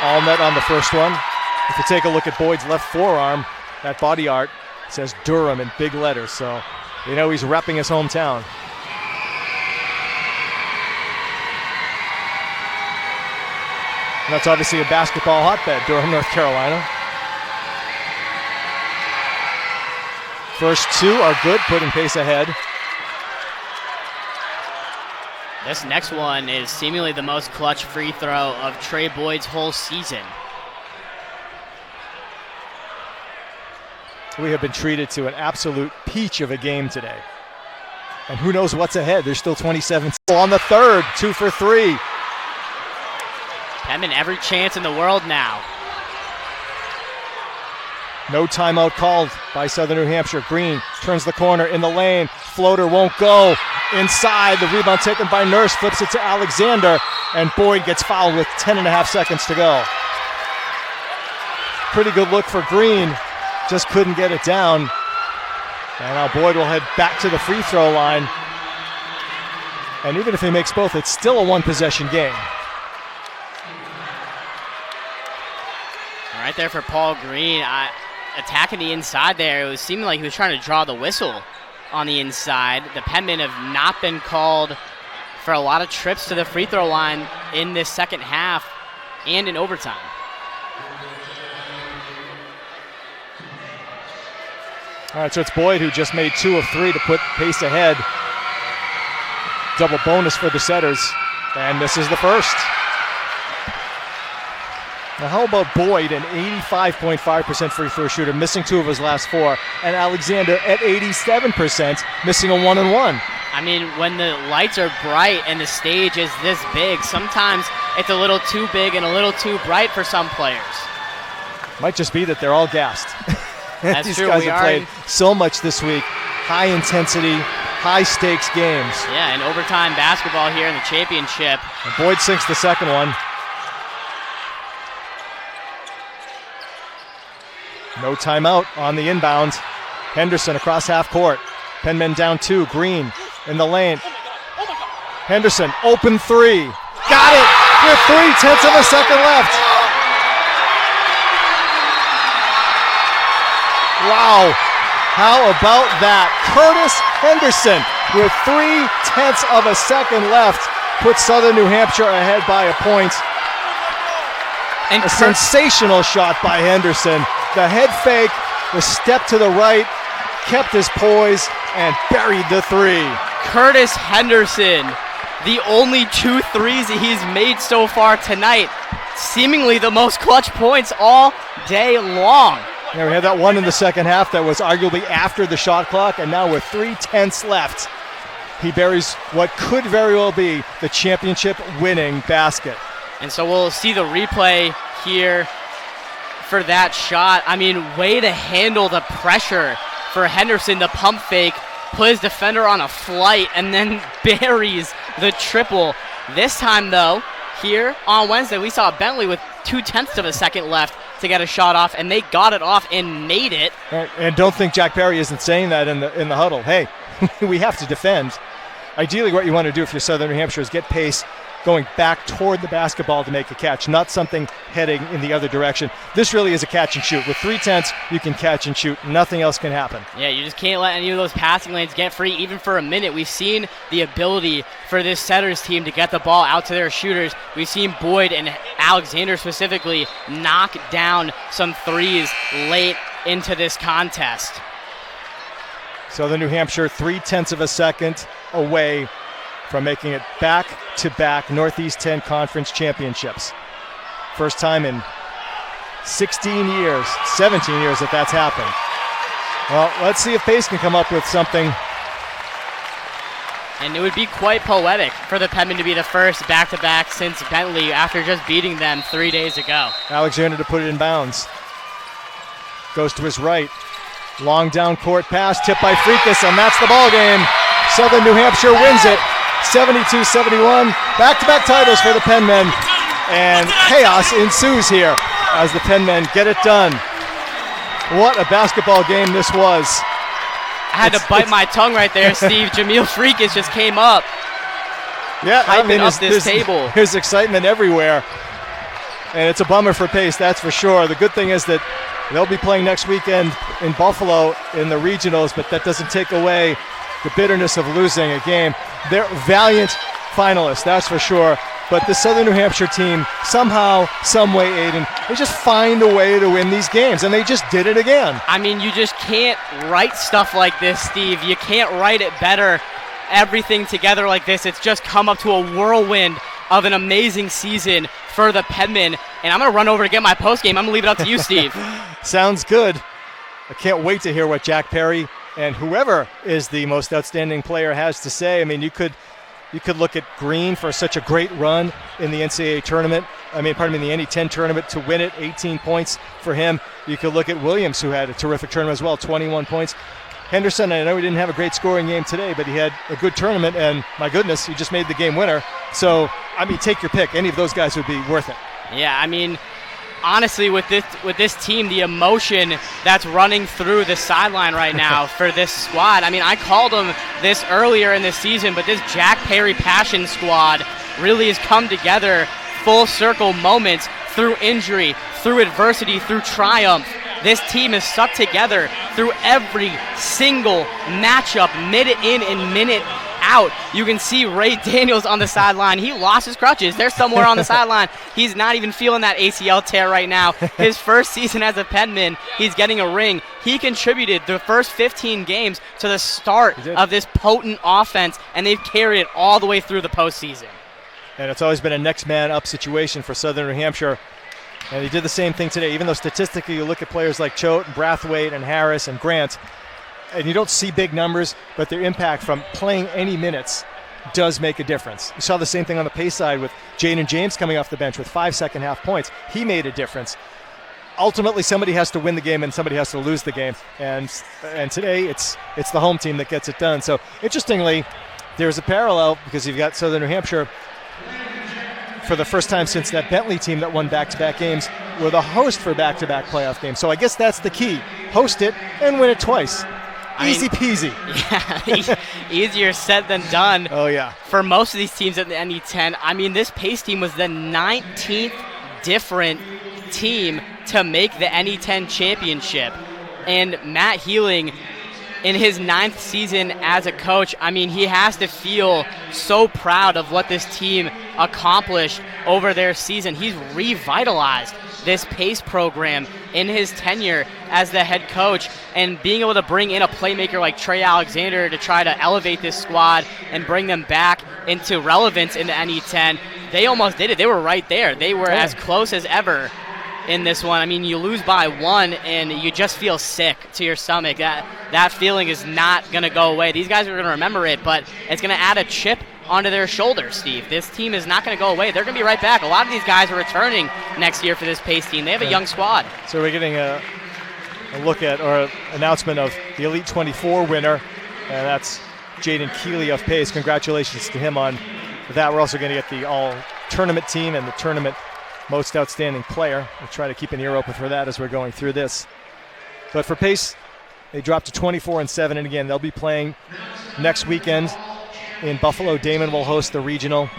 All net on the first one. If you take a look at Boyd's left forearm, that body art says Durham in big letters, so you know he's repping his hometown. And that's obviously a basketball hotbed, Durham, North Carolina. First 2 are good, putting Pace ahead. This next one is seemingly the most clutch free throw of Trey Boyd's whole season. We have been treated to an absolute peach of a game today. And who knows what's ahead. There's still 27 on the third, 2 for 3. Penman every chance in the world now. No timeout called by Southern New Hampshire. Green turns the corner in the lane. Floater won't go. Inside, the rebound taken by Nurse, flips it to Alexander, and Boyd gets fouled with 10.5 seconds to go. Pretty good look for Green, just couldn't get it down. And now Boyd will head back to the free throw line. And even if he makes both, it's still a one-possession game. Right there for Paul Green, attacking the inside there. It was seeming like he was trying to draw the whistle on the inside. The Penmen have not been called for a lot of trips to the free throw line in this second half and in overtime. All right, so it's Boyd who just made 2 of 3 to put Pace ahead. Double bonus for the setters, and this is the first. Now how about Boyd, an 85.5% free throw shooter, missing 2 of his last 4, and Alexander at 87%, missing a 1-and-1. I mean, when the lights are bright and the stage is this big, sometimes it's a little too big and a little too bright for some players. Might just be that they're all gassed. That's These true. guys have played so much this week. High intensity, high stakes games. Yeah, and overtime basketball here in the championship. And Boyd sinks the second one. No timeout on the inbound. Henderson across half court. Penmen down 2. Green in the lane. Henderson, open 3. Got it with 0.3 of a second left. Wow. How about that? Curtis Henderson with 0.3 of a second left puts Southern New Hampshire ahead by a point. And a sensational shot by Henderson. The head fake, the step to the right, kept his poise, and buried the 3. Curtis Henderson, the only 2 threes that he's made so far tonight. Seemingly the most clutch points all day long. Yeah, we had that one in the second half that was arguably after the shot clock, and now with 0.3 left, he buries what could very well be the championship-winning basket. And so we'll see the replay here for that shot. I mean, way to handle the pressure for Henderson, the pump fake, put his defender on a flight, and then buries the triple. This time, though, here on Wednesday, we saw Bentley with 0.2 of a second left to get a shot off, and they got it off and made it. And don't think Jack Perry isn't saying that in the huddle. Hey, we have to defend. ideally what you want to do if you're Southern New Hampshire is get pace going back toward the basketball to make a catch, not something heading in the other direction. This really is a catch and shoot. With 3/10, you can catch and shoot. Nothing else can happen. Yeah, you just can't let any of those passing lanes get free even for a minute. We've seen the ability for this Setters team to get the ball out to their shooters. We've seen Boyd and Alexander specifically knock down some threes late into this contest. Southern New Hampshire 0.3 of a second away from making it back-to-back Northeast 10 Conference championships. First time in 16 years, 17 years that that's happened. Well, let's see if Pace can come up with something. And it would be quite poetic for the Penmen to be the first back-to-back since Bentley after just beating them 3 days ago. Alexander to put it in bounds. Goes to his right. Long down court pass, tipped by Freakus, and that's the ball game. Southern New Hampshire wins it. 72-71, back-to-back titles for the Penmen, and chaos ensues here as the Penmen get it done. What a basketball game this was. I had to bite my tongue right there, Steve. Jamil Freakus just came up. Yeah, I mean, up this table. There's excitement everywhere, and it's a bummer for Pace, that's for sure. The good thing is that they'll be playing next weekend in Buffalo in the regionals, but that doesn't take away the bitterness of losing a game. They're valiant finalists, that's for sure. But the Southern New Hampshire team, somehow, some way, Aiden, they just find a way to win these games, and they just did it again. I mean, you just can't write stuff like this, Steve. You can't write it better. Everything together like this, it's just come up to a whirlwind of an amazing season for the Penmen. And I'm going to run over to get my postgame. I'm going to leave it up to you, Steve. Sounds good. I can't wait to hear what Jack Perry and whoever is the most outstanding player has to say. I mean, you could look at Green for such a great run in the NCAA tournament. In the NE10 tournament to win it, 18 points for him. You could look at Williams, who had a terrific tournament as well, 21 points. Henderson, I know he didn't have a great scoring game today, but he had a good tournament, and my goodness, he just made the game winner. So, I mean, take your pick. Any of those guys would be worth it. Yeah, I mean, honestly, with this team, the emotion that's running through the sideline right now for this squad. I mean, I called them this earlier in the season, but this Jack Perry Passion squad really has come together, full circle moments through injury, through adversity, through triumph. This team is stuck together through every single matchup, minute in and minute out. You can see Ray Daniels on the sideline. He lost his crutches. They're somewhere on the sideline. He's not even feeling that ACL tear right now. His first season as a Penman, he's getting a ring. He contributed the first 15 games to the start of this potent offense, and they've carried it all the way through the postseason. And it's always been a next man up situation for Southern New Hampshire. And he did the same thing today, even though statistically you look at players like Choate and Brathwaite and Harris and Grant, and you don't see big numbers, but their impact from playing any minutes does make a difference. You saw the same thing on the Pace side with Jaden James coming off the bench with 5 second-half points. He made a difference. Ultimately, somebody has to win the game and somebody has to lose the game. And today, it's the home team that gets it done. So, interestingly, there's a parallel because you've got Southern New Hampshire for the first time since that Bentley team that won back-to-back games were the host for back-to-back playoff games. So I guess that's the key. Host it and win it twice. Easy peasy. Yeah, easier said than done. Oh, yeah. For most of these teams at the NE10, I mean, this Pace team was the 19th different team to make the NE10 championship. And Matt Healing, in his 9th season as a coach, I mean, he has to feel so proud of what this team accomplished over their season. He's revitalized this Pace program in his tenure as the head coach, and being able to bring in a playmaker like Trey Alexander to try to elevate this squad and bring them back into relevance in the NE10. They almost did it. They were right there. They were as close as ever in this one. I mean, you lose by 1 and you just feel sick to your stomach. That feeling is not going to go away. These guys are going to remember it, but it's going to add a chip onto their shoulders, Steve. This team is not going to go away. They're going to be right back. A lot of these guys are returning next year for this Pace team. They have a young squad. So we're getting a look at or announcement of the Elite 24 winner, and that's Jaden Keeley of Pace. Congratulations to him on that. We're also going to get the all-tournament team and the tournament most outstanding player. We'll try to keep an ear open for that as we're going through this. But for Pace, they dropped to 24-7, and again, they'll be playing next weekend in Buffalo. Damon will host the regional.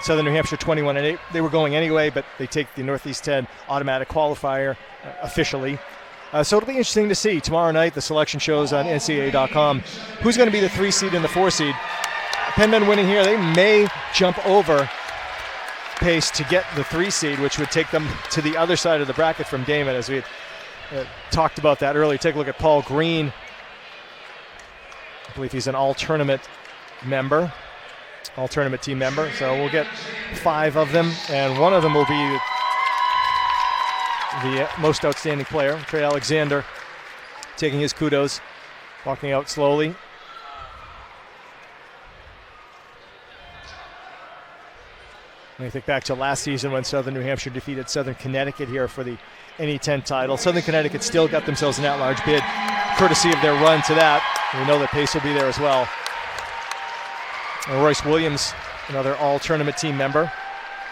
Southern New Hampshire 21-8. They were going anyway, but they take the Northeast 10 automatic qualifier officially. So it'll be interesting to see tomorrow night. The selection shows on NCAA.com. Who's going to be the 3 seed and the 4 seed? Penmen winning here, they may jump over Pace to get the 3 seed, which would take them to the other side of the bracket from Damon, as we had talked about that earlier. Take a look at Paul Green. I believe he's an all-tournament member. All-tournament team member. So we'll get 5 of them, and one of them will be the most outstanding player, Trey Alexander, taking his kudos, walking out slowly. When you think back to last season when Southern New Hampshire defeated Southern Connecticut here for the NE10 title, Southern Connecticut still got themselves an at-large bid, courtesy of their run to that. We know that Pace will be there as well. And Royce Williams, another all-tournament team member.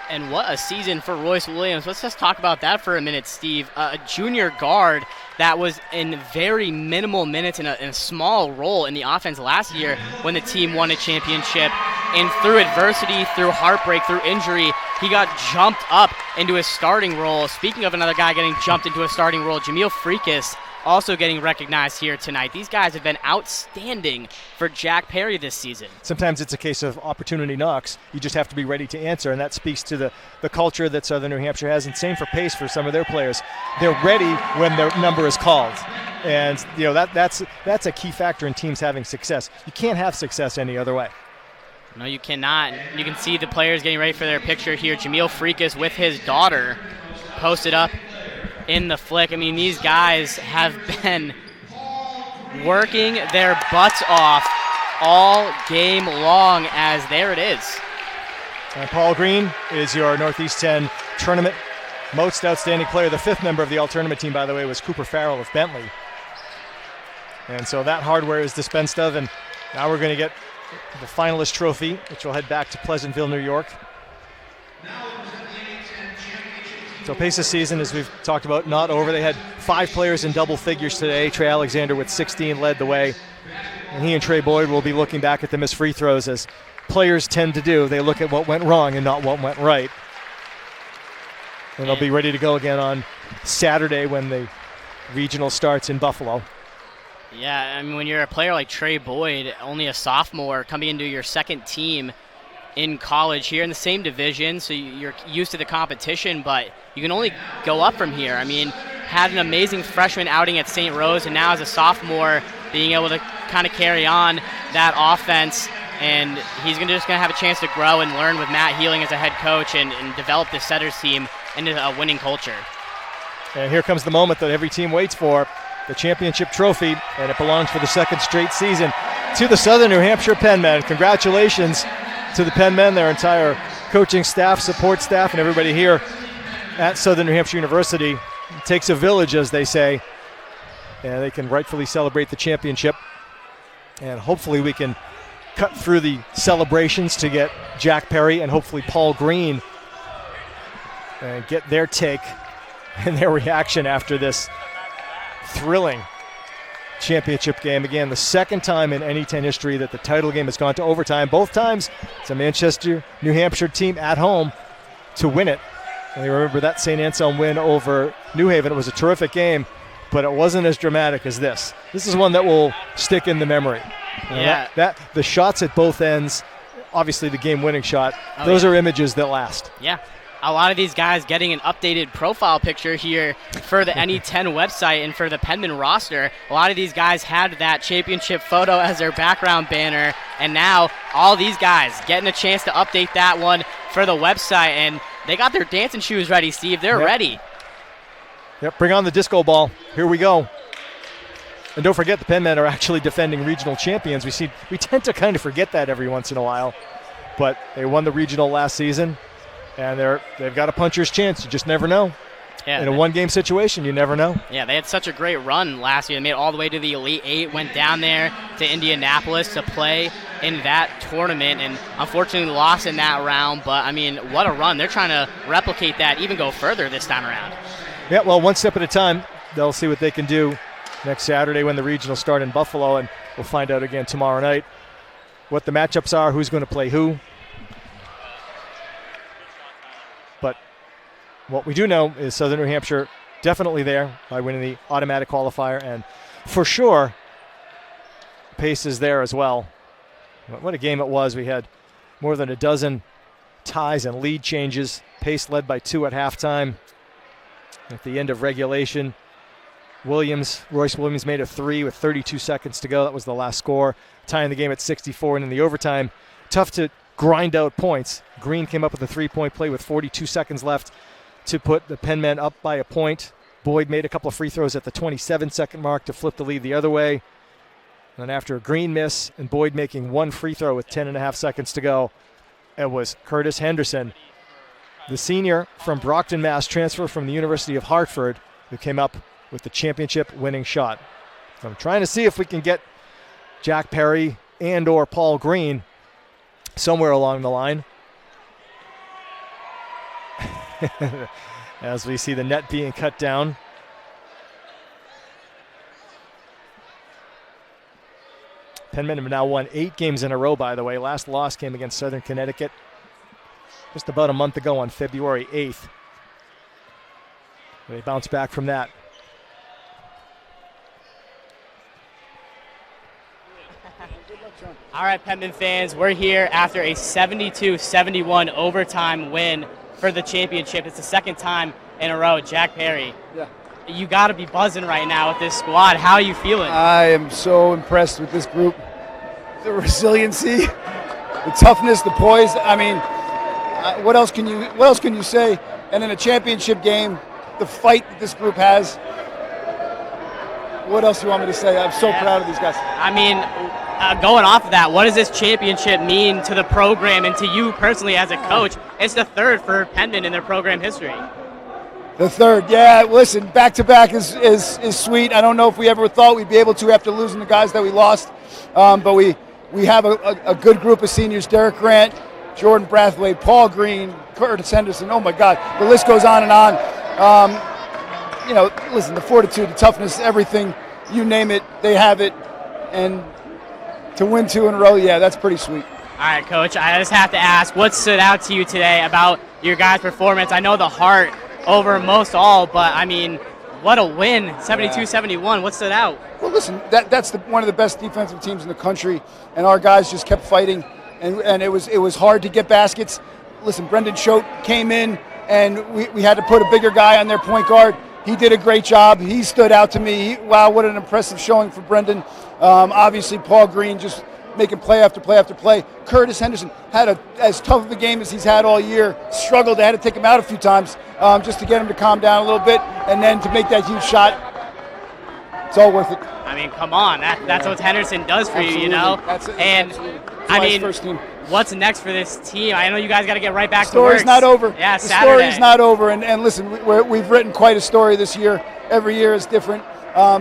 And what a season for Royce Williams. Let's just talk about that for a minute, Steve. A junior guard that was in very minimal minutes in a small role in the offense last year when the team won a championship. And through adversity, through heartbreak, through injury, he got jumped up into a starting role. Speaking of another guy getting jumped into a starting role, Jamil Freakus also getting recognized here tonight. These guys have been outstanding for Jack Perry this season. Sometimes it's a case of opportunity knocks. You just have to be ready to answer, and that speaks to the culture that Southern New Hampshire has, and same for Pace for some of their players. They're ready when their number is called. And that's a key factor in teams having success. You can't have success any other way. No, you cannot. You can see the players getting ready for their picture here. Jamil Freakus with his daughter posted up in the flick. I mean, these guys have been working their butts off all game long, as there it is. And Paul Green is your Northeast 10 tournament most outstanding player. The 5th member of the all-tournament team, by the way, was Cooper Farrell of Bentley. And so that hardware is dispensed of, and now we're going to get the finalist trophy, which will head back to Pleasantville, New York. So Pace's season, as we've talked about, not over. They had 5 players in double figures today. Trey Alexander with 16 led the way. And he and Trey Boyd will be looking back at them as free throws, as players tend to do. They look at what went wrong and not what went right. And they'll be ready to go again on Saturday when the regional starts in Buffalo. Yeah, I mean, when you're a player like Trey Boyd, only a sophomore, coming into your second team in college here in the same division, so you're used to the competition, but you can only go up from here. I mean, had an amazing freshman outing at St. Rose, and now as a sophomore, being able to kind of carry on that offense, and he's just going to have a chance to grow and learn with Matt Healing as a head coach and develop the Setters team into a winning culture. And here comes the moment that every team waits for, the championship trophy, and it belongs for the 2nd straight season to the Southern New Hampshire Penmen. Congratulations to the Penmen, their entire coaching staff, support staff, and everybody here at Southern New Hampshire University. It takes a village, as they say, and they can rightfully celebrate the championship. And hopefully we can cut through the celebrations to get Jack Perry and hopefully Paul Green and get their take and their reaction after this thrilling championship game. Again, the 2nd time in NE10 history that the title game has gone to overtime. Both times it's a Manchester, New Hampshire team at home to win it. And you remember that St. Anselm win over New Haven. It was a terrific game, but it wasn't as dramatic as this. This is one that will stick in the memory. Yeah. That the shots at both ends, obviously the game-winning shot, those are images that last. Yeah. A lot of these guys getting an updated profile picture here for the NE10 website and for the Penman roster. A lot of these guys had that championship photo as their background banner, and now all these guys getting a chance to update that one for the website, and they got their dancing shoes ready, Steve. They're ready. Yep, bring on the disco ball. Here we go. And don't forget, the Penmen are actually defending regional champions. We tend to kind of forget that every once in a while, but they won the regional last season. And they've got a puncher's chance. You just never know. Yeah, in a one-game situation, you never know. Yeah, they had such a great run last year. They made it all the way to the Elite Eight, went down there to Indianapolis to play in that tournament, and unfortunately lost in that round. But, I mean, what a run. They're trying to replicate that, even go further this time around. Yeah, well, one step at a time. They'll see what they can do next Saturday when the regionals start in Buffalo, and we'll find out again tomorrow night what the matchups are, who's going to play who. But what we do know is Southern New Hampshire definitely there by winning the automatic qualifier, and for sure, pace is there as well. What a game it was. We had more than a dozen ties and lead changes. Pace led by 2 at halftime. At the end of regulation, Royce Williams made a 3 with 32 seconds to go. That was the last score, tying the game at 64. And in the overtime, tough to grind out points. Green came up with a 3-point play with 42 seconds left to put the Penn men up by a point. Boyd made a couple of free throws at the 27-second mark to flip the lead the other way. And after a Green miss and Boyd making 1 free throw with 10.5 seconds to go, it was Curtis Henderson, the senior from Brockton, Mass., transfer from the University of Hartford, who came up with the championship-winning shot. So I'm trying to see if we can get Jack Perry and or Paul Green somewhere along the line. As we see the net being cut down. Penn men have now won 8 games in a row, by the way. Last loss came against Southern Connecticut just about a month ago on February 8th. They bounced back from that. All right, Penman fans, we're here after a 72-71 overtime win for the championship. It's the second time in a row. Jack Perry, you got to be buzzing right now with this squad. How are you feeling? I am so impressed with this group. The resiliency, the toughness, the poise. I mean, what else can you say? And in a championship game, the fight that this group has. What else do you want me to say? I'm so proud of these guys. I mean, going off of that, what does this championship mean to the program and to you personally as a coach? It's the third for Pendon in their program history. The third, yeah. Listen, back-to-back is sweet. I don't know if we ever thought we'd be able to after losing the guys that we lost, but we have a good group of seniors: Derek Grant, Jordan Brathwaite, Paul Green, Curtis Henderson. Oh my God, the list goes on and on. Listen, the fortitude, the toughness, everything, you name it, they have it, and to win 2 in a row, yeah, that's pretty sweet. All right, Coach, I just have to ask, what stood out to you today about your guys' performance? I know the heart over most all, but, I mean, what a win, 72-71. What stood out? Well, listen, that's one of the best defensive teams in the country, and our guys just kept fighting, and it was hard to get baskets. Listen, Brendan Choate came in, and we had to put a bigger guy on their point guard. He did a great job. He stood out to me. Wow, what an impressive showing for Brendan. Obviously, Paul Green just making play after play after play. Curtis Henderson had as tough of a game as he's had all year. Struggled. I had to take him out a few times just to get him to calm down a little bit, and then to make that huge shot. It's all worth it. I mean, come on. That's what Henderson does for you, you know? That's it. And, I mean, first team. What's next for this team? I know you guys got to get right back to work. The story's not over. Yeah, the Saturday. story's not over. And listen, we've written quite a story this year. Every year is different.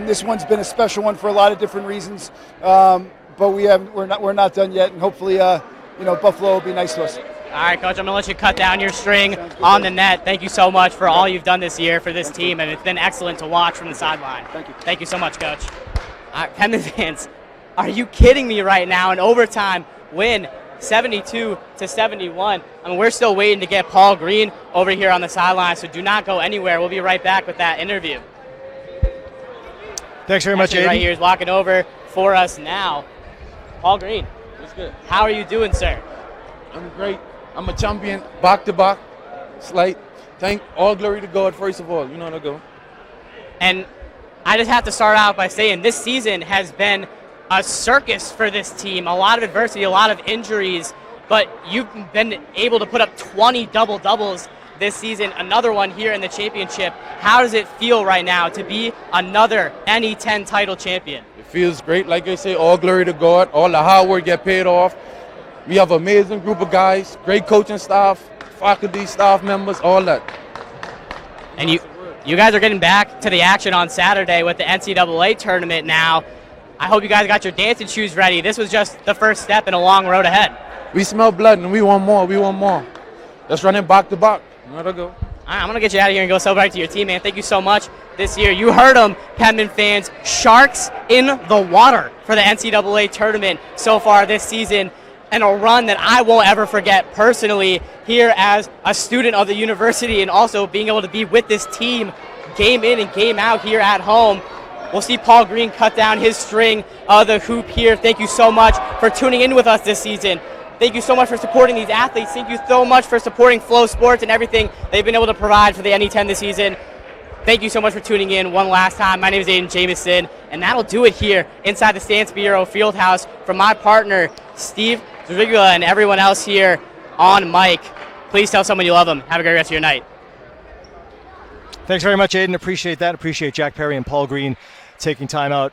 This one's been a special one for a lot of different reasons. But we're not done yet. And hopefully, Buffalo will be nice to us. All right, Coach, I'm going to let you cut down your string on the net. Thank you so much for all you've done this year for this team, and it's been excellent to watch from the sideline. Thank you. Thank you so much, Coach. All right, Penman fans, are you kidding me right now? An overtime win, 72-71. I mean, we're still waiting to get Paul Green over here on the sideline, so do not go anywhere. We'll be right back with that interview. Thanks very much, Aiden. Right here is walking over for us now. Paul Green. What's good? How are you doing, sir? I'm great. I'm a champion, back-to-back. Slight. Thank all glory to God, first of all. You know how to go. And I just have to start out by saying this season has been a circus for this team. A lot of adversity, a lot of injuries, but you've been able to put up 20 double-doubles this season, another one here in the championship. How does it feel right now to be another NE10 title champion? It feels great. Like I say, all glory to God. All the hard work get paid off. We have an amazing group of guys, great coaching staff, faculty, staff members, all that. And you guys are getting back to the action on Saturday with the NCAA tournament now. I hope you guys got your dancing shoes ready. This was just the first step in a long road ahead. We smell blood and we want more. We want more. Let's run it back to back. You know how to go. All right, I'm going to get you out of here and go celebrate to your team, man. Thank you so much this year. You heard them, Penman fans. Sharks in the water for the NCAA tournament so far this season, and a run that I won't ever forget personally here as a student of the university, and also being able to be with this team game in and game out here at home. We'll see Paul Green cut down his string of the hoop here. Thank you so much for tuning in with us this season. Thank you so much for supporting these athletes. Thank you so much for supporting Flow Sports and everything they've been able to provide for the NE10 this season. Thank you so much for tuning in one last time. My name is Aiden Jamison, and that'll do it here inside the Stan Spiero Fieldhouse. From my partner, Steve Zerigula, and everyone else here on mic, please tell someone you love them. Have a great rest of your night. Thanks very much, Aiden. Appreciate that. Appreciate Jack Perry and Paul Green taking time out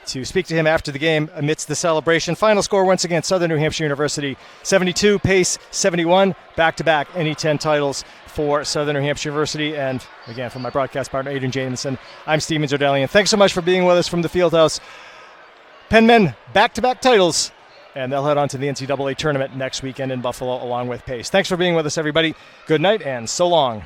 to speak to him after the game amidst the celebration. Final score once again, Southern New Hampshire University 72, Pace 71, back-to-back NE10 titles for Southern New Hampshire University. And again, from my broadcast partner, Adrian Jamison, I'm Steven Zerdelian. Thanks so much for being with us from the Fieldhouse. Penmen, back-to-back titles, and they'll head on to the NCAA tournament next weekend in Buffalo along with Pace. Thanks for being with us, everybody. Good night and so long.